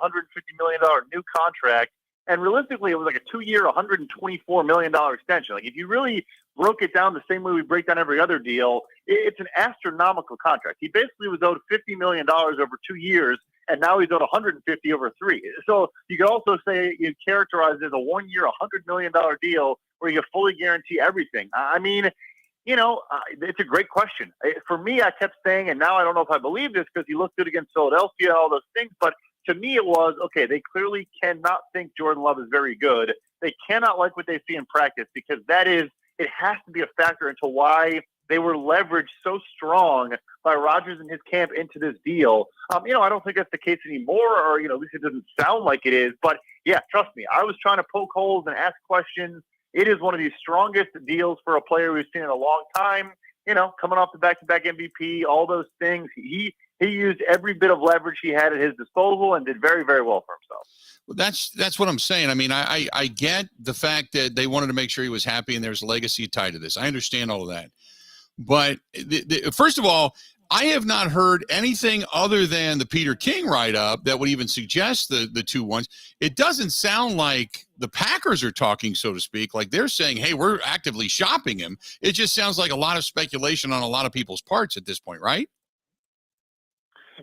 million new contract, and realistically, it was like a 2-year, $124 million extension. Like if you really broke it down the same way we break down every other deal, it's an astronomical contract. He basically was owed $50 million over 2 years, and now he's owed $150 over 3. So you could also say you characterize it as a 1-year, $100 million deal where you fully guarantee everything. I mean, it's a great question. For me, I kept saying, and now I don't know if I believe this because he looked good against Philadelphia, all those things, but to me it was, okay, they clearly cannot think Jordan Love is very good. They cannot like what they see in practice, because it has to be a factor into why they were leveraged so strong by Rodgers and his camp into this deal. I don't think that's the case anymore, or, at least it doesn't sound like it is. But, yeah, trust me, I was trying to poke holes and ask questions. It is one of the strongest deals for a player we've seen in a long time, coming off the back-to-back MVP, all those things. He used every bit of leverage he had at his disposal and did very, very well for himself. Well, that's what I'm saying. I mean, I get the fact that they wanted to make sure he was happy and there's a legacy tied to this. I understand all of that. But first of all, I have not heard anything other than the Peter King write-up that would even suggest the 2 ones. It doesn't sound like the Packers are talking, so to speak, like they're saying, hey, we're actively shopping him. It just sounds like a lot of speculation on a lot of people's parts at this point, right?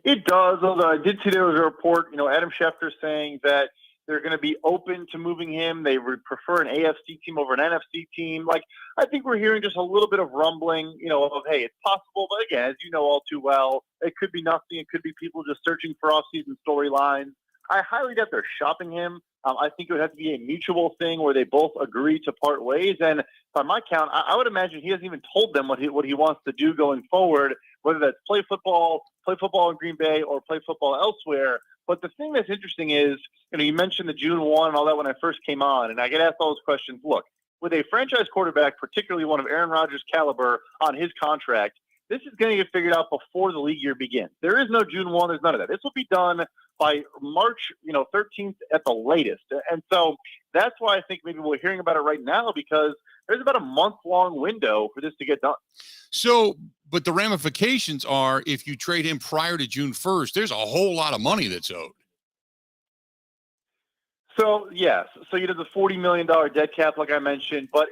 It does, although I did see there was a report, Adam Schefter saying that they're going to be open to moving him. They would prefer an AFC team over an NFC team. Like, I think we're hearing just a little bit of rumbling, of, hey, it's possible. But again, as you know all too well, it could be nothing. It could be people just searching for off-season storylines. I highly doubt they're shopping him. I think it would have to be a mutual thing where they both agree to part ways. And by my count, I would imagine he hasn't even told them what he wants to do going forward, whether that's play football in Green Bay, or play football elsewhere. But the thing that's interesting is, you mentioned the June 1 and all that when I first came on, and I get asked all those questions. Look, with a franchise quarterback, particularly one of Aaron Rodgers' caliber on his contract, this is going to get figured out before the league year begins. There is no June 1. There's none of that. This will be done by March, 13th at the latest. And so that's why I think maybe we're hearing about it right now, because there's about a month-long window for this to get done. So, but the ramifications are, if you trade him prior to June 1st, there's a whole lot of money that's owed. So yes, so you did the $40 million dead cap, like I mentioned. But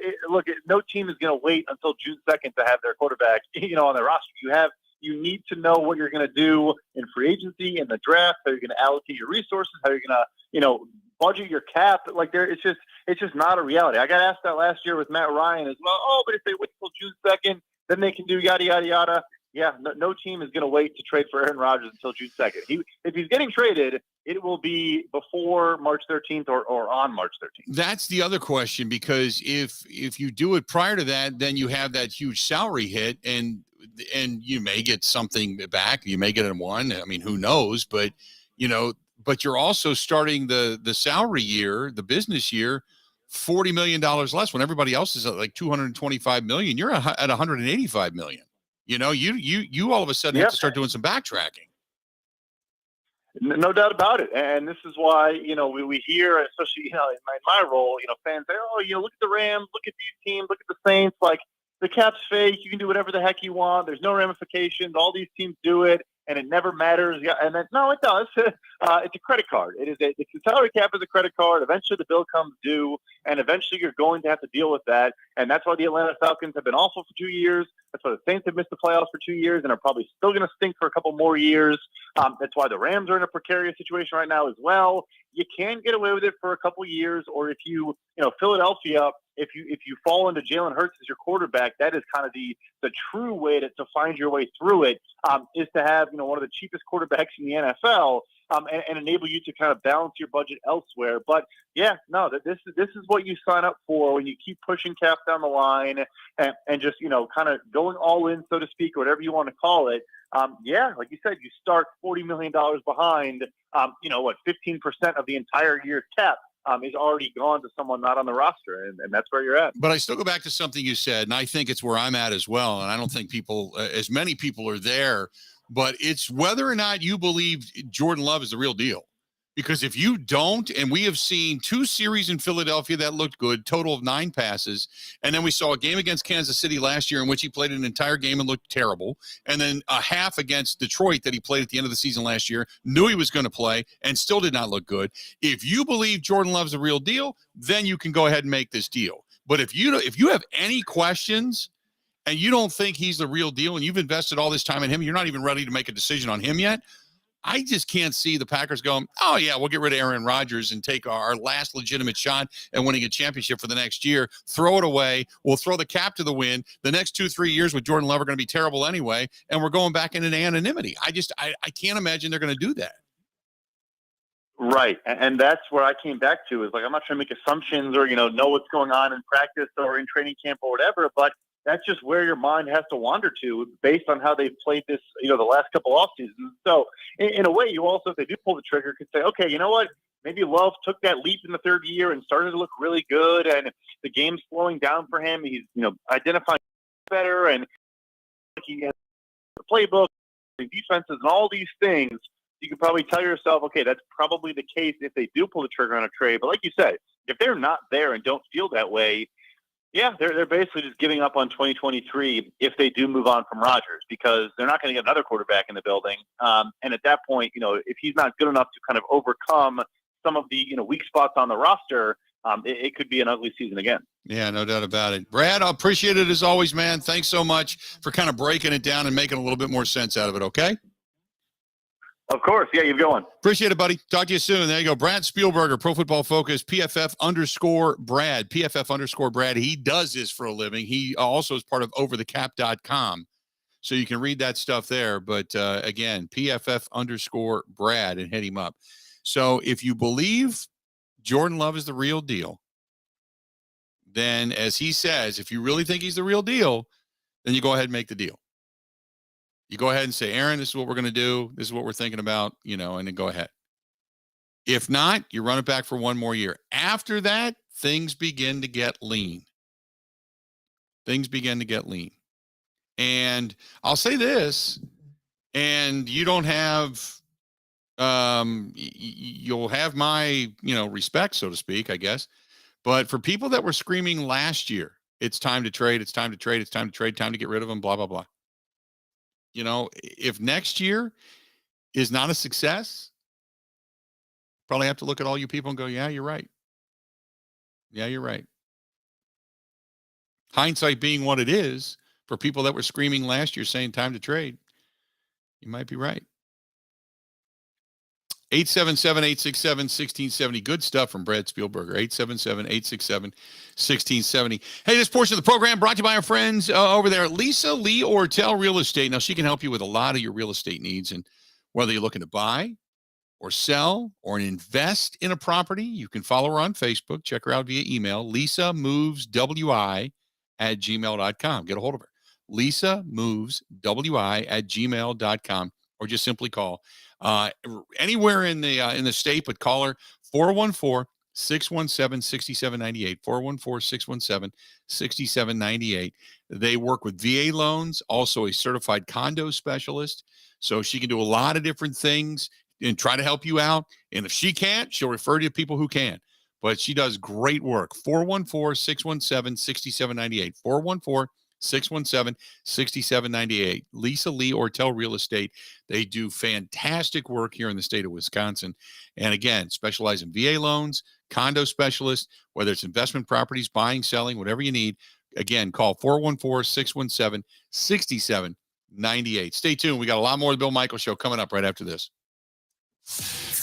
no team is going to wait until June 2nd to have their quarterback, on their roster. You need to know what you're going to do in free agency, in the draft, how you're going to allocate your resources, how you're going to, budget your cap. It's just not a reality. I got asked that last year with Matt Ryan as well. Oh, but if they wait till June 2nd, then they can do yada yada yada. Yeah, no team is going to wait to trade for Aaron Rodgers until June 2nd. If he's getting traded, it will be before March 13th or on March 13th. That's the other question, because if you do it prior to that, then you have that huge salary hit, and you may get something back. You may get it in one. I mean, who knows? But but you're also starting the salary year, the business year, $40 million less when everybody else is at like $225 million. You're at $185 million. You all of a sudden have to start doing some backtracking. No doubt about it. And this is why, we hear, especially, in my role, fans say, oh, look at the Rams, look at these teams, look at the Saints. Like, the cap's fake. You can do whatever the heck you want. There's no ramifications. All these teams do it, and it never matters. Yeah, and then, no, it does. It's a credit card. It's a salary cap is a credit card. Eventually, the bill comes due, and eventually you're going to have to deal with that. And that's why the Atlanta Falcons have been awful for 2 years. That's why the Saints have missed the playoffs for 2 years and are probably still going to stink for a couple more years. That's why the Rams are in a precarious situation right now as well. You can get away with it for a couple years, or if Philadelphia, if you fall into Jalen Hurts as your quarterback, that is kind of the true way to find your way through it, is to have one of the cheapest quarterbacks in the NFL, and enable you to kind of balance your budget elsewhere. But yeah, no, this is what you sign up for when you keep pushing cap down the line and just kind of going all in, so to speak, or whatever you want to call it. Like you said, you start $40 million behind. 15% of the entire year's cap is already gone to someone not on the roster, and that's where you're at. But I still go back to something you said, and I think it's where I'm at as well. And I don't think as many people are there, but it's whether or not you believe Jordan Love is the real deal. Because if you don't, and we have seen 2 series in Philadelphia that looked good, total of 9 passes, and then we saw a game against Kansas City last year in which he played an entire game and looked terrible, and then a half against Detroit that he played at the end of the season last year, knew he was going to play, and still did not look good. If you believe Jordan Love's the real deal, then you can go ahead and make this deal. But if you have any questions and you don't think he's the real deal, and you've invested all this time in him, you're not even ready to make a decision on him yet, I just can't see the Packers going, oh, yeah, we'll get rid of Aaron Rodgers and take our last legitimate shot at winning a championship for the next year, throw it away. We'll throw the cap to the wind. The next 2-3 years with Jordan Love are going to be terrible anyway, and we're going back into anonymity. I can't imagine they're going to do that. Right. And that's where I came back to, is like, I'm not trying to make assumptions or, know what's going on in practice or in training camp or whatever, but that's just where your mind has to wander to based on how they've played this, the last couple off seasons. So in a way, you also, if they do pull the trigger, could say, okay, you know what? Maybe Love took that leap in the third year and started to look really good, and the game's slowing down for him. He's, identifying better, and he has the playbook, the defenses, and all these things. You could probably tell yourself, okay, that's probably the case if they do pull the trigger on a trade. But like you said, if they're not there and don't feel that way, yeah, they're basically just giving up on 2023 if they do move on from Rodgers, because they're not going to get another quarterback in the building. And at that point, if he's not good enough to kind of overcome some of the weak spots on the roster, it could be an ugly season again. Yeah, no doubt about it. Brad, I appreciate it as always, man. Thanks so much for kind of breaking it down and making a little bit more sense out of it, okay? Of course. Yeah, you're going. Appreciate it, buddy. Talk to you soon. There you go. Brad Spielberger, Pro Football Focus, PFF_Brad. PFF_Brad. He does this for a living. He also is part of overthecap.com. So you can read that stuff there. But again, PFF_Brad, and hit him up. So if you believe Jordan Love is the real deal, then as he says, if you really think he's the real deal, then you go ahead and make the deal. You go ahead and say, Aaron, this is what we're going to do. This is what we're thinking about, and then go ahead. If not, you run it back for one more year. After that, things begin to get lean. And I'll say this, and you don't have, you'll have my, respect, so to speak, I guess. But for people that were screaming last year, it's time to trade, it's time to trade, it's time to trade, time to get rid of them, blah, blah, blah. If next year is not a success, Probably have to look at all you people and go, yeah, you're right. Yeah, you're right. Hindsight being what it is, for people that were screaming last year saying time to trade, you might be right. 877-867-1670. Good stuff from Brad Spielberger. 877-867-1670. Hey, this portion of the program brought to you by our friends over there at Lisa Lee Ortel Real Estate. Now, she can help you with a lot of your real estate needs. And whether you're looking to buy or sell or invest in a property, you can follow her on Facebook. Check her out via email, lisamoveswi@gmail.com. Get a hold of her. lisamoveswi@gmail.com, or just simply call anywhere in the state, but call her 414-617-6798, 414-617-6798. They work with VA loans, also a certified condo specialist, so she can do a lot of different things and try to help you out. And if she can't, she'll refer you to people who can. But she does great work. 414-617-6798, 414-617-6798. Lisa Lee Ortel Real Estate. They do fantastic work here in the state of Wisconsin. And again, specialize in VA loans, condo specialists, whether it's investment properties, buying, selling, whatever you need. Again, call 414-617-6798. Stay tuned. We got a lot more of the Bill Michaels Show coming up right after this.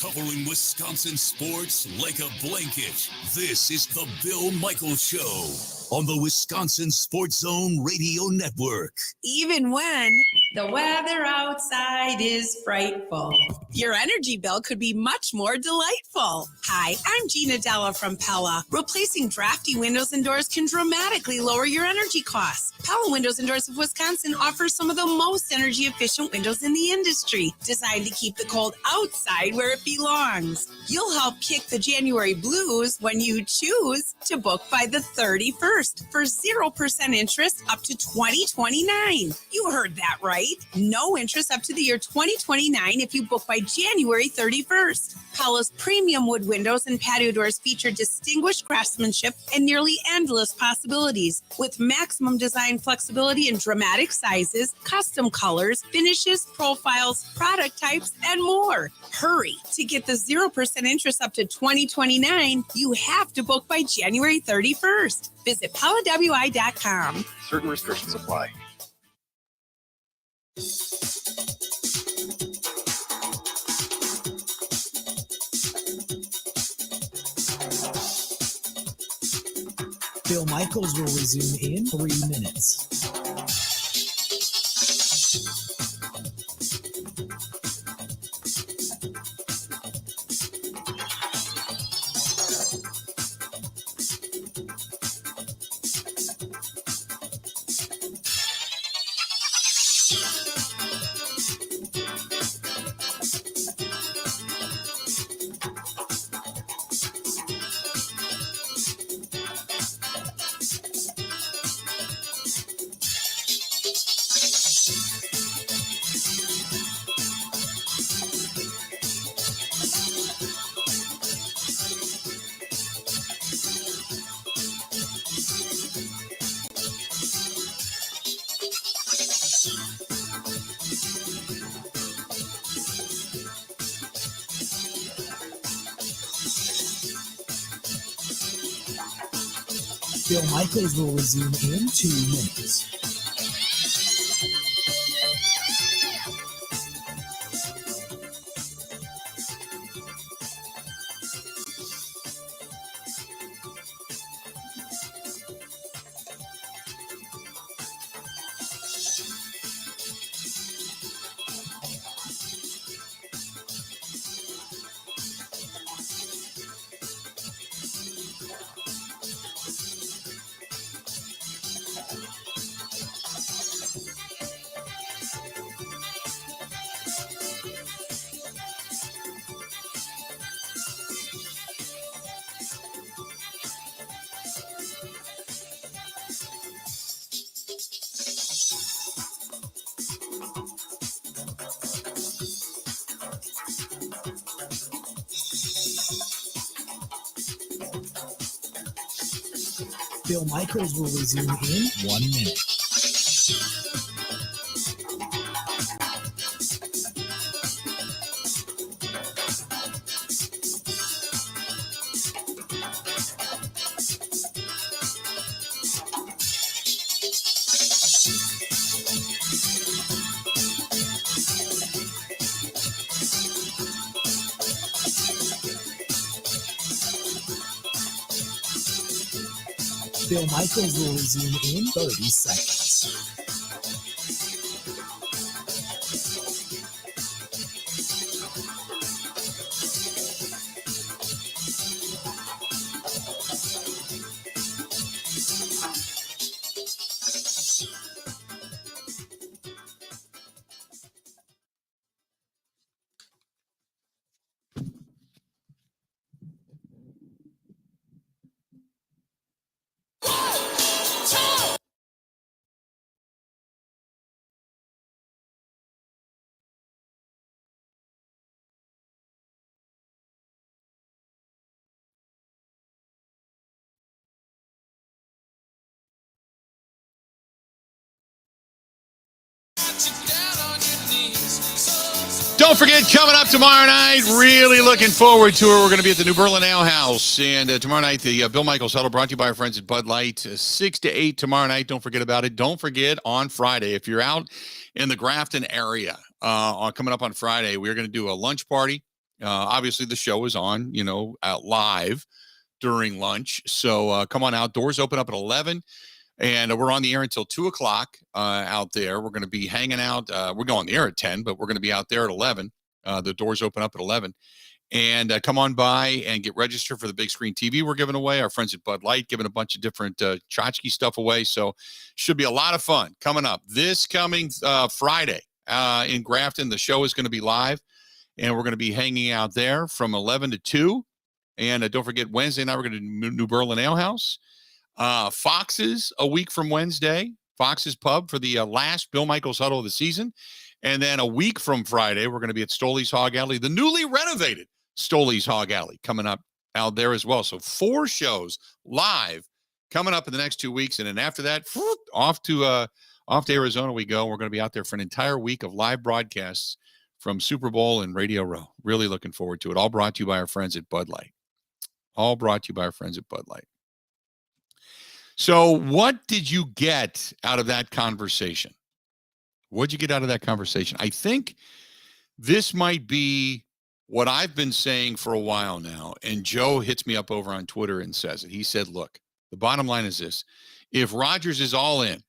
Covering Wisconsin sports like a blanket. This is the Bill Michaels Show on the Wisconsin Sports Zone Radio Network. Even when the weather outside is frightful, your energy bill could be much more delightful. Hi, I'm Gina Della from Pella. Replacing drafty windows and doors can dramatically lower your energy costs. Pella Windows and Doors of Wisconsin offers some of the most energy efficient windows in the industry, designed to keep the cold outside where it belongs. You'll help kick the January blues when you choose to book by the 31st for 0% interest up to 2029. You heard that right. No interest up to the year 2029 if you book by January 31st. Pella's premium wood windows and patio doors feature distinguished craftsmanship and nearly endless possibilities, with maximum design flexibility in dramatic sizes, custom colors, finishes, profiles, product types, and more. Hurry. To get the 0% interest up to 2029, you have to book by January 31st. Visit PellaWI.com. Certain restrictions apply. Bill Michaels will resume in 3 minutes. Bill Michaels will resume in 2 minutes. Bill Michaels will resume in 1 minute. Bill Michaels will resume in 30 seconds. Don't forget, coming up tomorrow night, really looking forward to it. We're going to be at the New Berlin Ale House. And tomorrow night, the Bill Michaels Huddle brought to you by our friends at Bud Light, 6 to 8 tomorrow night. Don't forget about it. Don't forget on Friday, if you're out in the Grafton area, coming up on Friday, we're going to do a lunch party. Obviously, the show is on, out live during lunch. So come on out. Doors open up at 11. And we're on the air until 2 o'clock out there. We're going to be hanging out. We're going on the air at 10, but we're going to be out there at 11. The doors open up at 11. And come on by and get registered for the big screen TV we're giving away. Our friends at Bud Light giving a bunch of different tchotchke stuff away. So should be a lot of fun coming up. This coming Friday in Grafton, the show is going to be live. And we're going to be hanging out there from 11 to 2. And don't forget, Wednesday night, we're going to New Berlin Ale House. Fox's a week from Wednesday, Fox's Pub for the last Bill Michaels Huddle of the season. And then a week from Friday, we're going to be at Stoley's Hog Alley, the newly renovated Stoley's Hog Alley coming up out there as well. So 4 shows live coming up in the next 2 weeks. And then after that, off to Arizona we go. We're going to be out there for an entire week of live broadcasts from Super Bowl and Radio Row. Really looking forward to it. All brought to you by our friends at Bud Light. All brought to you by our friends at Bud Light. So what did you get out of that conversation? What did you get out of that conversation? I think this might be what I've been saying for a while now, and Joe hits me up over on Twitter and says it. He said, look, the bottom line is this. If Rodgers is all in,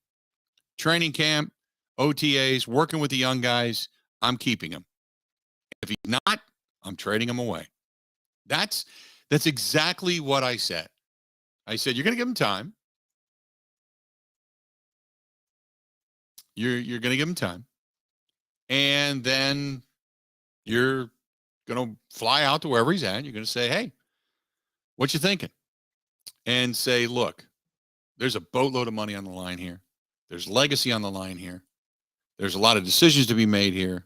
training camp, OTAs, working with the young guys, I'm keeping him. If he's not, I'm trading him away. That's exactly what I said. I said, you're going to give him time. You're going to give him time. And then you're going to fly out to wherever he's at. You're going to say, hey, what you thinking? And say, look, there's a boatload of money on the line here. There's legacy on the line here. There's a lot of decisions to be made here.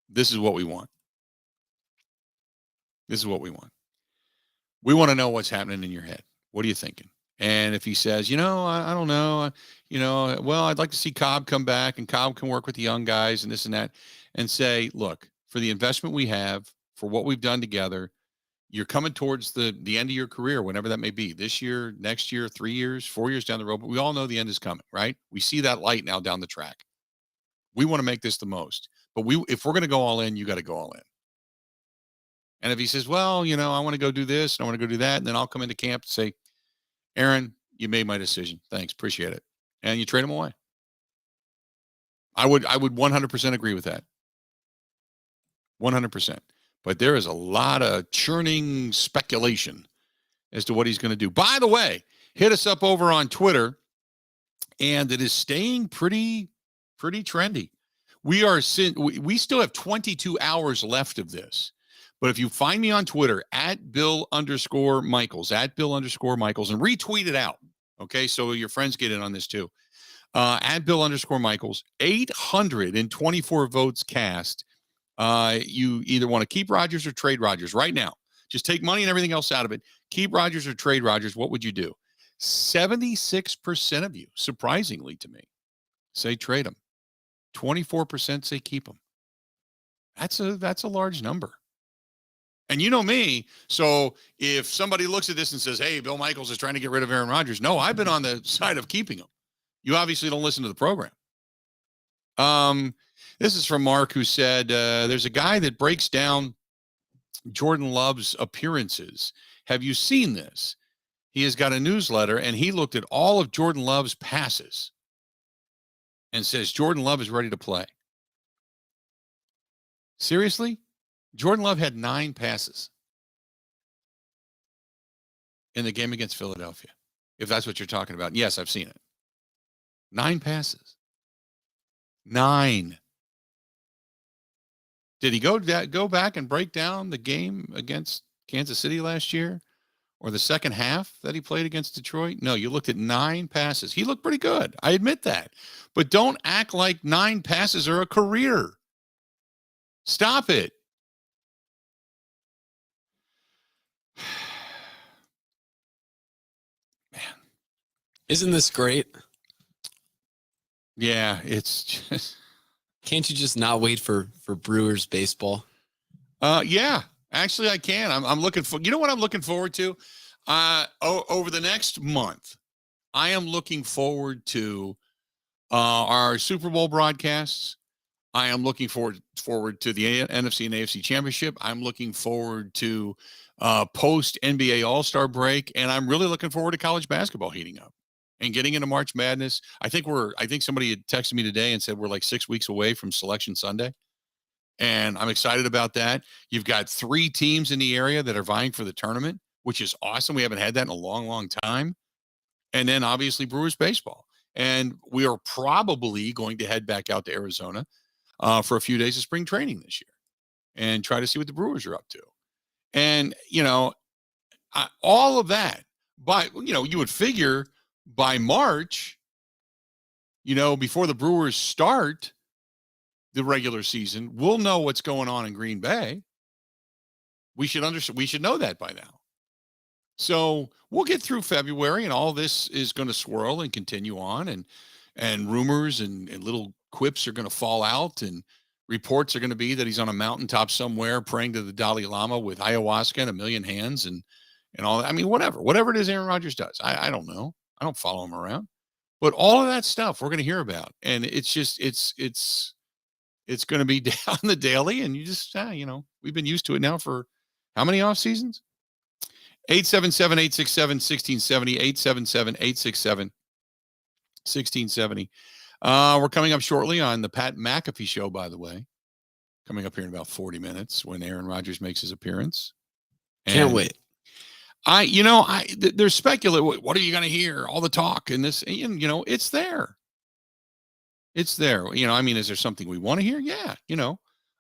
This is what we want. This is what we want. We want to know what's happening in your head. What are you thinking? And if he says, I don't know, well, I'd like to see Cobb come back and Cobb can work with the young guys and this and that, and say, look, for the investment we have, for what we've done together, you're coming towards the end of your career, whenever that may be, this year, next year, 3 years, 4 years down the road. But we all know the end is coming, right? We see that light now down the track. We want to make this the most. But if we're going to go all in, you got to go all in. And if he says, well, I want to go do this and I want to go do that, and then I'll come into camp and say, Aaron, you made my decision. Thanks. Appreciate it. And you trade him away. I would 100% agree with that. 100%. But there is a lot of churning speculation as to what he's going to do. By the way, hit us up over on Twitter, and it is staying pretty trendy. We still have 22 hours left of this. But if you find me on Twitter at Bill_Michaels, and retweet it out, okay? So your friends get in on this too. At Bill_Michaels, 824 votes cast. You either want to keep Rodgers or trade Rodgers right now. Just take money and everything else out of it. Keep Rodgers or trade Rodgers. What would you do? 76% of you, surprisingly to me, say trade him. 24% say keep him. That's a large number. And you know me, so if somebody looks at this and says, hey, Bill Michaels is trying to get rid of Aaron Rodgers, no, I've been on the side of keeping him. You obviously don't listen to the program. This is from Mark, who said, there's a guy that breaks down Jordan Love's appearances. Have you seen this? he has got a newsletter, and he looked at all of Jordan Love's passes and says Jordan Love is ready to play. Seriously? Jordan Love had 9 passes in the game against Philadelphia, if that's what you're talking about. Yes, I've seen it. 9 passes. 9. Did he go back and break down the game against Kansas City last year, or the second half that he played against Detroit? No, you looked at 9 passes. He looked pretty good. I admit that. But don't act like 9 passes are a career. Stop it. Isn't this great? Yeah, it's just. Can't you just not wait for Brewers baseball? Yeah, actually I can. I'm looking for, you know what I'm looking forward to? Over the next month, I am looking forward to our Super Bowl broadcasts. I am looking forward to the NFC and AFC Championship. I'm looking forward to post NBA All-Star break, and I'm really looking forward to college basketball heating up and getting into March Madness. I think somebody had texted me today and said we're like 6 weeks away from Selection Sunday, and I'm excited about that. You've got 3 teams in the area that are vying for the tournament, which is awesome. We haven't had that in a long, long time. And then obviously Brewers baseball. And we are probably going to head back out to Arizona for a few days of spring training this year and try to see what the Brewers are up to. And, all of that. But, you would figure by March, before the Brewers start the regular season, we'll know what's going on in Green Bay. We should know that by now. So we'll get through February, and all this is going to swirl and continue on, and rumors and little quips are going to fall out, and reports are going to be that he's on a mountaintop somewhere praying to the Dalai Lama with ayahuasca and a million hands and all that. I mean, whatever it is Aaron Rodgers does. I don't know. I don't follow him around, but all of that stuff we're going to hear about. And it's just, it's going to be on the daily, and you just, we've been used to it now for how many off seasons? 877-867-1670, 877-867-1670. We're coming up shortly on the Pat McAfee show, by the way, coming up here in about 40 minutes when Aaron Rodgers makes his appearance. Can't wait. There's speculation. What are you going to hear? All the talk and this, it's there. It's there. Is there something we want to hear? Yeah.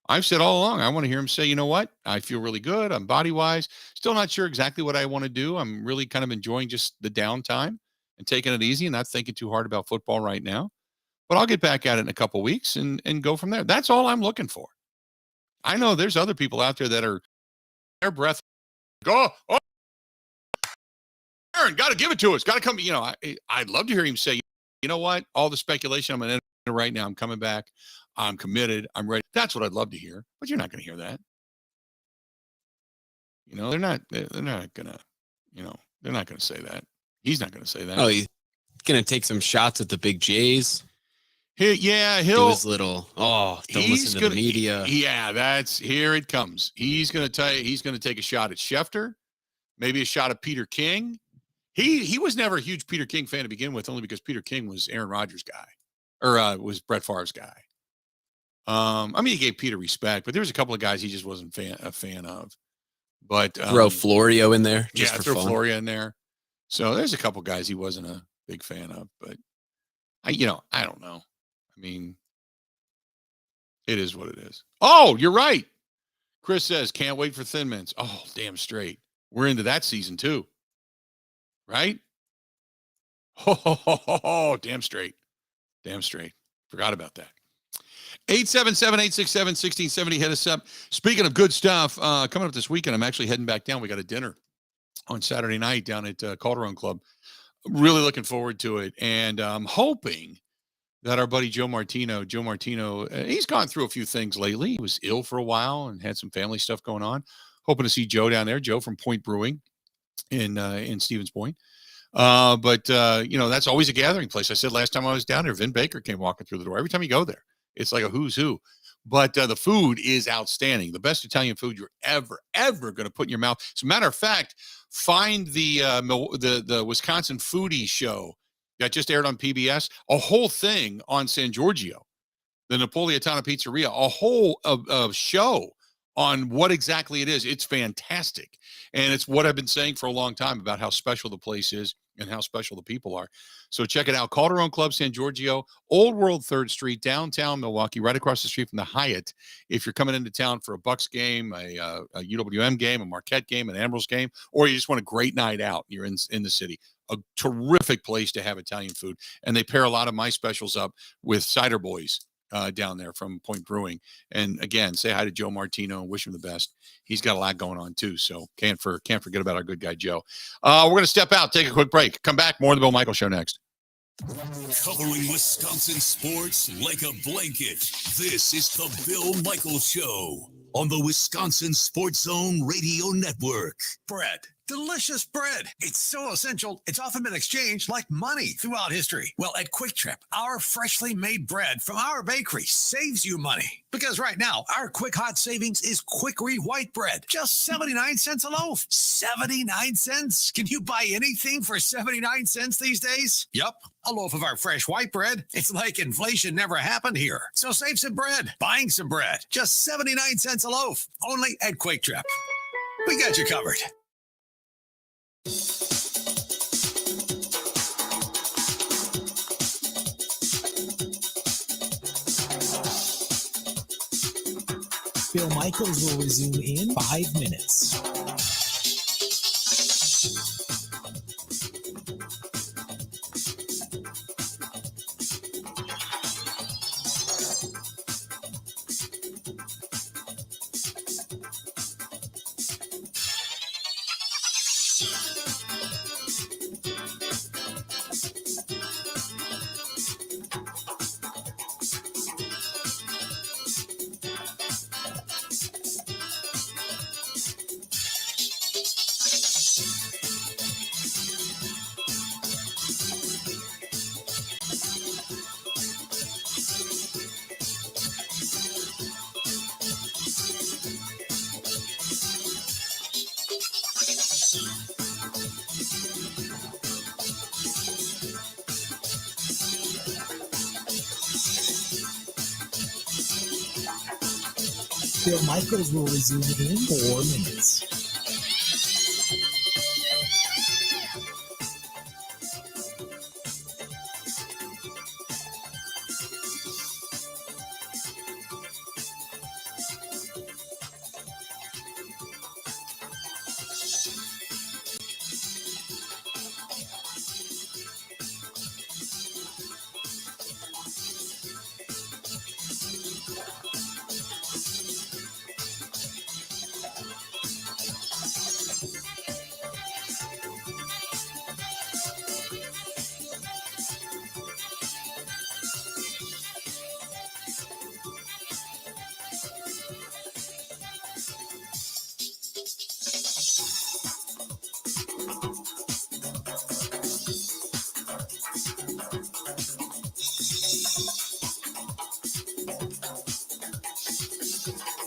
I've said all along, I want to hear him say, you know what? I feel really good. I'm body wise. Still not sure exactly what I want to do. I'm really kind of enjoying just the downtime and taking it easy and not thinking too hard about football right now. But I'll get back at it in a couple of weeks and go from there. That's all I'm looking for. I know there's other people out there that are their breath. Go. Oh, Aaron, got to give it to us. Got to come. I'd love to hear him say, you know what? All the speculation I'm going to enter right now. I'm coming back. I'm committed. I'm ready. That's what I'd love to hear, but you're not going to hear that. They're not going to say that. He's not going to say that. Oh, he's going to take some shots at the big Jays. He'll do his little, don't listen to the media. Yeah, here it comes. He's going to take a shot at Schefter, maybe a shot at Peter King. He was never a huge Peter King fan to begin with, only because Peter King was Aaron Rodgers' guy, or was Brett Favre's guy. He gave Peter respect, but there was a couple of guys he just wasn't a fan of. But throw Florio in there, throw Florio in there. So there's a couple guys he wasn't a big fan of, but I don't know. It is what it is. Oh, you're right. Chris says, can't wait for Thin Mints. Oh, damn straight. We're into that season too. Right? Oh, damn straight. Damn straight. Forgot about that. 877-867-1670. Hit us up. Speaking of good stuff, coming up this weekend, I'm actually heading back down. We got a dinner on Saturday night down at Calderon Club. Really looking forward to it. And I'm hoping that our buddy Joe Martino, he's gone through a few things lately. He was ill for a while and had some family stuff going on. Hoping to see Joe down there. Joe from Point Brewing in Stevens Point. But that's always a gathering place. I said last time I was down there, Vin Baker came walking through the door. Every time you go there, it's like a who's who. but the food is outstanding. The best Italian food you're ever going to put in your mouth. As a matter of fact, find the Wisconsin Foodie show that just aired on PBS, a whole thing on San Giorgio, the Napolitana Pizzeria, a whole show on what exactly it is. It's fantastic. And it's what I've been saying for a long time about how special the place is and how special the people are. So check it out. Calderon Club, San Giorgio, Old World 3rd Street, downtown Milwaukee, right across the street from the Hyatt. If you're coming into town for a Bucks game, a UWM game, a Marquette game, an Ambrose game, or you just want a great night out, you're in the city. A terrific place to have Italian food. And they pair a lot of my specials up with Cider Boys down there from Point Brewing. And again, say hi to Joe Martino and wish him the best. He's got a lot going on too. So can't forget about our good guy, Joe. We're going to step out, take a quick break. Come back. More of the Bill Michaels Show next. Covering Wisconsin sports like a blanket. This is the Bill Michaels Show on the Wisconsin Sports Zone Radio Network. Bread. Delicious bread. It's so essential, it's often been exchanged like money throughout history. Well, at Quick Trip, our freshly made bread from our bakery saves you money. Because right now, our quick hot savings is Quickery white bread. Just 79 cents a loaf. 79 cents? Can you buy anything for 79 cents these days? Yup, a loaf of our fresh white bread. It's like inflation never happened here. So save some bread, buying some bread. Just 79 cents a loaf. Only at Quick Trip. We got you covered. Bill Michaels will resume in 5 minutes. Bill Michaels will resume in 4 minutes.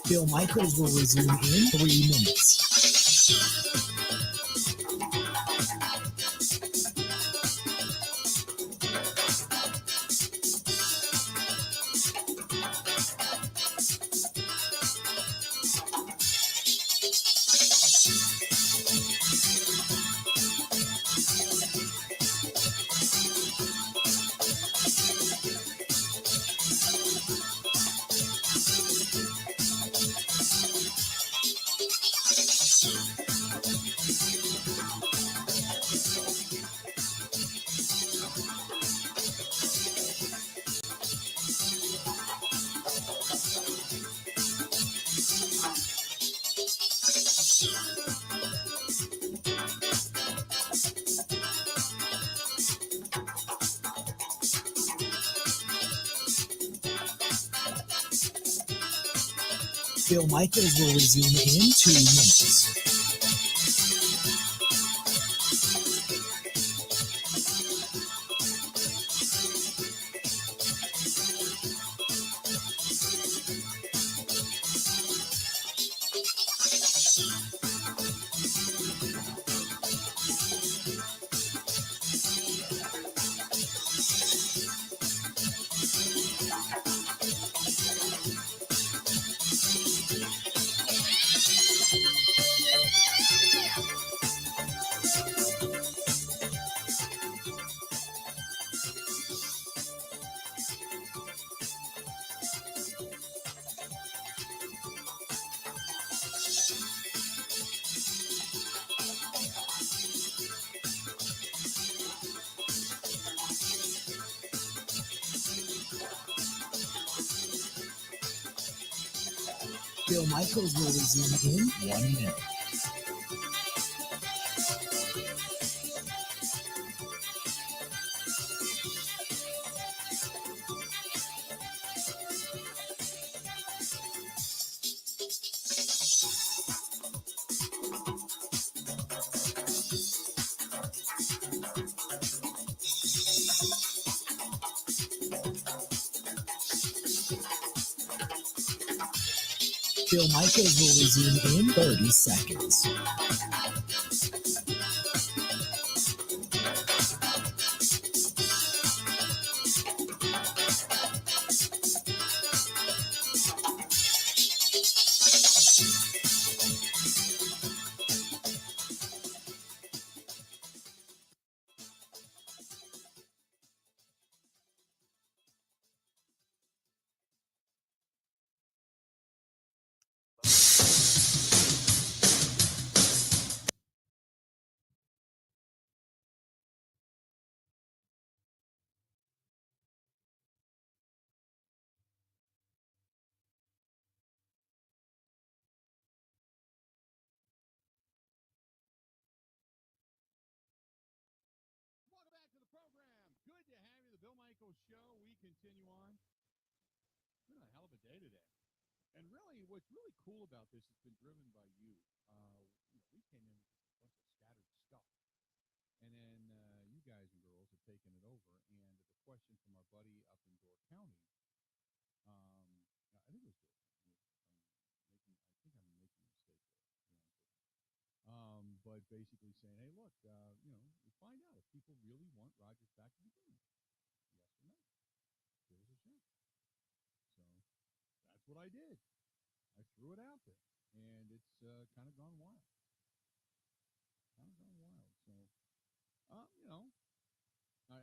Bill Michaels will resume in 3 minutes. Bill Michaels will resume in 2 minutes. Bill Michaels will resume in 1 minute. Bill Michaels will resume in 30 seconds. Good to have you, the Bill Michaels Show. We continue on. It's been a hell of a day today. And really, what's really cool about this has been driven by you. We came in with a bunch of scattered stuff. And then you guys and girls have taken it over. And the question from our buddy up in Door County, I think it was Door County. I think I'm making a mistake there. But basically saying, hey, look, we find out if people really want Rodgers back to the game. Yes or no? Give us a chance. So that's what I did. I threw it out there, and it's kind of gone wild. So, I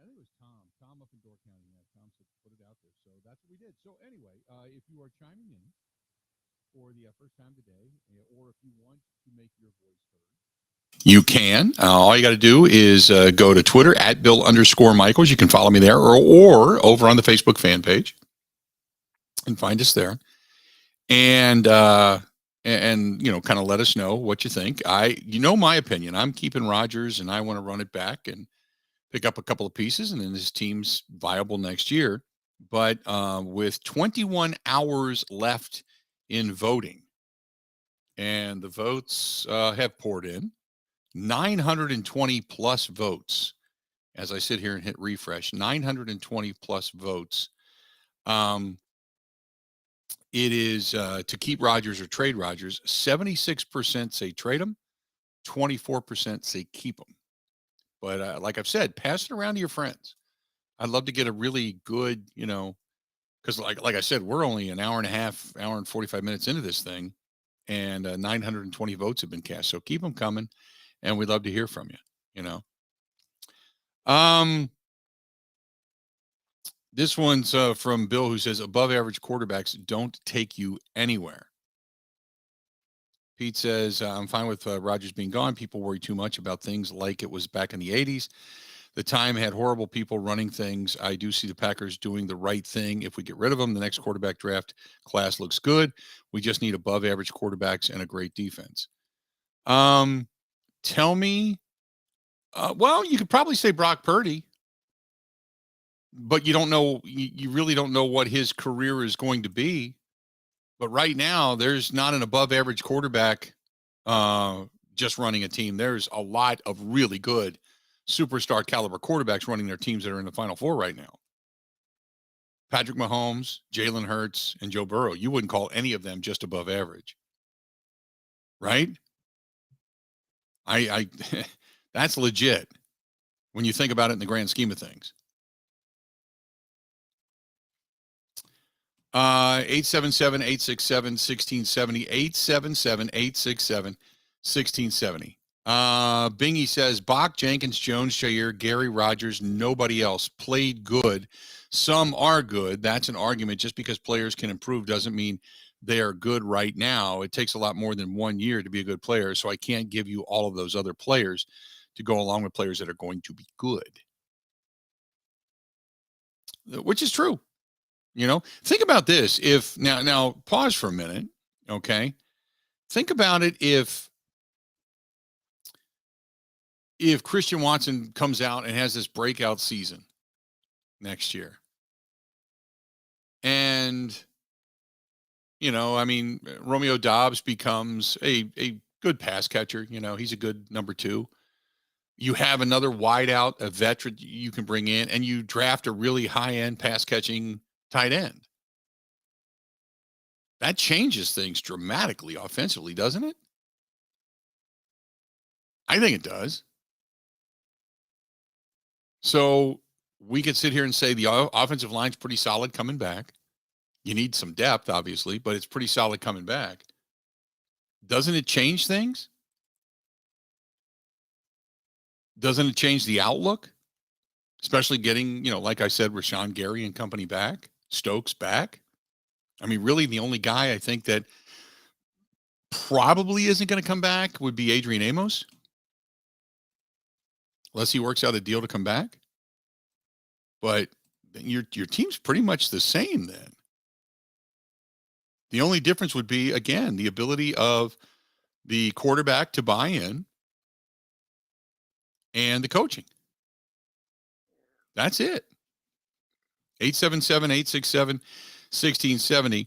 think it was Tom. Tom up in Door County. Yeah, Tom said put it out there. So that's what we did. So anyway, if you are chiming in for the first time today, or if you want to make your voice heard, you can. All you got to do is go to Twitter at Bill_Michaels. You can follow me there or over on the Facebook fan page and find us there. And kind of let us know what you think. My opinion. I'm keeping Rodgers, and I want to run it back and pick up a couple of pieces, and then this team's viable next year. But with 21 hours left in voting, and the votes have poured in, 920 plus votes. As I sit here and hit refresh, 920 plus votes. It is to keep Rodgers or trade Rodgers. 76% say trade him, 24% say keep him. But like I've said, pass it around to your friends. I'd love to get a really good, because like I said, we're only an hour and a half, hour and 45 minutes into this thing, and 920 votes have been cast. So keep them coming, and we'd love to hear from you. This one's from Bill, who says above average quarterbacks don't take you anywhere. Pete says, I'm fine with Rodgers being gone. People worry too much about things like it was back in the 80s. The time had horrible people running things. I do see the Packers doing the right thing. If we get rid of them, the next quarterback draft class looks good. We just need above average quarterbacks and a great defense. Tell me, you could probably say Brock Purdy, but you don't know, you really don't know what his career is going to be. But right now, there's not an above average quarterback just running a team. There's a lot of really good superstar caliber quarterbacks running their teams that are in the Final Four right now. Patrick Mahomes, Jalen Hurts, and Joe Burrow. You wouldn't call any of them just above average, right? I that's legit when you think about it in the grand scheme of things. 877-867-1670, 877-867-1670. Bingy says, Bach, Jenkins, Jones, Jair, Gary, Rodgers, nobody else played good. Some are good. That's an argument. Just because players can improve doesn't mean they are good right now. It takes a lot more than 1 year to be a good player, so I can't give you all of those other players to go along with players that are going to be good. Which is true. Think about this. If now pause for a minute. Okay. Think about it if Christian Watson comes out and has this breakout season next year. And, Romeo Doubs becomes a good pass catcher. He's a good number 2. You have another wideout, a veteran you can bring in, and you draft a really high-end pass-catching tight end. That changes things dramatically offensively, doesn't it? I think it does. So we could sit here and say the offensive line's pretty solid coming back. You need some depth, obviously, but it's pretty solid coming back. Doesn't it change things? Doesn't it change the outlook? Especially getting, like I said, Rashawn Gary and company back, Stokes back. I mean, really the only guy I think that probably isn't going to come back would be Adrian Amos. Unless he works out a deal to come back. But your team's pretty much the same then. The only difference would be, again, the ability of the quarterback to buy in and the coaching. That's it. 877-867-1670.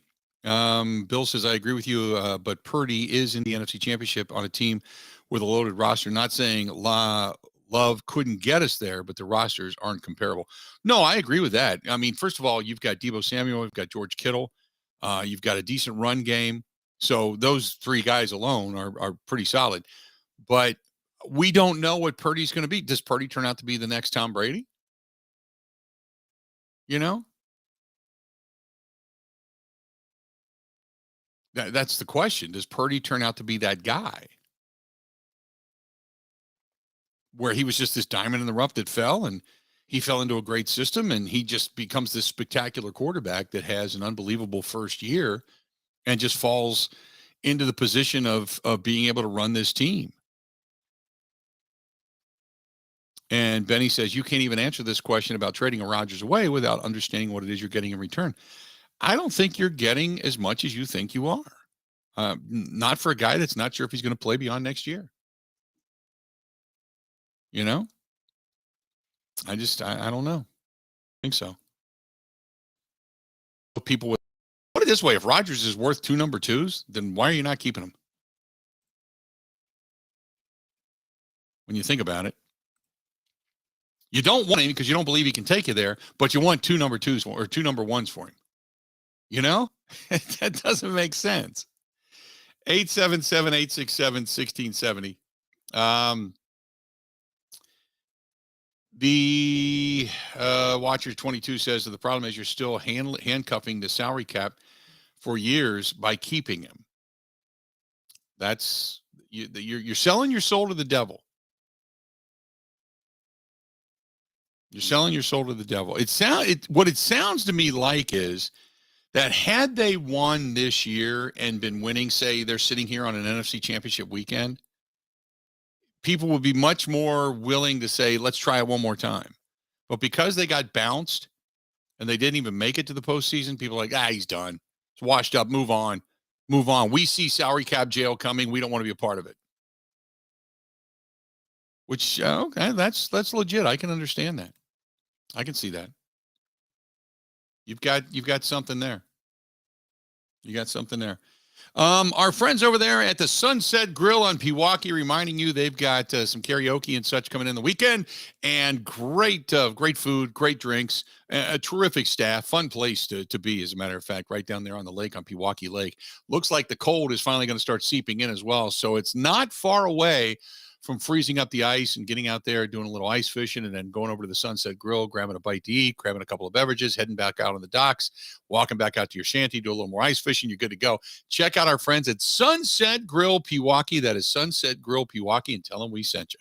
Bill says, I agree with you, but Purdy is in the NFC Championship on a team with a loaded roster. Not saying Love couldn't get us there, but the rosters aren't comparable. No, I agree with that. I mean, first of all, you've got Deebo Samuel, you've got George Kittle, you've got a decent run game. So those 3 guys alone are pretty solid. But we don't know what Purdy's going to be. Does Purdy turn out to be the next Tom Brady? That's the question. Does Purdy turn out to be that guy? Where he was just this diamond in the rough that fell, and he fell into a great system, and he just becomes this spectacular quarterback that has an unbelievable first year and just falls into the position of being able to run this team. And Benny says, you can't even answer this question about trading a Rodgers away without understanding what it is you're getting in return. I don't think you're getting as much as you think you are. Not for a guy that's not sure if he's going to play beyond next year. I don't know. I think so. People would put it this way. If Rodgers is worth 2 number 2s, then why are you not keeping him? When you think about it, you don't want him because you don't believe he can take you there, but you want 2 number 2s or 2 number 1s for him. That doesn't make sense. 877-867-1670. The Watcher 22 says that the problem is you're still handcuffing the salary cap for years by keeping him. That's you're selling your soul to the devil. You're selling your soul to the devil. What it sounds to me like is that had they won this year and been winning, say they're sitting here on an NFC Championship weekend, people would be much more willing to say, let's try it one more time. But because they got bounced and they didn't even make it to the postseason, people are like, he's done. It's washed up. Move on. Move on. We see salary cap jail coming. We don't want to be a part of it. Which, okay, that's legit. I can understand that. I can see that. You've got something there. You got something there. Our friends over there at the Sunset Grill on Pewaukee reminding you they've got some karaoke and such coming in the weekend, and great food, great drinks, a terrific staff, fun place to be, as a matter of fact, right down there on the lake, on Pewaukee Lake. Looks like the cold is finally going to start seeping in as well, so it's not far away from freezing up the ice and getting out there, doing a little ice fishing, and then going over to the Sunset Grill, grabbing a bite to eat, grabbing a couple of beverages, heading back out on the docks, walking back out to your shanty, do a little more ice fishing. You're good to go. Check out our friends at Sunset Grill Pewaukee. That is Sunset Grill Pewaukee, and tell them we sent you.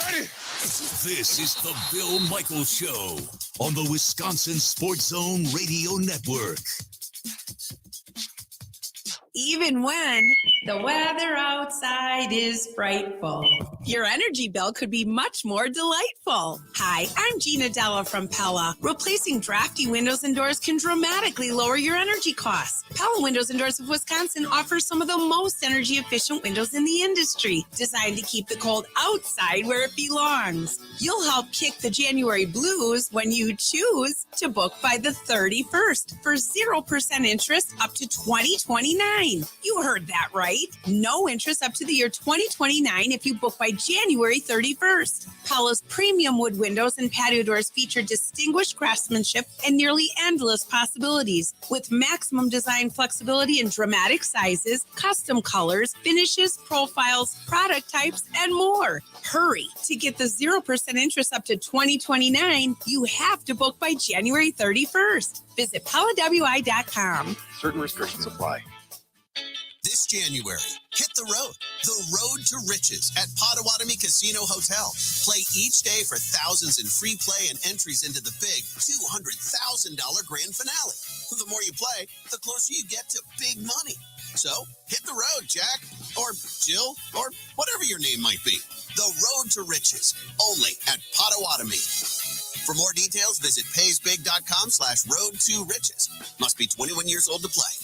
Ready? This is the Bill Michaels Show on the Wisconsin Sports Zone Radio Network. even when the weather outside is frightful. Your energy bill could be much more delightful. Hi, I'm Gina Della from Pella. Replacing drafty windows and doors can dramatically lower your energy costs. Pella Windows and Doors of Wisconsin offers some of the most energy efficient windows in the industry, designed to keep the cold outside where it belongs. You'll help kick the January blues when you choose to book by the 31st for 0% interest up to 2029. You heard that right. No interest up to the year 2029 if you book by January 31st. Pella's premium wood windows and patio doors feature distinguished craftsmanship and nearly endless possibilities, with maximum design flexibility in dramatic sizes, custom colors, finishes, profiles, product types, and more. Hurry! To get the 0% interest up to 2029, you have to book by January 31st. Visit PellaWI.com. Certain restrictions apply. This January, hit the road. The road to riches at Potawatomi Casino Hotel. Play each day for thousands in free play and entries into the big $200,000 grand finale. The more you play, the closer you get to big money. So hit the road, Jack, or Jill, or whatever your name might be. The road to riches, only at Potawatomi. For more details, visit paysbig.com/road2riches. Must be 21 years old to play.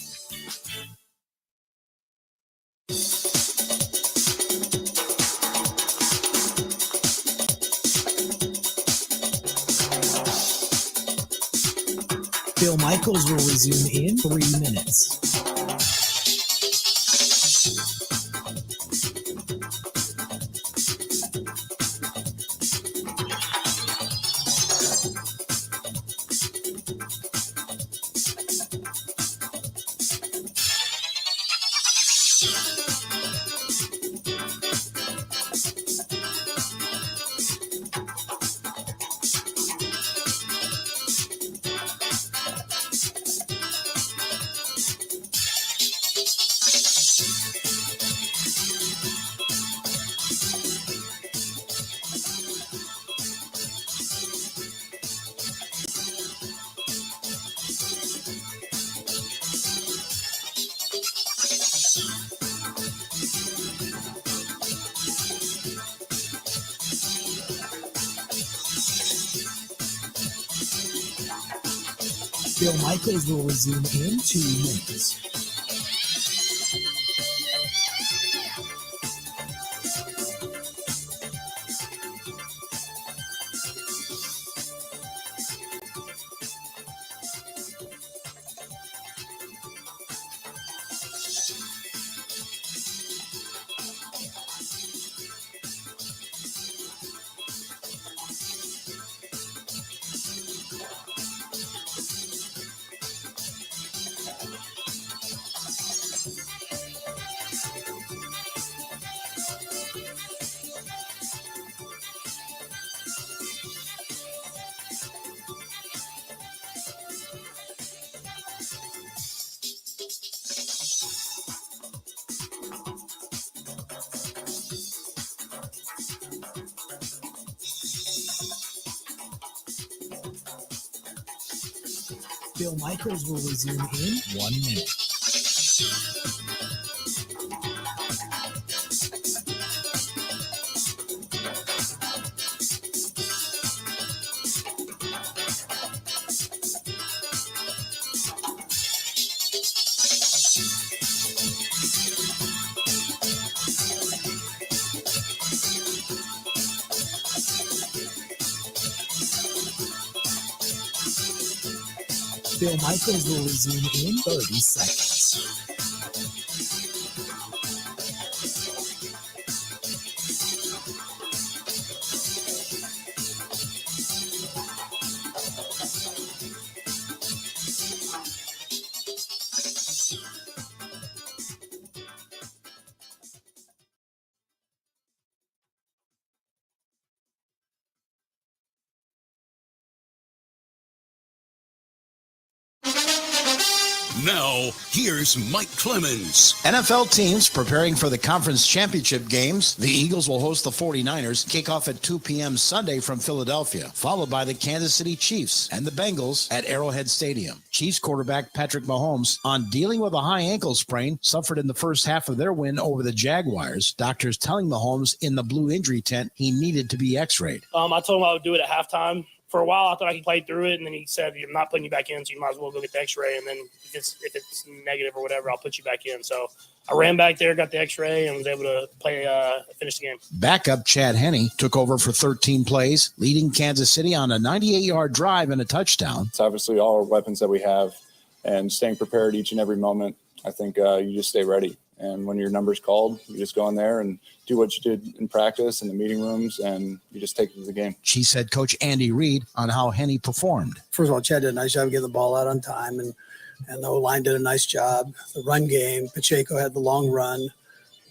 Bill Michaels will resume in 3 minutes. Bill Michaels will resume in 2 minutes. Bill Michaels will resume in 1 minute. Bill Michaels will resume in 30 seconds. Now, here's Mike Clemens. NFL teams preparing for the conference championship games. The Eagles will host the 49ers. Kickoff at 2 p.m. Sunday from Philadelphia, followed by the Kansas City Chiefs and the Bengals at Arrowhead Stadium. Chiefs quarterback Patrick Mahomes, on dealing with a high ankle sprain, suffered in the first half of their win over the Jaguars. Doctors telling Mahomes in the blue injury tent he needed to be x-rayed. I told him I would do it at halftime. For a while, I thought I could play through it, and then he said, "I'm not putting you back in, so you might as well go get the X-ray. And then if it's negative or whatever, I'll put you back in." So I ran back there, got the X-ray, and was able to finish the game. Backup Chad Henne took over for 13 plays, leading Kansas City on a 98-yard drive and a touchdown. It's obviously all our weapons that we have, and staying prepared each and every moment. I think you just stay ready. And when your number's called, you just go in there and do what you did in practice in the meeting rooms, and you just take it to the game. Chiefs head coach Andy Reid on how Henne performed. First of all, Chad did a nice job getting the ball out on time, and the O-line did a nice job. The run game, Pacheco had the long run.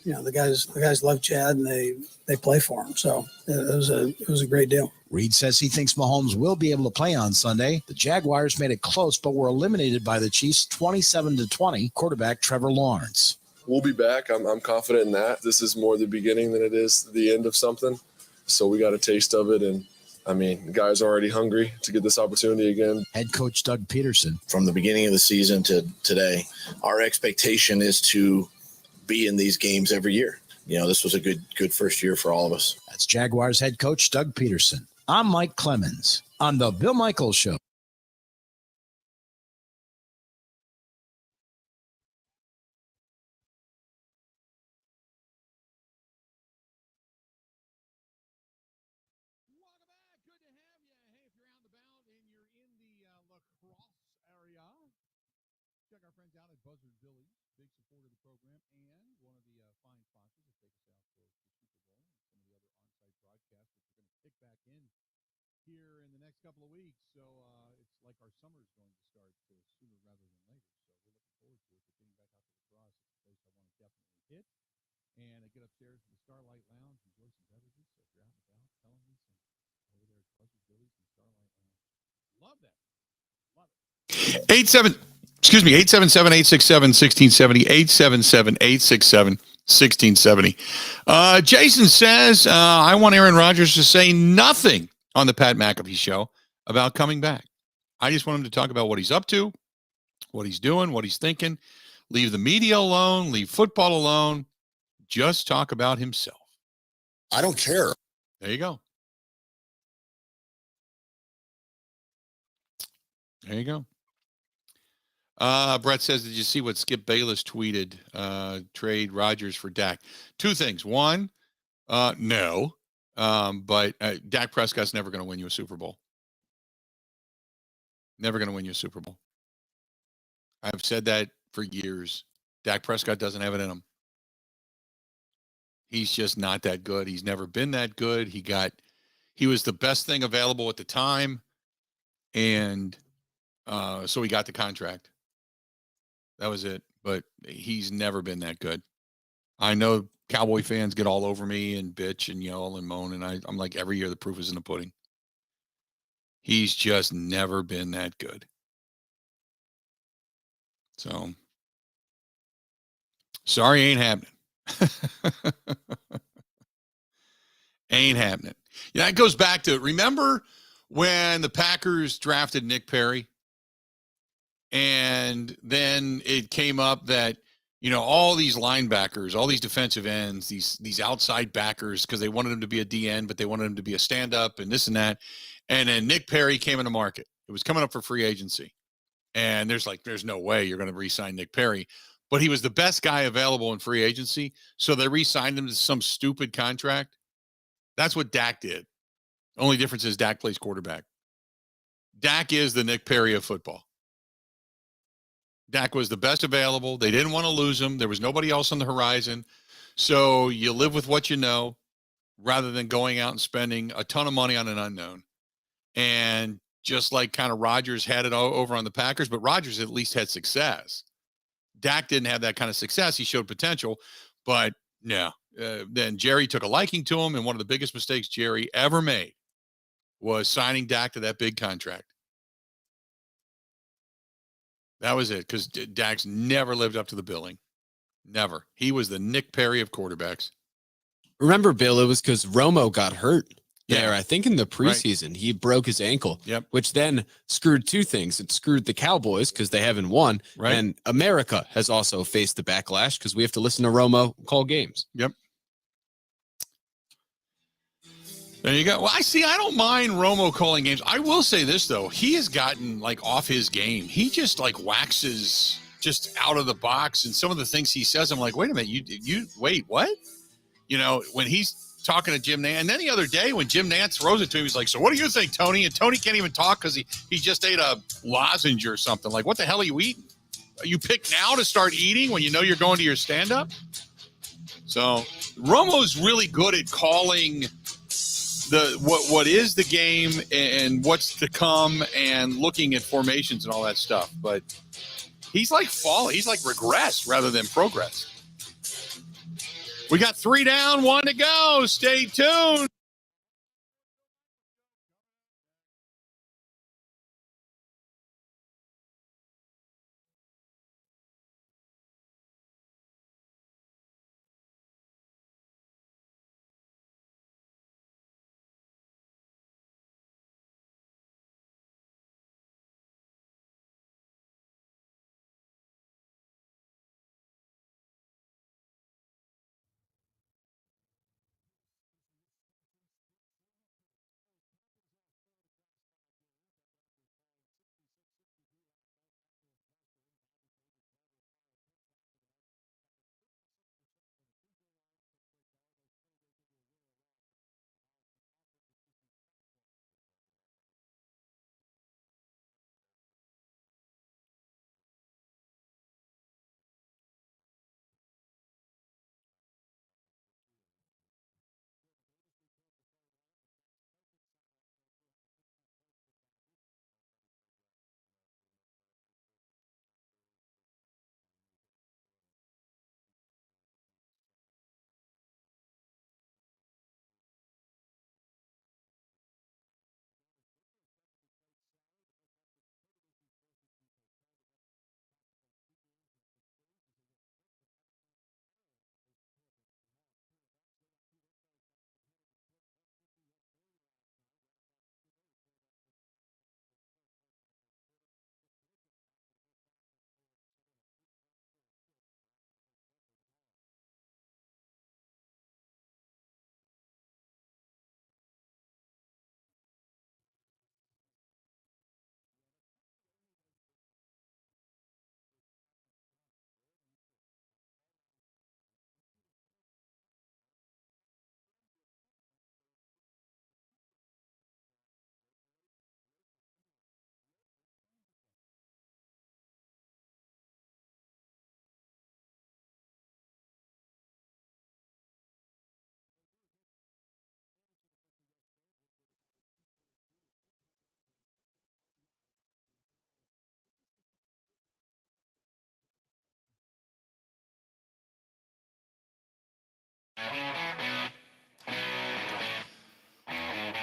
You know, the guys love Chad, and they play for him. So it was a great deal. Reid says he thinks Mahomes will be able to play on Sunday. The Jaguars made it close, but were eliminated by the Chiefs 27-20. Quarterback Trevor Lawrence. We'll be back. I'm confident in that. This is more the beginning than it is the end of something. So we got a taste of it. And, I mean, the guys are already hungry to get this opportunity again. Head coach Doug Peterson. From the beginning of the season to today, our expectation is to be in these games every year. You know, this was a good first year for all of us. That's Jaguars head coach Doug Peterson. I'm Mike Clemens on The Bill Michaels Show. Check our friends out at Buzzard Billy's, big supporter of the program and one of the fine sponsors that take us out for the Super Bowl and some of the other on-site broadcasts that we're going to kick back in here in the next couple of weeks. So it's like our summer is going to start sooner rather than later. So we're looking forward to it. But getting back out to the cross, it's a place I want to definitely hit. And I get upstairs to the Starlight Lounge, enjoy some beverages. So if you're out and about, tell them we sent you. Over there at Buzzard Billy's and Starlight Lounge. Love that. Love it. 877-867-1670, 877-867-1670. Jason says, I want Aaron Rodgers to say nothing on the Pat McAfee show about coming back. I just want him to talk about what he's up to, what he's doing, what he's thinking. Leave the media alone, leave football alone. Just talk about himself. I don't care. There you go. There you go. Brett says, did you see what Skip Bayless tweeted? Trade Rodgers for Dak. Two things. One, no. But Dak Prescott's never going to win you a Super Bowl. Never going to win you a Super Bowl. I've said that for years. Dak Prescott doesn't have it in him. He's just not that good. He's never been that good. He was the best thing available at the time. And so he got the contract. That was it. But he's never been that good. I know Cowboy fans get all over me and bitch and yell and moan. And I'm like, every year the proof is in the pudding. He's just never been that good. So, sorry, ain't happening. Ain't happening. Yeah, that goes back to, remember when the Packers drafted Nick Perry? And then it came up that, you know, all these linebackers, all these defensive ends, these outside backers, because they wanted him to be a DN, but they wanted him to be a stand-up and this and that. And then Nick Perry came in the market. It was coming up for free agency. And there's no way you're going to re-sign Nick Perry. But he was the best guy available in free agency, so they re-signed him to some stupid contract. That's what Dak did. Only difference is Dak plays quarterback. Dak is the Nick Perry of football. Dak was the best available. They didn't want to lose him. There was nobody else on the horizon. So you live with what you know rather than going out and spending a ton of money on an unknown. And just like kind of Rodgers had it over on the Packers, but Rodgers at least had success. Dak didn't have that kind of success. He showed potential, but no. Then Jerry took a liking to him, and one of the biggest mistakes Jerry ever made was signing Dak to that big contract. That was it, because Dax never lived up to the billing. Never. He was the Nick Perry of quarterbacks. Remember, Bill, it was because Romo got hurt there. I think in the Right. preseason, he broke his ankle, Yep. which then screwed two things. It screwed the Cowboys because they haven't won. Right. And America has also faced the backlash because we have to listen to Romo call games. Yep. There you go. Well, I don't mind Romo calling games. I will say this, though. He has gotten, like, off his game. He just, like, waxes just out of the box. And some of the things he says, I'm like, wait a minute. You wait, what? You know, when he's talking to Jim Nantz. And then the other day when Jim Nantz throws it to him, he's like, so what do you think, Tony? And Tony can't even talk because he just ate a lozenge or something. Like, what the hell are you eating? You pick now to start eating when you know you're going to your stand-up? So Romo's really good at calling what is the game and what's to come and looking at formations and all that stuff. But he's like falling. He's like regress rather than progress. We got 3 down, 1 to go. Stay tuned.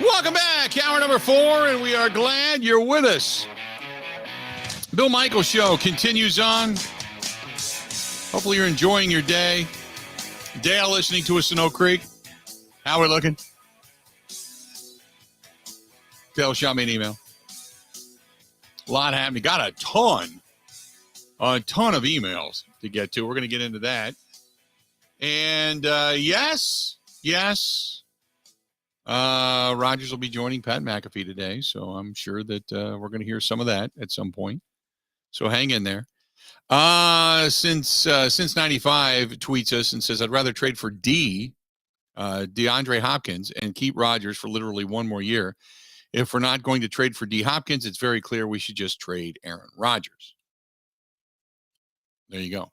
Welcome back. Hour number 4, and we are glad you're with us. Bill Michaels Show continues on. Hopefully you're enjoying your day. Dale listening to us in Oak Creek. How we looking? Dale shot me an email. A lot happening. Got a ton of emails to get to. We're going to get into that. And yes. Rogers will be joining Pat McAfee today, so I'm sure that we're going to hear some of that at some point. So hang in there. Since 95 tweets us and says, I'd rather trade for DeAndre Hopkins and keep Rodgers for literally one more year. If we're not going to trade for D Hopkins, it's very clear we should just trade Aaron Rodgers. There you go.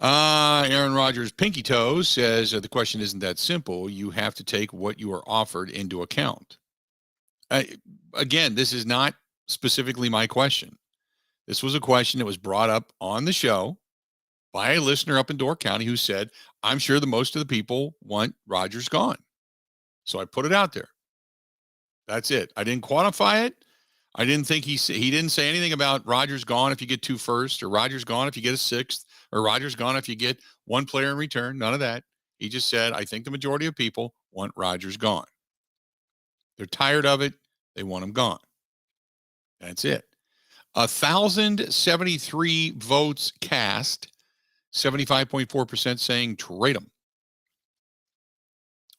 Aaron Rodgers Pinky Toes says the question isn't that simple. You have to take what you are offered into account. Again, this is not specifically my question. This was a question that was brought up on the show by a listener up in Door County who said, I'm sure the most of the people want Rodgers gone. So I put it out there. That's it. I didn't quantify it. I didn't think he didn't say anything about Rodgers gone if you get 2 firsts, or Rodgers gone if you get a 6th, or Rodgers gone if you get 1 player in return. None of that. He just said, I think the majority of people want Rodgers gone. They're tired of it. They want him gone. That's it. 1,073 votes cast, 75.4% saying trade him,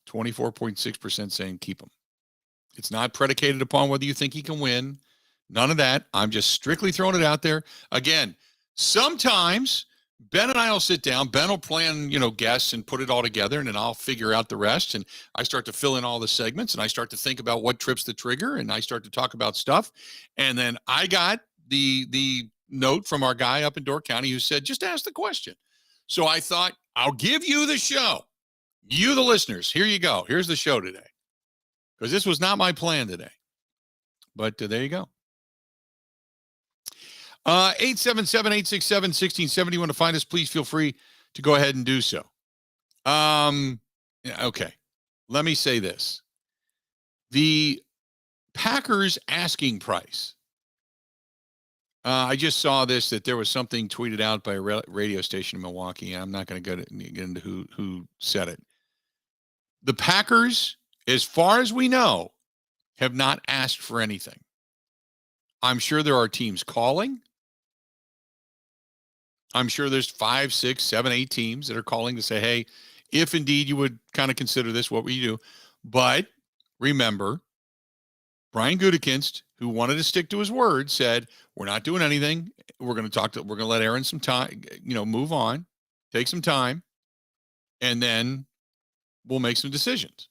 24.6% saying keep him. It's not predicated upon whether you think he can win. None of that. I'm just strictly throwing it out there. Again, sometimes Ben and I will sit down. Ben will plan, guests and put it all together, and then I'll figure out the rest. And I start to fill in all the segments, and I start to think about what trips the trigger, and I start to talk about stuff. And then I got the note from our guy up in Door County who said, just ask the question. So I thought, I'll give you the show. You, the listeners, here you go. Here's the show today. Because this was not my plan today. But there you go. 877-867-1670. You want to find us, please feel free to go ahead and do so. Okay. Let me say this. The Packers asking price. I just saw this, that there was something tweeted out by a radio station in Milwaukee. I'm not going to get into who said it. The Packers, as far as we know, have not asked for anything. I'm sure there are teams calling. I'm sure there's 5, 6, 7, 8 teams that are calling to say, hey, if indeed you would kind of consider this, what would you do? But remember, Brian Gutekunst, who wanted to stick to his word, said, we're not doing anything. We're going to let Aaron some time, move on, take some time, and then we'll make some decisions.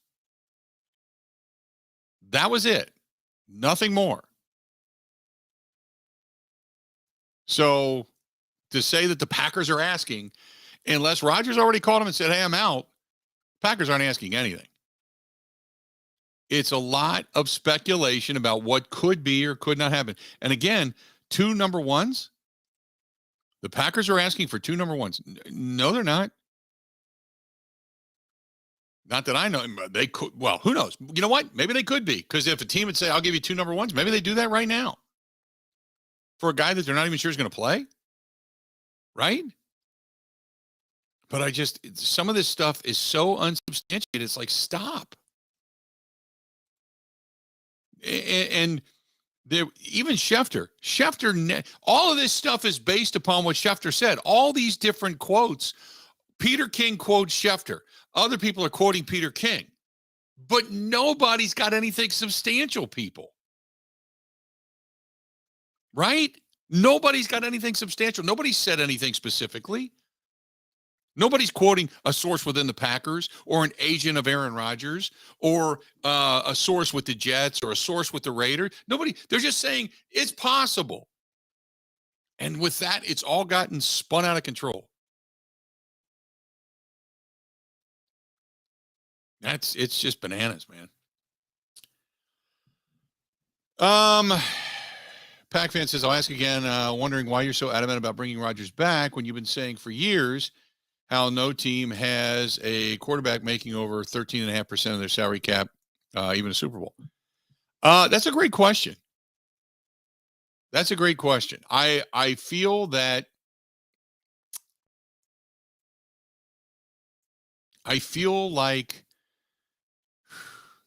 That was it. Nothing more. So to say that the Packers are asking, unless Rodgers already called him and said, hey, I'm out, Packers aren't asking anything. It's a lot of speculation about what could be or could not happen. And again, 2 number ones. The Packers are asking for 2 number ones. No, they're not. Not that I know. They could. Well, who knows? You know what? Maybe they could be. Because if a team would say, I'll give you 2 number ones, maybe they do that right now. For a guy that they're not even sure is going to play. Right? But some of this stuff is so unsubstantiated. It's like, stop. And there, even Schefter, all of this stuff is based upon what Schefter said. All these different quotes. Peter King quotes Schefter. Other people are quoting Peter King. But nobody's got anything substantial, people. Right? Nobody's got anything substantial. Nobody said anything specifically. Nobody's quoting a source within the Packers or an agent of Aaron Rodgers or a source with the Jets or a source with the Raiders. Nobody. They're just saying it's possible. And with that, it's all gotten spun out of control. It's just bananas, man. Pac fan says, I'll ask again, wondering why you're so adamant about bringing Rodgers back when you've been saying for years how no team has a quarterback making over 13.5% of their salary cap, even a Super Bowl. That's a great question. That's a great question. I feel like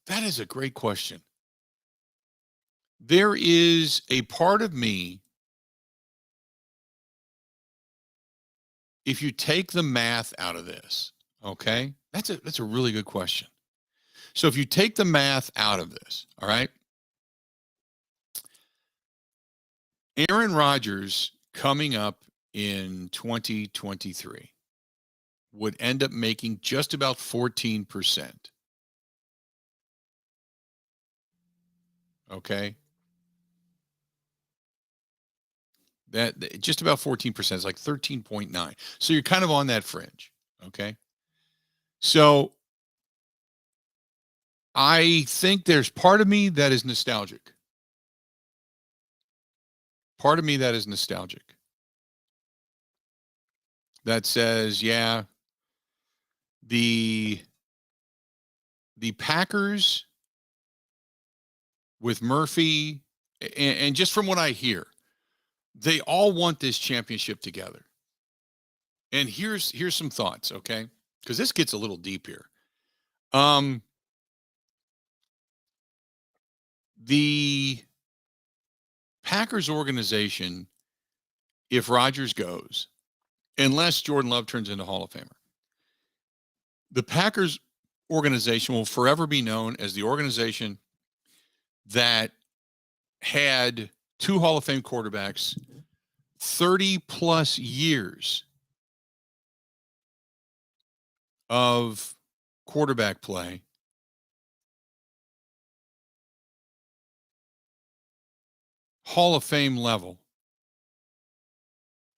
that is a great question. There is a part of me, if you take the math out of this, okay, that's a really good question. So if you take the math out of this, all right, Aaron Rodgers coming up in 2023 would end up making just about 14%. Okay. That just about 14% is like 13.9. So you're kind of on that fringe. Okay. So I think there's part of me that is nostalgic. Part of me that is nostalgic. That says, yeah, the Packers with Murphy and just from what I hear, they all want this championship together. And here's some thoughts, okay? Because this gets a little deep here. The Packers organization, if Rodgers goes, unless Jordan Love turns into Hall of Famer, the Packers organization will forever be known as the organization that had 2 Hall of Fame quarterbacks, 30 plus years of quarterback play, Hall of Fame level,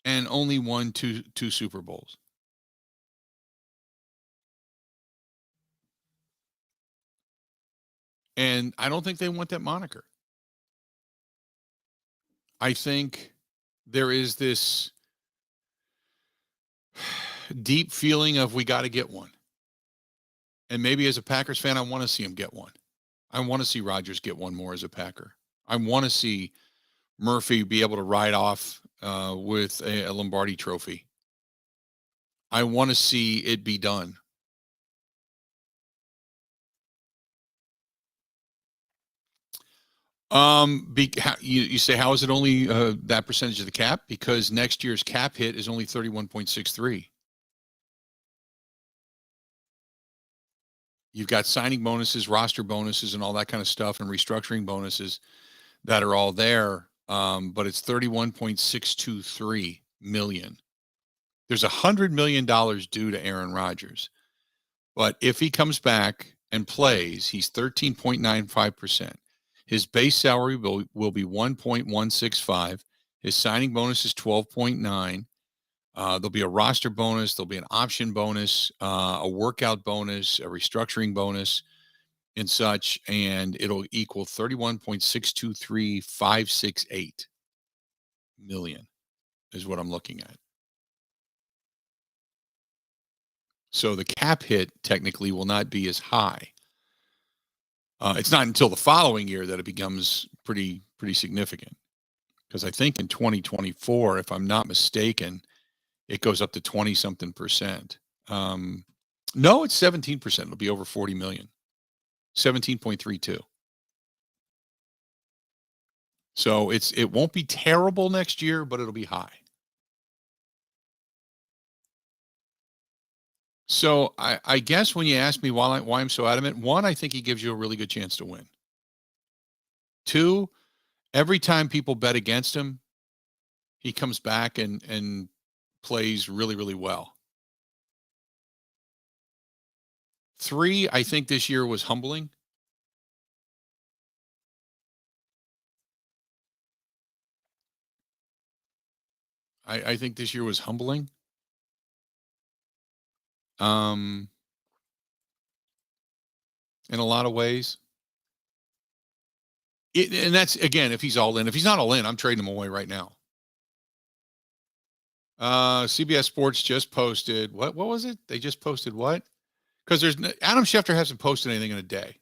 and only won two Super Bowls. And I don't think they want that moniker. I think there is this deep feeling of we got to get one. And maybe as a Packers fan, I want to see him get one. I want to see Rodgers get one more as a Packer. I want to see Murphy be able to ride off with a Lombardi trophy. I want to see it be done. You say, how is it only that percentage of the cap? Because next year's cap hit is only 31.63. You've got signing bonuses, roster bonuses, and all that kind of stuff, and restructuring bonuses that are all there. But it's $31.623 million. There's $100 million due to Aaron Rodgers. But if he comes back and plays, he's 13.95%. His base salary will be 1.165. His signing bonus is 12.9. There'll be a roster bonus. There'll be an option bonus, a workout bonus, a restructuring bonus, and such. And it'll equal 31.623568 million is what I'm looking at. So the cap hit technically will not be as high. It's not until the following year that it becomes pretty significant. Because I think in 2024, if I'm not mistaken, it goes up to 20-something%. No, it's 17%. It'll be over 40 million. 17.32. So it won't be terrible next year, but it'll be high. So I guess when you ask me why I'm so adamant, 1, I think he gives you a really good chance to win. 2, every time people bet against him, he comes back and plays really, really well. 3, I think this year was humbling. I think this year was humbling. In a lot of ways. And that's, again, if he's all in. If he's not all in, I'm trading him away right now. CBS Sports just posted, what was it? They just posted what? Because Adam Schefter hasn't posted anything in a day.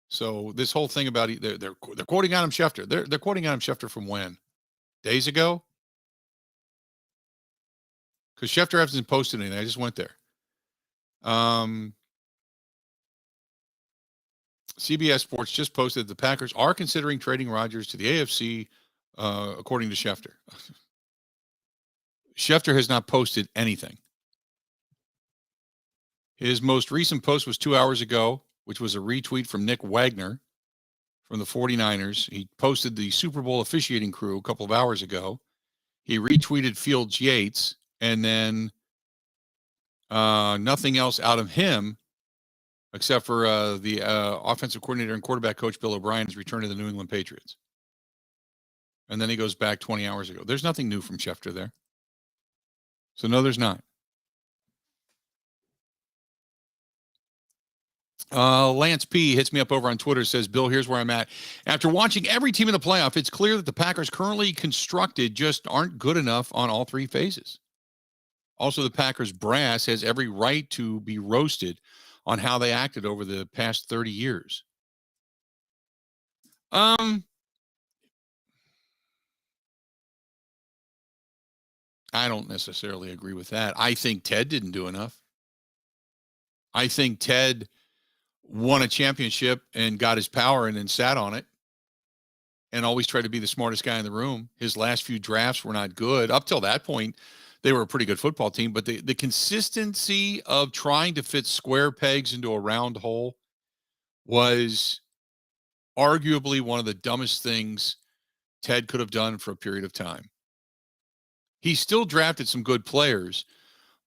So this whole thing about they're quoting Adam Schefter. They're quoting Adam Schefter from when? Days ago? Because Schefter hasn't posted anything. I just went there. CBS Sports just posted the Packers are considering trading Rodgers to the AFC, according to Schefter. Schefter has not posted anything. His most recent post was 2 hours ago, which was a retweet from Nick Wagner from the 49ers. He posted the Super Bowl officiating crew a couple of hours ago. He retweeted Fields Yates, and then nothing else out of him except for the offensive coordinator and quarterback coach Bill O'Brien's return to the New England Patriots. And then he goes back 20 hours ago. There's nothing new from Schefter there. So no, there's not. Lance P hits me up over on Twitter, says, Bill, here's where I'm at. After watching every team in the playoff, it's clear that the Packers currently constructed just aren't good enough on all 3 phases. Also, the Packers brass has every right to be roasted on how they acted over the past 30 years. I don't necessarily agree with that. I think Ted didn't do enough. I think Ted won a championship and got his power and then sat on it and always tried to be the smartest guy in the room. His last few drafts were not good. Up till that point, they were a pretty good football team, but the consistency of trying to fit square pegs into a round hole was arguably one of the dumbest things Ted could have done for a period of time. He still drafted some good players,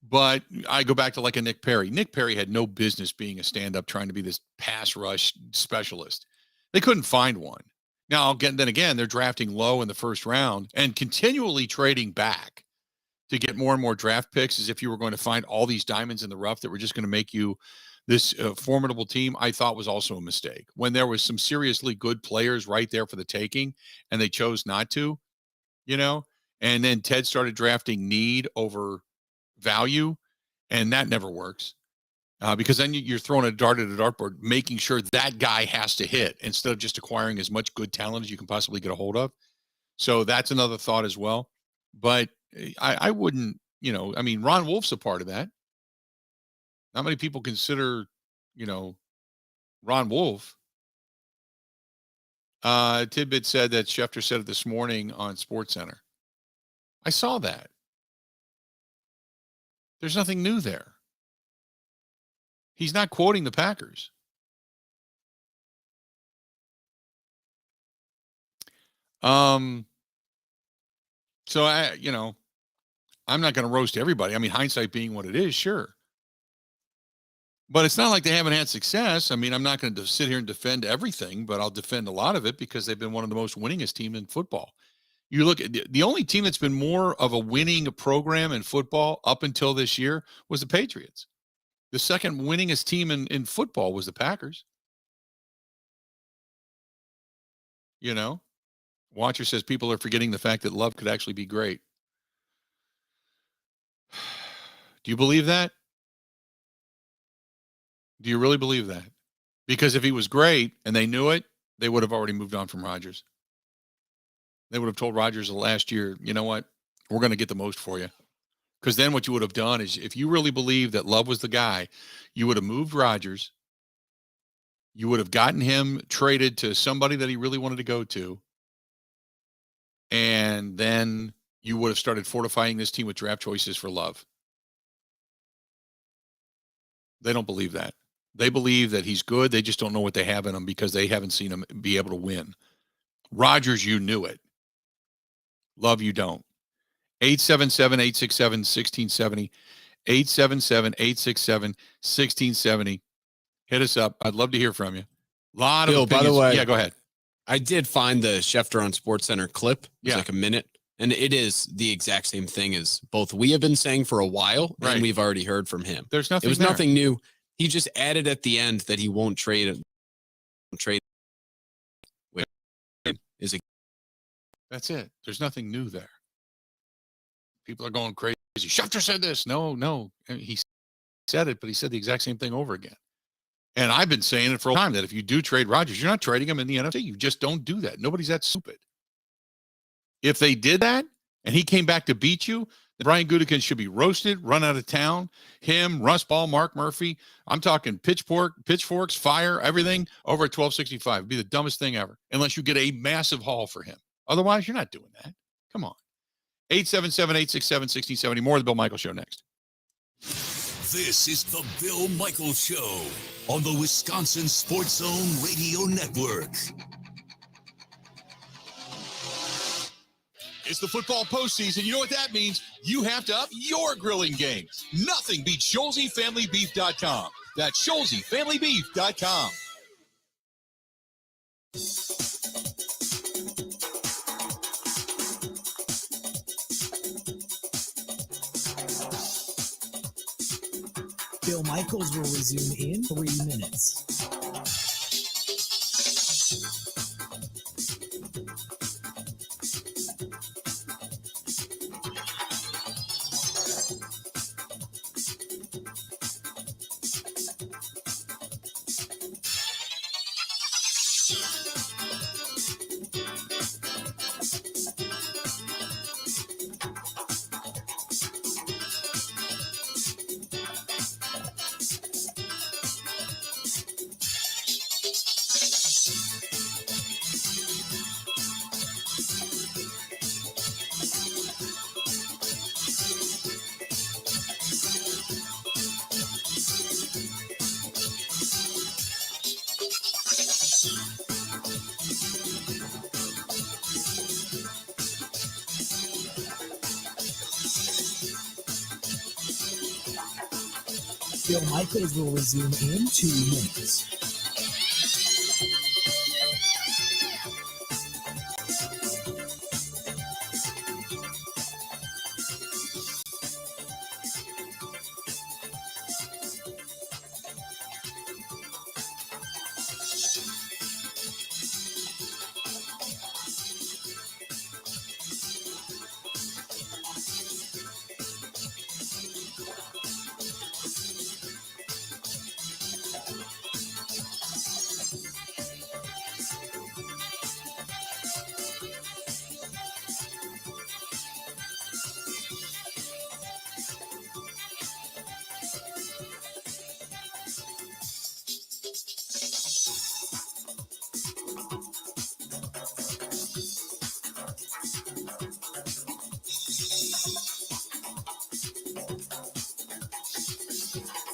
but I go back to like a Nick Perry. Nick Perry had no business being a stand-up trying to be this pass rush specialist. They couldn't find one. Now, then again, they're drafting low in the first round and continually trading back to get more and more draft picks as if you were going to find all these diamonds in the rough that were just going to make you this formidable team. I thought was also a mistake when there was some seriously good players right there for the taking and they chose not to, and then Ted started drafting need over value, and that never works because then you're throwing a dart at a dartboard, making sure that guy has to hit instead of just acquiring as much good talent as you can possibly get a hold of. So that's another thought as well. But I wouldn't, Ron Wolf's a part of that. Not many people consider, Ron Wolf. Tidbit said that Schefter said it this morning on SportsCenter. I saw that. There's nothing new there. He's not quoting the Packers. So I'm not going to roast everybody. I mean, hindsight being what it is, sure. But it's not like they haven't had success. I mean, I'm not going to sit here and defend everything, but I'll defend a lot of it because they've been one of the most winningest teams in football. You look at the only team that's been more of a winning program in football up until this year was the Patriots. The second winningest team in football was the Packers. Watcher says people are forgetting the fact that Love could actually be great. Do you believe that? Do you really believe that? Because if he was great and they knew it, they would have already moved on from Rodgers. They would have told Rodgers last year, you know what? We're going to get the most for you. Because then what you would have done is if you really believed that Love was the guy, you would have moved Rodgers. You would have gotten him traded to somebody that he really wanted to go to. And then you would have started fortifying this team with draft choices for Love. They don't believe that. They believe that he's good. They just don't know what they have in him because they haven't seen him be able to win. Rodgers, you knew it. Love, you don't. 877-867-1670. 877-867-1670. Hit us up. I'd love to hear from you. A lot of Bill, opinions. by the way, yeah, go ahead. I did find the Schefter on SportsCenter clip. It was Yeah. like a minute. And it is the exact same thing as both we have been saying for a while, Right. and we've already heard from him. There's nothing It was there. nothing new. He just added at the end that he won't trade. That's it. There's nothing new there. People are going crazy. Schefter said this. No. He said it, but he said the exact same thing over again. And I've been saying it for a long time that if you do trade Rodgers, you're not trading him in the NFC. You just don't do that. Nobody's that stupid. If they did that and he came back to beat you, then Brian Gutekunst should be roasted, run out of town. Him, Russ Ball, Mark Murphy. I'm talking pitchforks, fire, everything over at 1265. It'd be the dumbest thing ever, unless you get a massive haul for him. Otherwise, you're not doing that. Come on. 877-867-1670. More of the Bill Michaels Show next. This is the Bill Michaels Show on the Wisconsin Sports Zone Radio Network. It's the football postseason. You know what that means? You have to up your grilling game. Nothing beats ScholzieFamilyBeef.com. That's ScholzieFamilyBeef.com. Bill Michaels will resume in 3 minutes. Bill Michaels will resume in 2 minutes.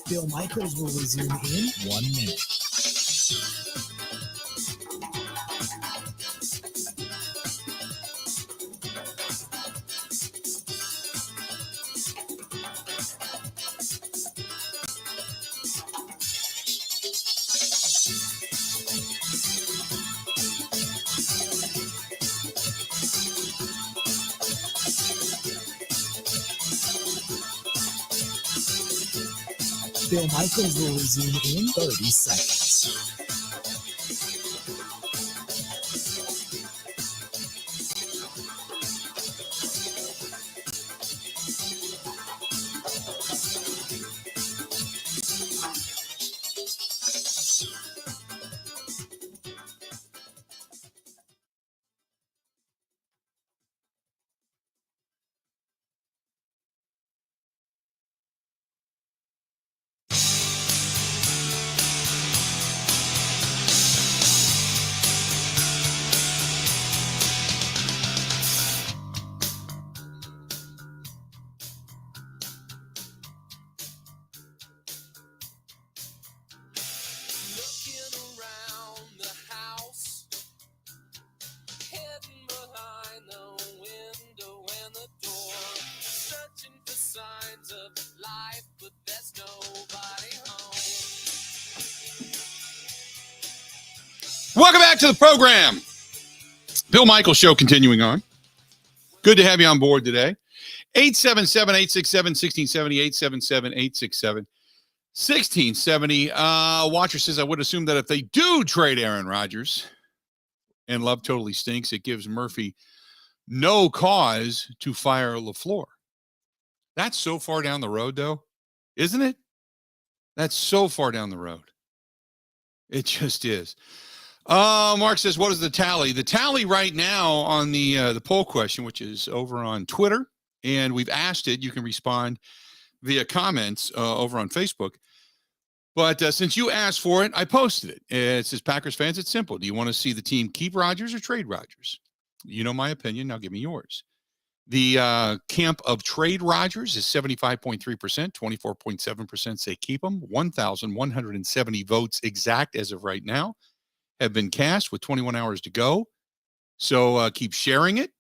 Bill Michaels will resume in 1 minute. Bill Michaels will resume in 30 seconds. Welcome back to the program. Bill Michaels Show continuing on. Good to have you on board today. 877-867-1670, 877-867-1670. Watcher says, I would assume that if they do trade Aaron Rodgers and Love totally stinks, it gives Murphy no cause to fire LaFleur. That's so far down the road, though, isn't it? That's so far down the road. It just is. Mark says, what is the tally? The tally right now on the poll question, which is over on Twitter, and we've asked it. You can respond via comments over on Facebook. But since you asked for it, I posted it. It says, Packers fans, it's simple. Do you want to see the team keep Rodgers or trade Rodgers? You know my opinion. Now give me yours. The camp of trade Rodgers is 75.3%. 24.7% say keep him. 1,170 votes exact as of right now have been cast with 21 hours to go. So keep sharing it.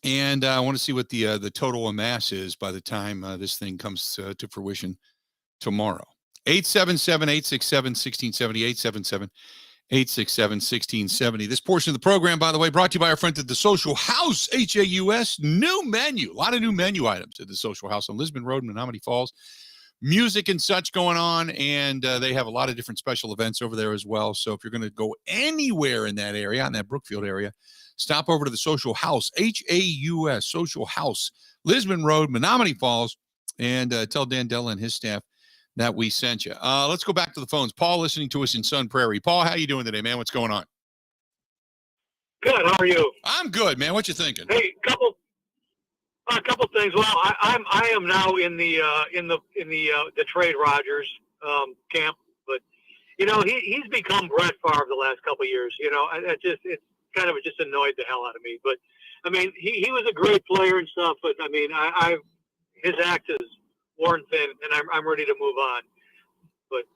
And I want to see what the total amass is by the time this thing comes to fruition tomorrow. 877-867-1670, 877-867-1670. This portion of the program, by the way, brought to you by our friends at the Social House, HAUS. New menu, a lot of new menu items at the Social House on Lisbon Road, Menominee Falls. Music and such going on, and they have a lot of different special events over there as well. So if you're going to go anywhere in that area, in that Brookfield area, stop over to the Social House, HAUS, Social House, Lisbon Road, Menominee Falls, and tell Dan Della and his staff that we sent you. Let's go back to the phones. Paul listening to us in Sun Prairie. Paul, how you doing today, man? What's going on? Good. How are you? I'm good, man. What you thinking? Hey, a couple things. Well, I am now in the trade Rodgers camp, but you know he's become Brett Favre the last couple of years. You know, it's kind of just annoyed the hell out of me. But I mean, he was a great player and stuff, but I mean, his act is worn thin, and I'm ready to move on. But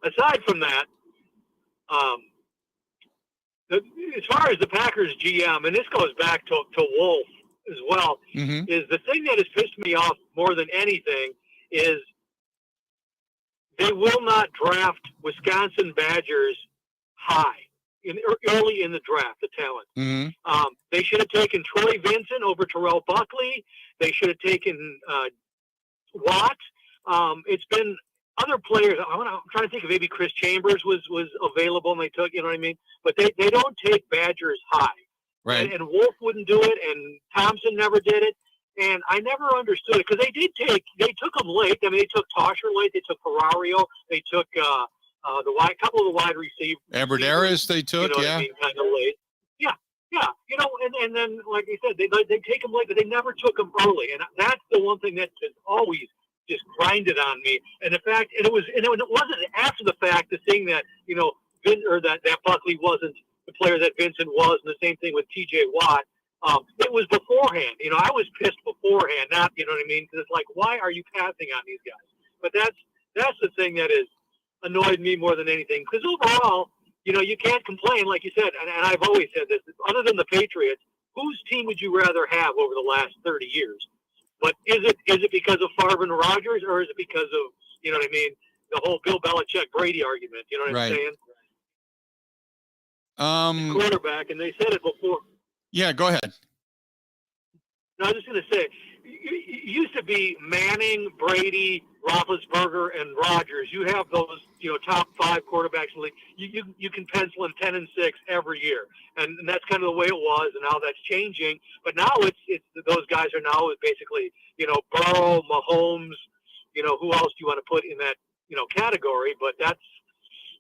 aside from that, as far as the Packers GM, and this goes back to Wolf as well, is the thing that has pissed me off more than anything is they will not draft Wisconsin Badgers high early in the draft, the talent. Mm-hmm. They should have taken Troy Vincent over Terrell Buckley. They should have taken Watt. It's been other players. I'm trying to think of maybe Chris Chambers was available and they took, you know what I mean? But they don't take Badgers high. Right. And Wolf wouldn't do it, and Thompson never did it. And I never understood it because they took them late. I mean, they took Tosher late. They took Ferrario. They took couple of the wide receivers. Aberderis they took, you know yeah. what I mean, kind of late. Yeah. You know, and then like I said, they take them late, but they never took them early. And that's the one thing that just always just grinded on me. And the fact, and it wasn't after the fact, the thing that, you know, that Buckley wasn't the player that Vincent was, and the same thing with TJ Watt. It was beforehand. You know, I was pissed beforehand, not, you know what I mean? Because it's like, why are you passing on these guys? But that's the thing that is annoyed me more than anything. Because overall, you know, you can't complain, like you said, and I've always said this, other than the Patriots, whose team would you rather have over the last 30 years? But is it because of Favre and Rodgers, or is it because of, you know what I mean, the whole Bill Belichick Brady argument? You know what I'm saying? Quarterback, and they said it before. Yeah, go ahead. No, I was just going to say, it used to be Manning, Brady, Roethlisberger, and Rodgers. You have those, you know, top 5 quarterbacks in the league. You can pencil in 10-6 every year, and that's kind of the way it was. And now that's changing. But now it's those guys are now basically, you know, Burrow, Mahomes. You know, who else do you want to put in that, you know, category? But that's,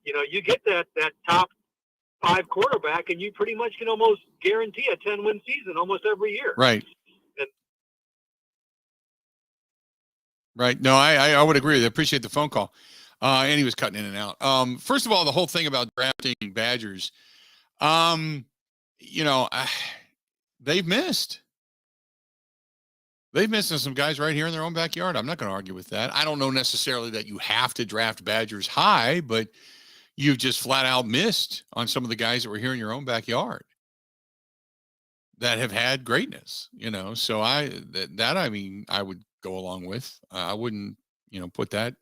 you know, you get that top 5 quarterback, and you pretty much can almost guarantee a 10-win season almost every year. Right. Right. No, I would agree. I appreciate the phone call. And he was cutting in and out. First of all, the whole thing about drafting Badgers, you know, they've missed. They've missed some guys right here in their own backyard. I'm not going to argue with that. I don't know necessarily that you have to draft Badgers high, but you've just flat out missed on some of the guys that were here in your own backyard that have had greatness, you know. So I mean, I would go along with. I wouldn't, you know, put that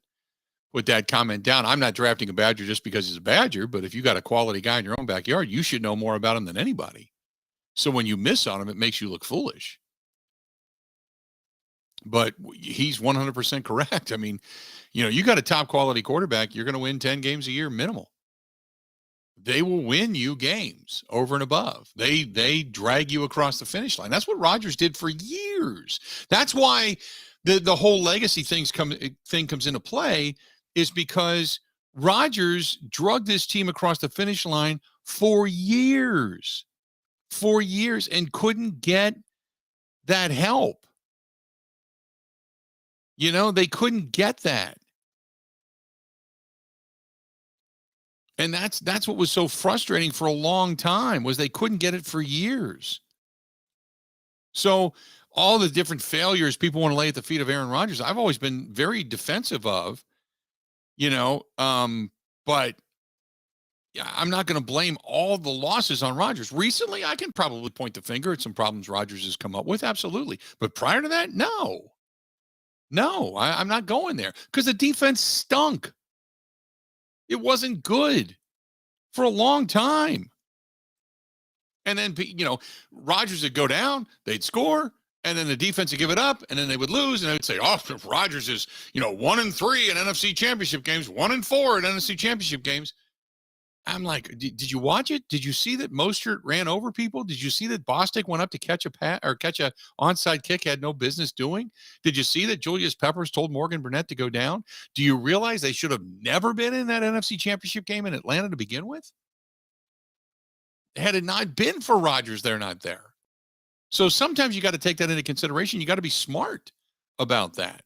comment down. I'm not drafting a Badger just because he's a Badger, but if you got a quality guy in your own backyard, you should know more about him than anybody. So when you miss on him, it makes you look foolish. But he's 100% correct. I mean, you know, you got a top quality quarterback, you're going to win 10 games a year minimal. They will win you games over and above. They drag you across the finish line. That's what Rodgers did for years. That's why the whole legacy thing comes into play, is because Rodgers drugged this team across the finish line for years, and couldn't get that help. You know, they couldn't get that. And that's what was so frustrating for a long time, was they couldn't get it for years. So all the different failures people want to lay at the feet of Aaron Rodgers, I've always been very defensive of, you know, but yeah, I'm not going to blame all the losses on Rodgers. Recently, I can probably point the finger at some problems Rodgers has come up with, absolutely. But prior to that, no, I'm not going there, because the defense stunk. It wasn't good for a long time. And then, you know, Rodgers would go down, they'd score, and then the defense would give it up, and then they would lose, and they would say, oh, Rodgers is, you know, 1-3 in NFC championship games, 1-4 in NFC championship games. I'm like, did you watch it? Did you see that Mostert ran over people? Did you see that Bostic went up to catch a onside kick had no business doing? Did you see that Julius Peppers told Morgan Burnett to go down? Do you realize they should have never been in that NFC championship game in Atlanta to begin with? Had it not been for Rodgers, they're not there. So sometimes you got to take that into consideration. You got to be smart about that.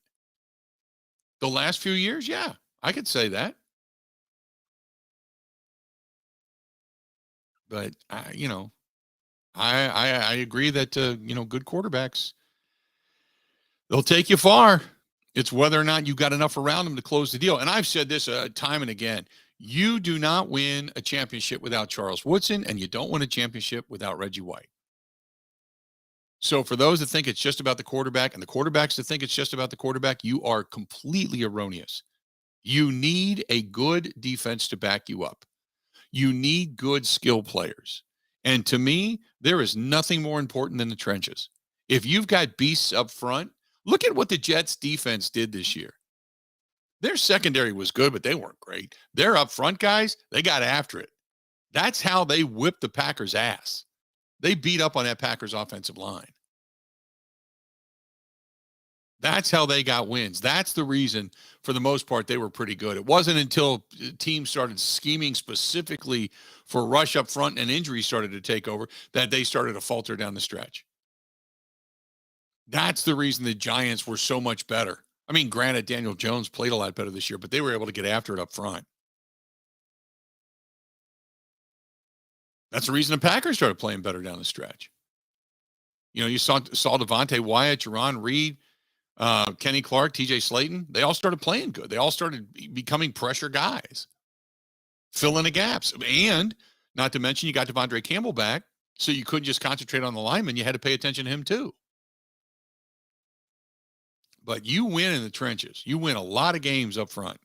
The last few years, yeah, I could say that. But you know, I agree that you know, good quarterbacks, they'll take you far. It's whether or not you've got enough around them to close the deal. And I've said this time and again: you do not win a championship without Charles Woodson, and you don't win a championship without Reggie White. So for those that think it's just about the quarterback and the quarterbacks that think it's just about the quarterback, you are completely erroneous. You need a good defense to back you up. You need good skill players. And to me, there is nothing more important than the trenches. If you've got beasts up front, look at what the Jets defense did this year. Their secondary was good, but they weren't great. Their up front guys, they got after it. That's how they whipped the Packers' ass. They beat up on that Packers offensive line. That's how they got wins. That's the reason, for the most part, they were pretty good. It wasn't until teams started scheming specifically for rush up front and injuries started to take over that they started to falter down the stretch. That's the reason the Giants were so much better. I mean, granted, Daniel Jones played a lot better this year, but they were able to get after it up front. That's the reason the Packers started playing better down the stretch. You know, you saw Devontae Wyatt, Jerron Reed, Kenny Clark, TJ Slayton. They all started playing good. They all started becoming pressure guys, filling the gaps. And not to mention, you got Devondre Campbell back, so you couldn't just concentrate on the lineman. You had to pay attention to him too. But you win in the trenches. You win a lot of games up front.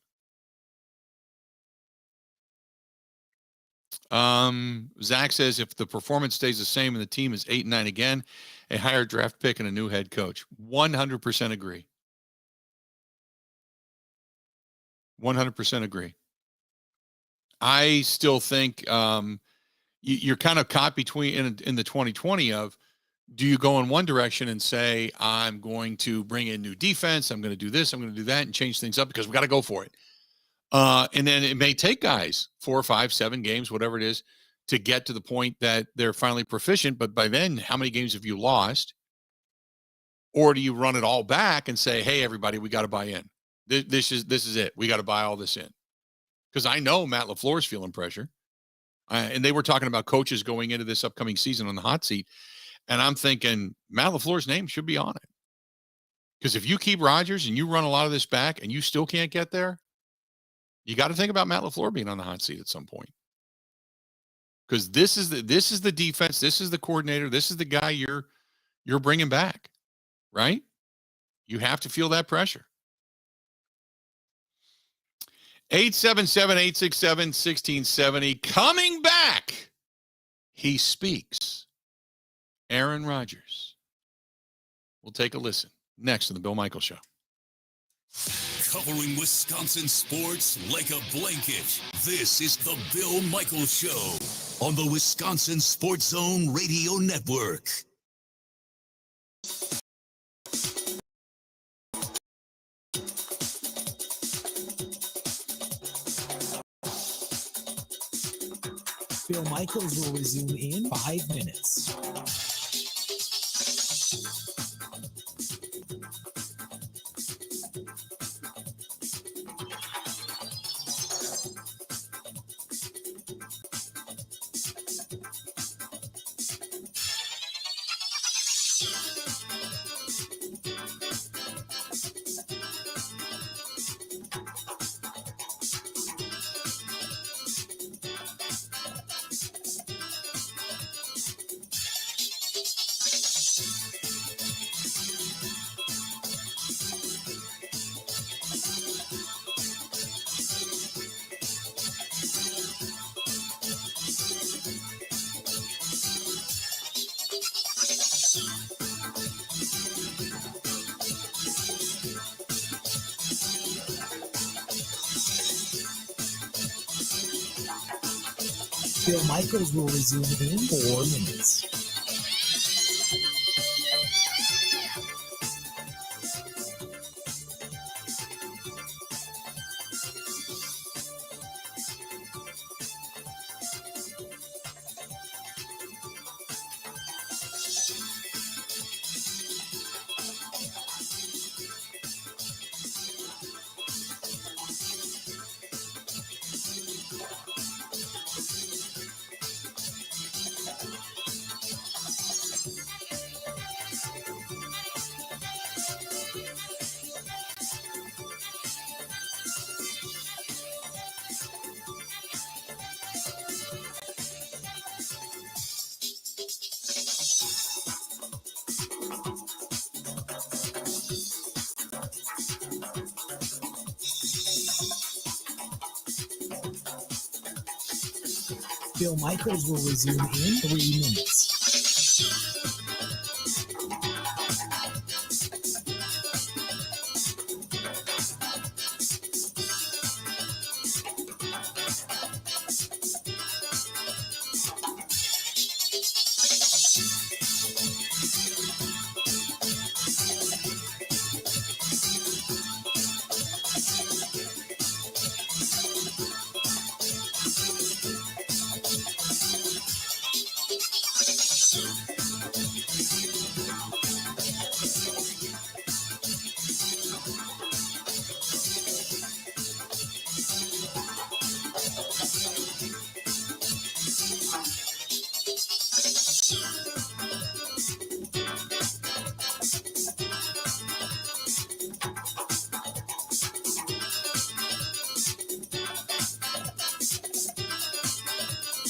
Zach says if the performance stays the same and the team is 8-9 again, a higher draft pick and a new head coach. 100% agree. 100% agree. I still think you're kind of caught between in the 2020 of, do you go in one direction and say, I'm going to bring in new defense, I'm going to do this, I'm going to do that, and change things up because we got to go for it. And then it may take guys 4, 5, 7 games, whatever it is, to get to the point that they're finally proficient. But by then, how many games have you lost? Or do you run it all back and say, hey, everybody, we got to buy in. This is it. We got to buy all this in. Because I know Matt LaFleur is feeling pressure. And they were talking about coaches going into this upcoming season on the hot seat. And I'm thinking Matt LaFleur's name should be on it. Because if you keep Rodgers and you run a lot of this back and you still can't get there, you got to think about Matt LaFleur being on the hot seat at some point. Because this is the defense, this is the coordinator, this is the guy you're bringing back, right? You have to feel that pressure. 877-867-1670. Coming back, he speaks. Aaron Rodgers. We'll take a listen next on the Bill Michaels Show. Covering Wisconsin sports like a blanket. This is the Bill Michaels Show on the Wisconsin Sports Zone Radio Network. Bill Michaels will resume in 5 minutes. Bill Michaels will resume in 4 minutes. Bill Michaels will resume in 3 minutes.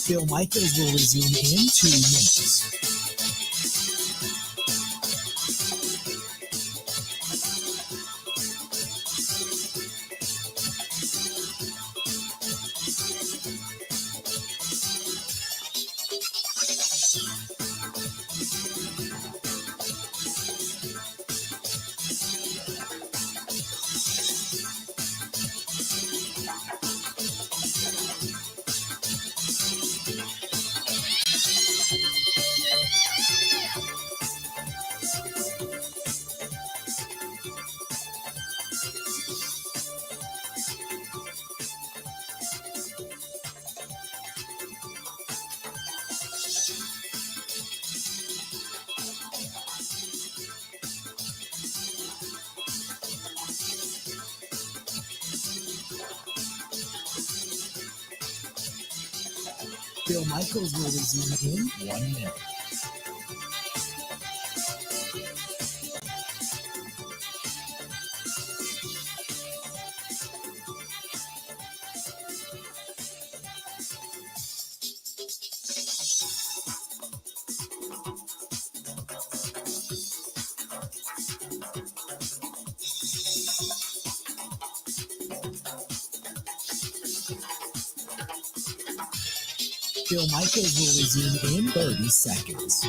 Bill Michaels will resume in 2 minutes. Bill Michaels will resume in 1 minute. Bill Michaels will resume in 30 seconds.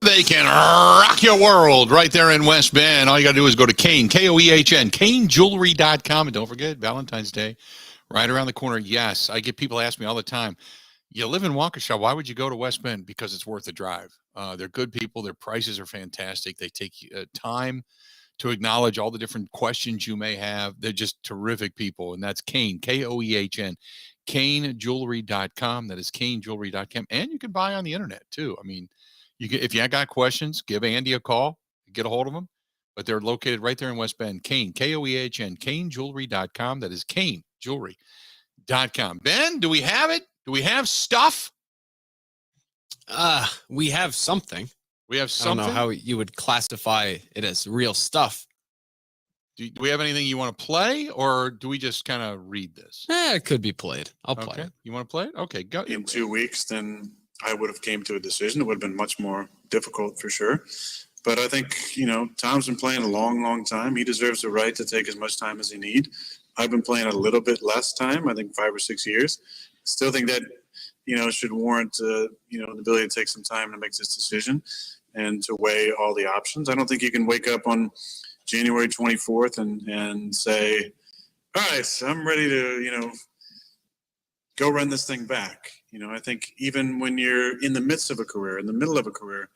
They can rock your world right there in West Bend. All you got to do is go to Kane, K-O-E-H-N, KaneJewelry.com. And don't forget, Valentine's Day, right around the corner. Yes, I get people ask me all the time, you live in Waukesha, why would you go to West Bend? Because it's worth the drive. They're good people. Their prices are fantastic. They take time to acknowledge all the different questions you may have. They're just terrific people. And that's Kane, K-O-E-H-N, KaneJewelry.com. That is KaneJewelry.com. And you can buy on the internet, too. I mean, you can, if you got questions, give Andy a call, get a hold of them. But they're located right there in West Bend. Kane, K-O-E-H-N, KaneJewelry.com. That is KaneJewelry.com. Ben, do we have it? Do we have stuff? We have something. We have something. I don't know how you would classify it as real stuff. Do we have anything you want to play, or do we just kind of read this? It could be played. I'll play it. You want to play it? Okay, go. In 2 weeks, then I would have came to a decision. It would have been much more difficult for sure. But I think, Tom's been playing a long, long time. He deserves the right to take as much time as he need. I've been playing a little bit less time, I think 5 or 6 years. Still think that, should warrant, the ability to take some time to make this decision and to weigh all the options. I don't think you can wake up on January 24th and say, all right, I'm ready to, go run this thing back. I think even when you're in the midst of a career, in the middle of a career,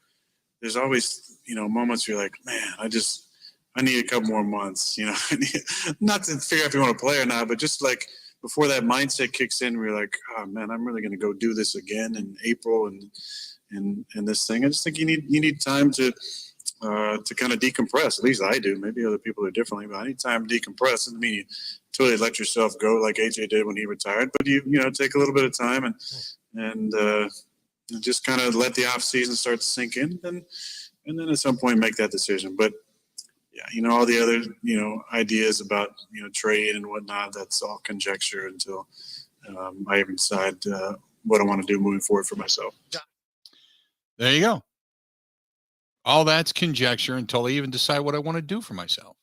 there's always, moments where you're like, man, I need a couple more months, not to figure out if you want to play or not, but just like before that mindset kicks in, we're like, oh man, I'm really going to go do this again in April and this thing. I just think you need time to to kind of decompress. At least I do. Maybe other people are differently, but I need time to decompress. Doesn't mean you totally let yourself go like AJ did when he retired, but you take a little bit of time and just kind of let the off season start to sink in, and then at some point make that decision. But yeah, all the other ideas about trade and whatnot, that's all conjecture until I even decide what I want to do moving forward for myself. There you go. All that's conjecture until I even decide what I want to do for myself.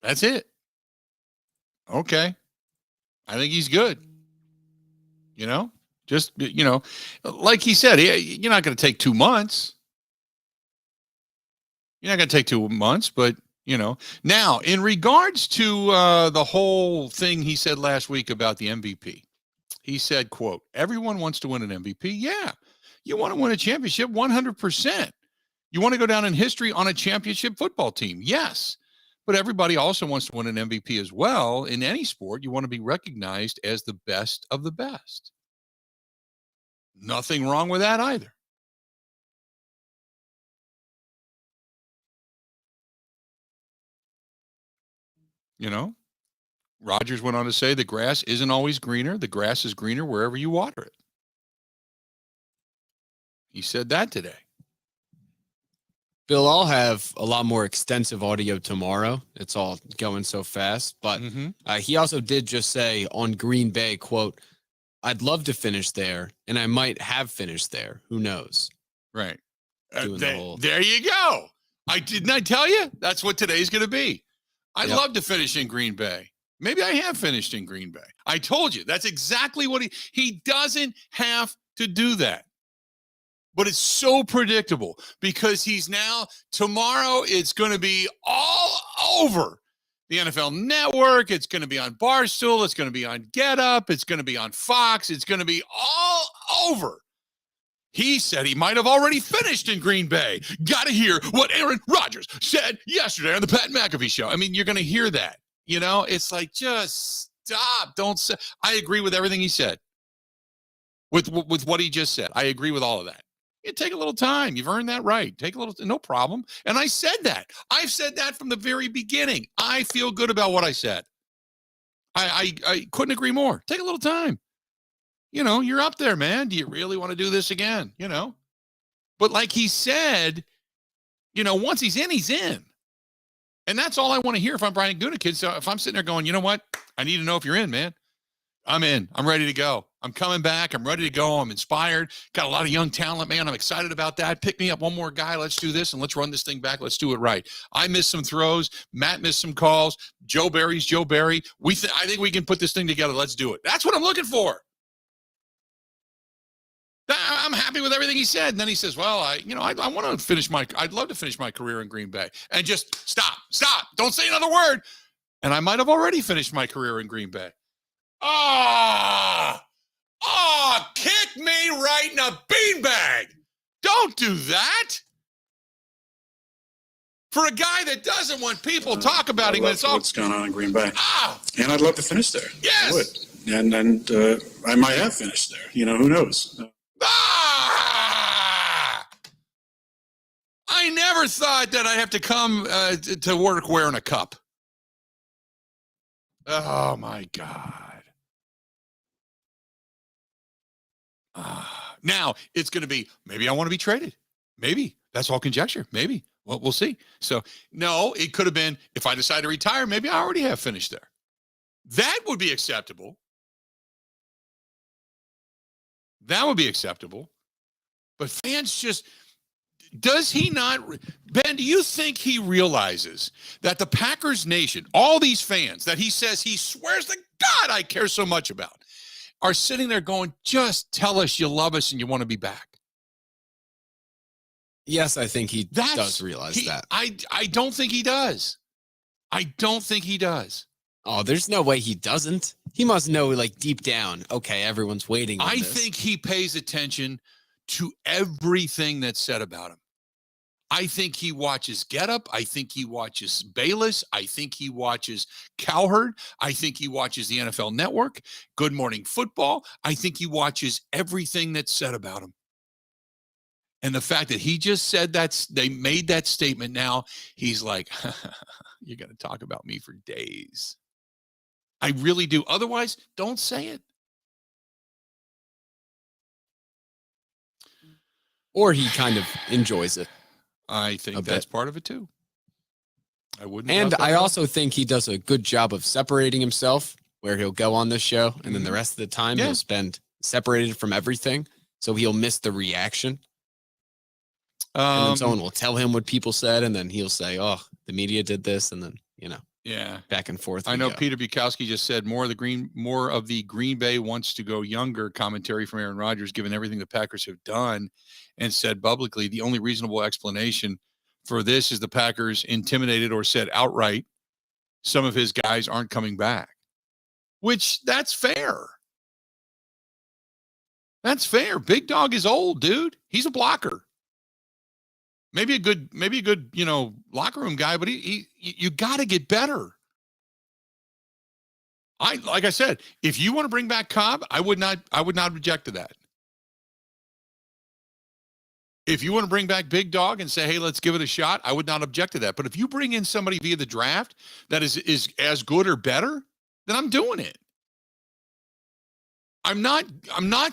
That's it. Okay. I think he's good. Just, like he said, you're not going to take 2 months. You're not going to take 2 months, but, Now, in regards to the whole thing he said last week about the MVP, he said, quote, everyone wants to win an MVP. Yeah. You want to win a championship 100%. You want to go down in history on a championship football team. Yes. But everybody also wants to win an MVP as well. In any sport, you want to be recognized as the best of the best. Nothing wrong with that either. Rodgers went on to say the grass isn't always greener. The grass is greener wherever you water it. He said that today. Bill, I'll have a lot more extensive audio tomorrow. It's all going so fast. But he also did just say on Green Bay, quote, I'd love to finish there, and I might have finished there. Who knows? Right. There you go. Didn't I tell you? That's what today's going to be. I'd love to finish in Green Bay. Maybe I have finished in Green Bay. I told you. That's exactly what he doesn't have to do that. But it's so predictable because tomorrow it's going to be all over the NFL Network. It's going to be on Barstool. It's going to be on Get Up. It's going to be on Fox. It's going to be all over. He said he might have already finished in Green Bay. Got to hear what Aaron Rodgers said yesterday on the Pat McAfee show. I mean, you're going to hear that. It's like, just stop. Don't say. I agree with everything he said. With what he just said. I agree with all of that. You take a little time. You've earned that right. Take a little, no problem. And I said that. I've said that from the very beginning. I feel good about what I said. I couldn't agree more. Take a little time. You're up there, man. Do you really want to do this again? But like he said, once he's in, he's in. And that's all I want to hear if I'm Brian Gutekunst. So if I'm sitting there going, you know what? I need to know if you're in, man. I'm in. I'm ready to go. I'm coming back. I'm ready to go. I'm inspired. Got a lot of young talent, man. I'm excited about that. Pick me up one more guy. Let's do this and let's run this thing back. Let's do it right. I missed some throws. Matt missed some calls. Joe Barry's Joe Barry. I think we can put this thing together. Let's do it. That's what I'm looking for. I'm happy with everything he said. And then he says, well, I want to finish I'd love to finish my career in Green Bay. And just stop. Don't say another word. And I might have already finished my career in Green Bay. Kick me right in a beanbag. Don't do that. For a guy that doesn't want people to talk about him, it's all what's going on in Green Bay. And I'd love to finish there. Yes. I would. And I might have finished there. Who knows? I never thought that I'd have to come to work wearing a cup. Oh, my God. Now, it's going to be, maybe I want to be traded. Maybe. That's all conjecture. Maybe. Well, we'll see. So, no, it could have been, if I decide to retire, maybe I already have finished there. That would be acceptable. That would be acceptable. But fans just, does he not, Ben, do you think he realizes that the Packers nation, all these fans that he says he swears to God I care so much about, are sitting there going, just tell us you love us and you want to be back? Yes, I think he does realize that. I don't think he does. I don't think he does. Oh, there's no way he doesn't. He must know, like, deep down, okay, everyone's waiting on I this. think he pays attention to everything that's said about him. I think he watches Get Up. I think he watches Bayless. I think he watches Cowherd. I think he watches the NFL Network, Good Morning Football. I think he watches everything that's said about him. And the fact that he just said they made that statement now, he's like, you're going to talk about me for days. I really do. Otherwise, don't say it. Or he kind of enjoys it. I think that's part of it too. I wouldn't. And I also think he does a good job of separating himself, where he'll go on this show and then the rest of the time he'll spend separated from everything. So he'll miss the reaction. And then someone will tell him what people said, and then he'll say, "Oh, the media did this," and then back and forth. I know Peter Bukowski just said more of the Green Bay wants to go younger. Commentary from Aaron Rodgers, given everything the Packers have done, and said publicly the only reasonable explanation for this is the Packers intimidated or said outright some of his guys aren't coming back. Which that's fair. That's fair. Big Dog is old, dude. He's a blocker. Maybe a good, locker room guy, but you got to get better. Like I said, if you want to bring back Cobb, I would not object to that. If you want to bring back Big Dog and say, hey, let's give it a shot, I would not object to that. But if you bring in somebody via the draft that is as good or better, then I'm doing it. I'm not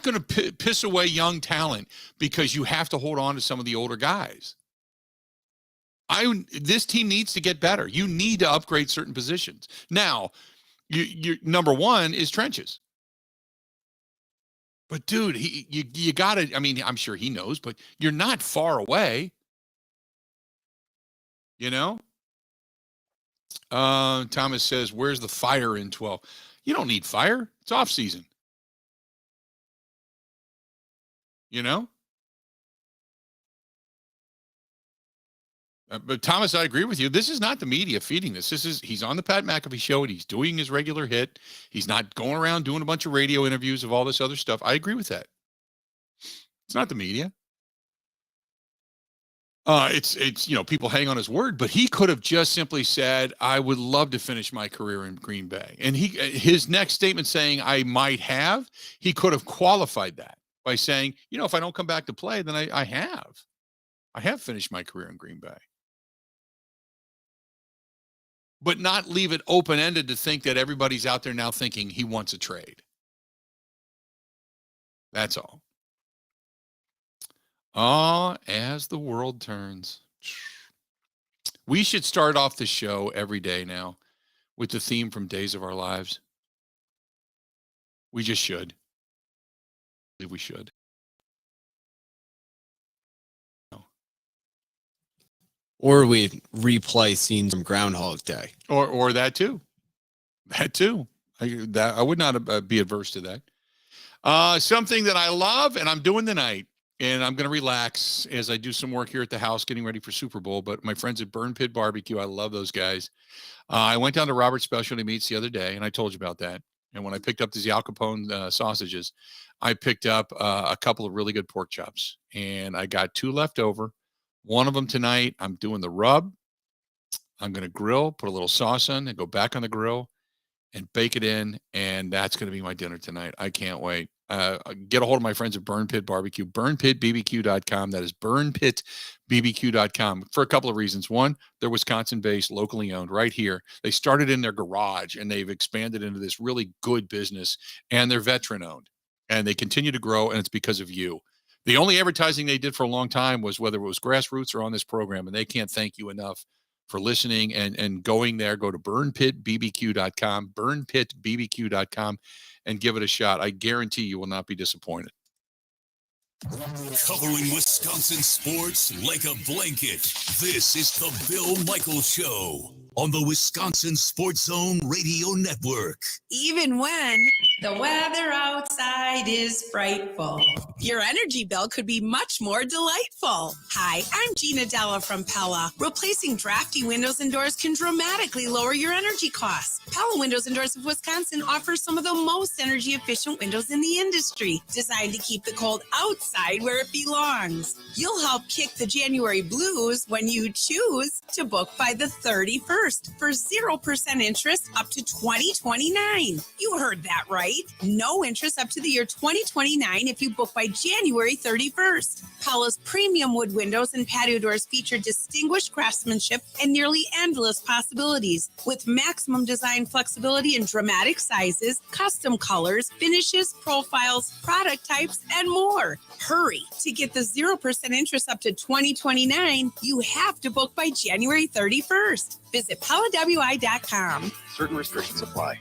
going to piss away young talent because you have to hold on to some of the older guys. This team needs to get better. You need to upgrade certain positions. Now, you number one is trenches. But dude, you got to. I mean, I'm sure he knows, but you're not far away. Thomas says, "Where's the fire in 12?" You don't need fire. It's off season. But Thomas, I agree with you. This is not the media feeding this. He's on the Pat McAfee show and he's doing his regular hit. He's not going around doing a bunch of radio interviews of all this other stuff. I agree with that. It's not the media. It's people hang on his word, but he could have just simply said, I would love to finish my career in Green Bay. And his next statement saying I might have, he could have qualified that by saying, if I don't come back to play, then I have finished my career in Green Bay. But not leave it open-ended to think that everybody's out there now thinking he wants a trade. That's all. As the world turns. We should start off the show every day now with the theme from Days of Our Lives. We just should. I believe we should. Or we replay scenes from Groundhog Day. Or that too. That too. I would not be adverse to that. Something that I love and I'm doing tonight, and I'm going to relax as I do some work here at the house getting ready for Super Bowl. But my friends at Burn Pit Barbecue, I love those guys. I went down to Robert's Specialty Meats the other day, and I told you about that. And when I picked up these Al Capone sausages, I picked up a couple of really good pork chops. And I got 2 left over. One of them tonight, I'm doing the rub. I'm going to grill, put a little sauce on, and go back on the grill and bake it in. And that's going to be my dinner tonight. I can't wait. Get a hold of my friends at Burn Pit Barbecue, burnpitbbq.com. That is burnpitbbq.com for a couple of reasons. One, they're Wisconsin-based, locally owned right here. They started in their garage and they've expanded into this really good business, and they're veteran-owned. And they continue to grow, and it's because of you. The only advertising they did for a long time was whether it was Grassroots or on this program, and they can't thank you enough for listening and going there. Go to burnpitbbq.com, burnpitbbq.com, and give it a shot. I guarantee you will not be disappointed. Covering Wisconsin sports like a blanket, this is the Bill Michaels Show on the Wisconsin Sports Zone Radio Network. Even when the weather outside is frightful, your energy bill could be much more delightful. Hi, I'm Gina Della from Pella. Replacing drafty windows and doors can dramatically lower your energy costs. Pella Windows and Doors of Wisconsin offers some of the most energy efficient windows in the industry, designed to keep the cold outside where it belongs. You'll help kick the January blues when you choose to book by the 31st. 31st for 0% interest up to 2029. You heard that right. No interest up to the year 2029 if you book by January 31st. Paula's premium wood windows and patio doors feature distinguished craftsmanship and nearly endless possibilities with maximum design flexibility in dramatic sizes, custom colors, finishes, profiles, product types, and more. Hurry. To get the 0% interest up to 2029, you have to book by January 31st. Visit PaulaWI.com. Certain restrictions apply.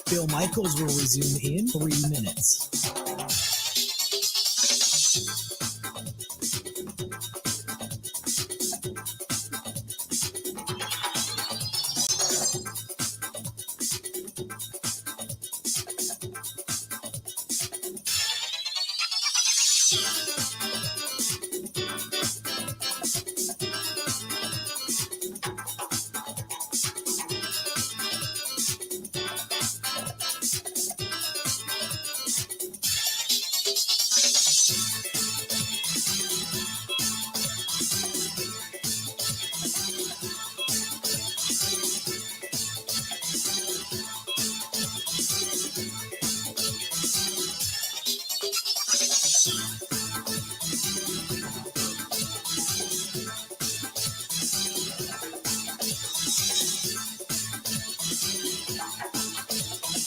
Bill Michaels will resume in 3 minutes.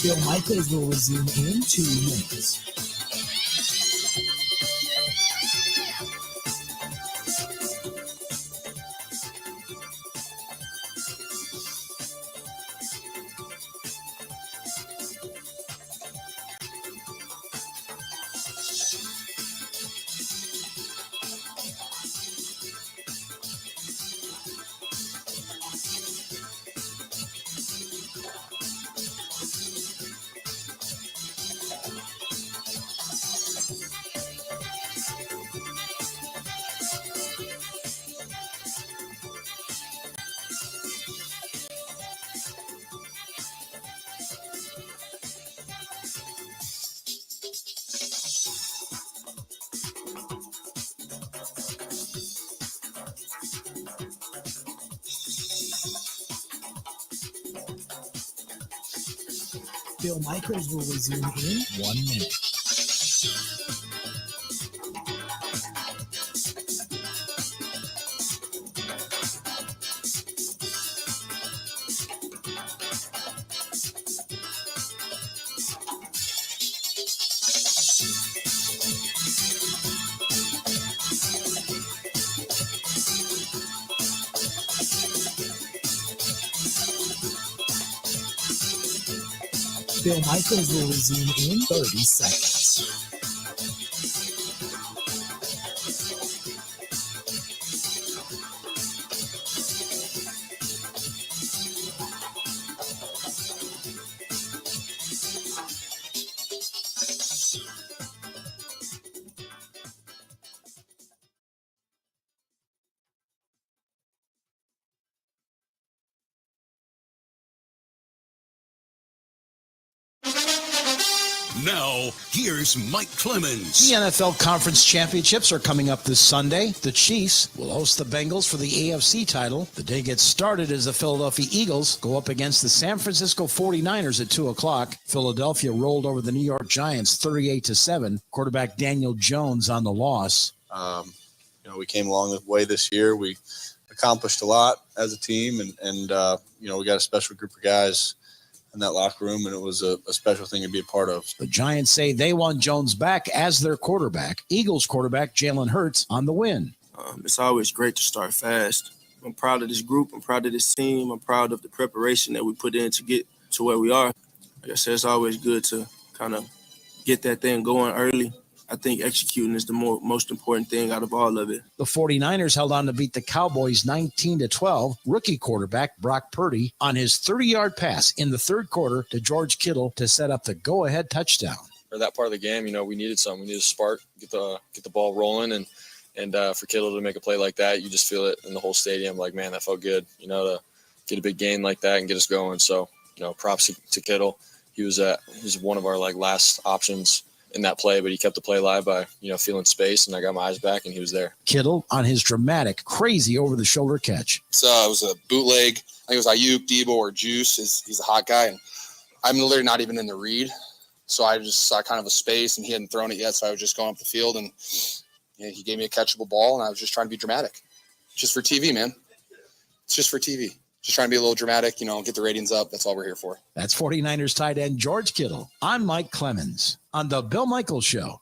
Bill Michaels will resume in 2 minutes. Bill Michaels will resume in 1 minute. Bill Michaels will resume in 30 seconds. Now, here's Mike Clemens. The NFL Conference Championships are coming up this Sunday. The Chiefs will host the Bengals for the AFC title. The day gets started as the Philadelphia Eagles go up against the San Francisco 49ers at 2 o'clock. Philadelphia rolled over the New York Giants 38-7. Quarterback Daniel Jones on the loss. We came a long way this year. We accomplished a lot as a team, and we got a special group of guys in that locker room, and it was a special thing to be a part of. The Giants say they want Jones back as their quarterback. Eagles quarterback Jalen Hurts on the win. It's always great to start fast. I'm proud of this group. I'm proud of this team. I'm proud of the preparation that we put in to get to where we are. Like I said, it's always good to kind of get that thing going early. I think executing is the most important thing out of all of it. The 49ers held on to beat the Cowboys 19-12. Rookie quarterback Brock Purdy on his 30-yard pass in the third quarter to George Kittle to set up the go-ahead touchdown. For that part of the game, we needed something. We needed a spark, get the ball rolling, and for Kittle to make a play like that, you just feel it in the whole stadium. Like, man, that felt good. To get a big gain like that and get us going. So, props to Kittle. he was one of our like last options in that play, but he kept the play alive by, feeling space, and I got my eyes back and he was there. Kittle on his dramatic, crazy over-the-shoulder catch. It was a bootleg. I think it was Ayuk, Debo, or Juice. He's a hot guy, and I'm literally not even in the read. So I just saw kind of a space, and he hadn't thrown it yet, so I was just going up the field, and he gave me a catchable ball, and I was just trying to be dramatic. Just for TV, man. It's just for TV. Just trying to be a little dramatic, get the ratings up. That's all we're here for. That's 49ers tight end George Kittle. I'm Mike Clemens on The Bill Michaels Show.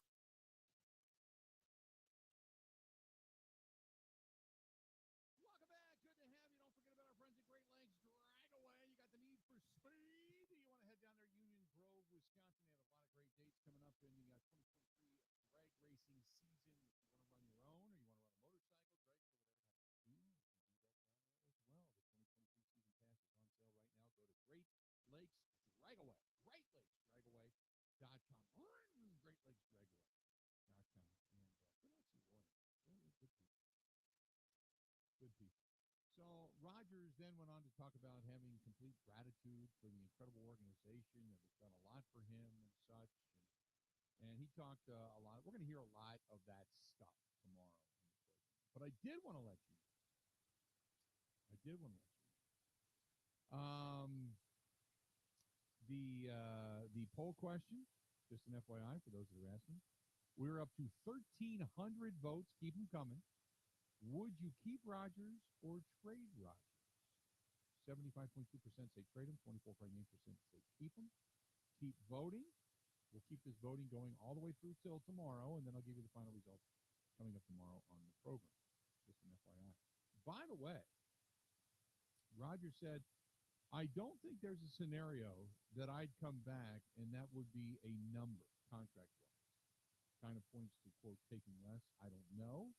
Rodgers then went on to talk about having complete gratitude for the incredible organization that has done a lot for him and such. And he talked a lot. We're going to hear a lot of that stuff tomorrow. But I did want to let you know. The poll question, just an FYI for those that are asking, we're up to 1,300 votes. Keep them coming. Would you keep Rodgers or trade Rodgers? 75.2% say trade him, 24.8% say keep him. Keep voting. We'll keep this voting going all the way through till tomorrow, and then I'll give you the final results coming up tomorrow on the program. Just an FYI. By the way, Rodgers said, I don't think there's a scenario that I'd come back and that would be a number, contract-wise. Kind of points to, quote, taking less. I don't know,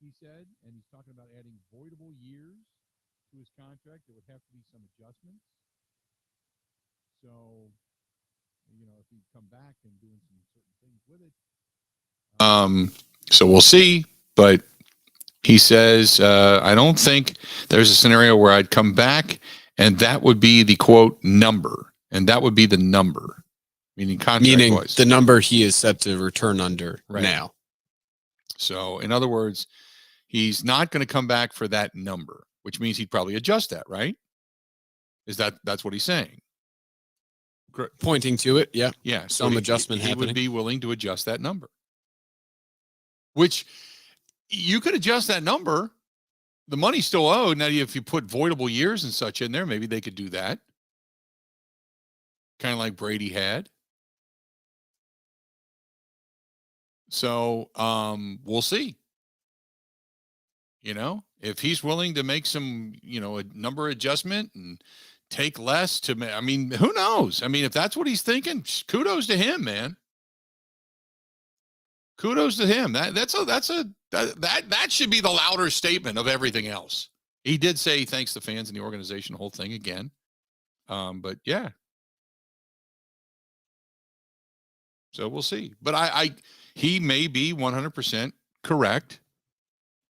he said, and he's talking about adding voidable years to his contract. There would have to be some adjustments. So, if he'd come back and doing some certain things with it. So we'll see, but he says, I don't think there's a scenario where I'd come back and that would be the quote number, and that would be the number, meaning contract-wise. The number he is set to return under Right. now. So in other words, he's not going to come back for that number, which means he'd probably adjust that, right? That's what he's saying? Pointing to it, yeah. Yeah. Some adjustment he happening. would be willing to adjust that number, which you could adjust that number. The money's still owed. Now, if you put voidable years and such in there, maybe they could do that. Kind of like Brady had. So we'll see. If he's willing to make some, a number adjustment and take less to, who knows? If that's what he's thinking, kudos to him, man. Kudos to him. That should be the louder statement of everything else. He did say he thanks the fans and the organization, the whole thing again. But yeah. So we'll see. But he may be 100% correct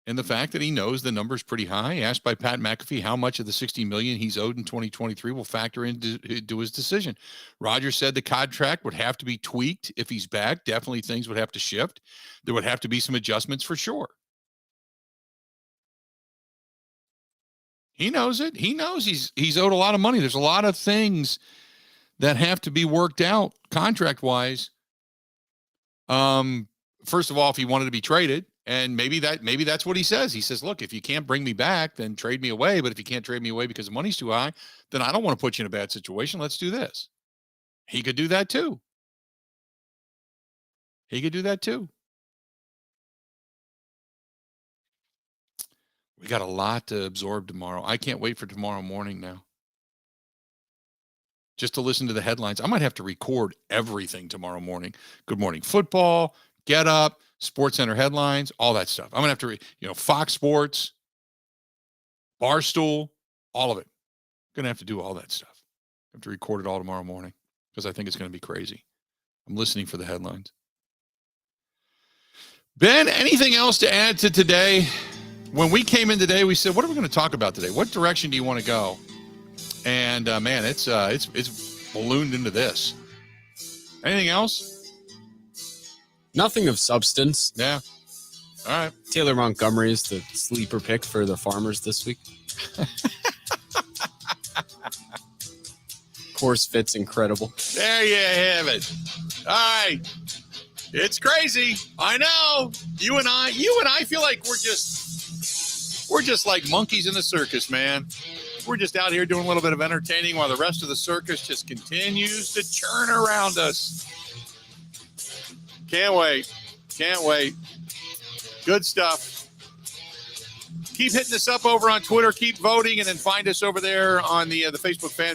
in the fact that he knows the number's pretty high. Asked by Pat McAfee how much of the $60 million he's owed in 2023 will factor into his decision. Rodgers said the contract would have to be tweaked if he's back. Definitely things would have to shift. There would have to be some adjustments for sure. He knows it. He knows he's owed a lot of money. There's a lot of things that have to be worked out contract-wise. First of all, if he wanted to be traded, and maybe that's what he says. He says, look, if you can't bring me back, then trade me away. But if you can't trade me away because the money's too high, then I don't want to put you in a bad situation. Let's do this. He could do that too. We got a lot to absorb tomorrow. I can't wait for tomorrow morning now. Just to listen to the headlines. I might have to record everything tomorrow morning. Good Morning Football, Get Up, SportsCenter headlines, all that stuff. I'm going to have to, Fox Sports, Barstool, all of it. I'm going to have to do all that stuff. I have to record it all tomorrow morning because I think it's going to be crazy. I'm listening for the headlines. Ben, anything else to add to today? When we came in today, we said, what are we going to talk about today? What direction do you want to go? And man, it's ballooned into this. Anything else? Nothing of substance. Yeah. All right. Taylor Montgomery is the sleeper pick for the Farmers this week. Course fit's incredible. There you have it. All right. It's crazy. I know. You and I feel like we're just like monkeys in the circus, man. We're just out here doing a little bit of entertaining while the rest of the circus just continues to churn around us. Can't wait. Can't wait. Good stuff. Keep hitting us up over on Twitter. Keep voting, and then find us over there on the Facebook fan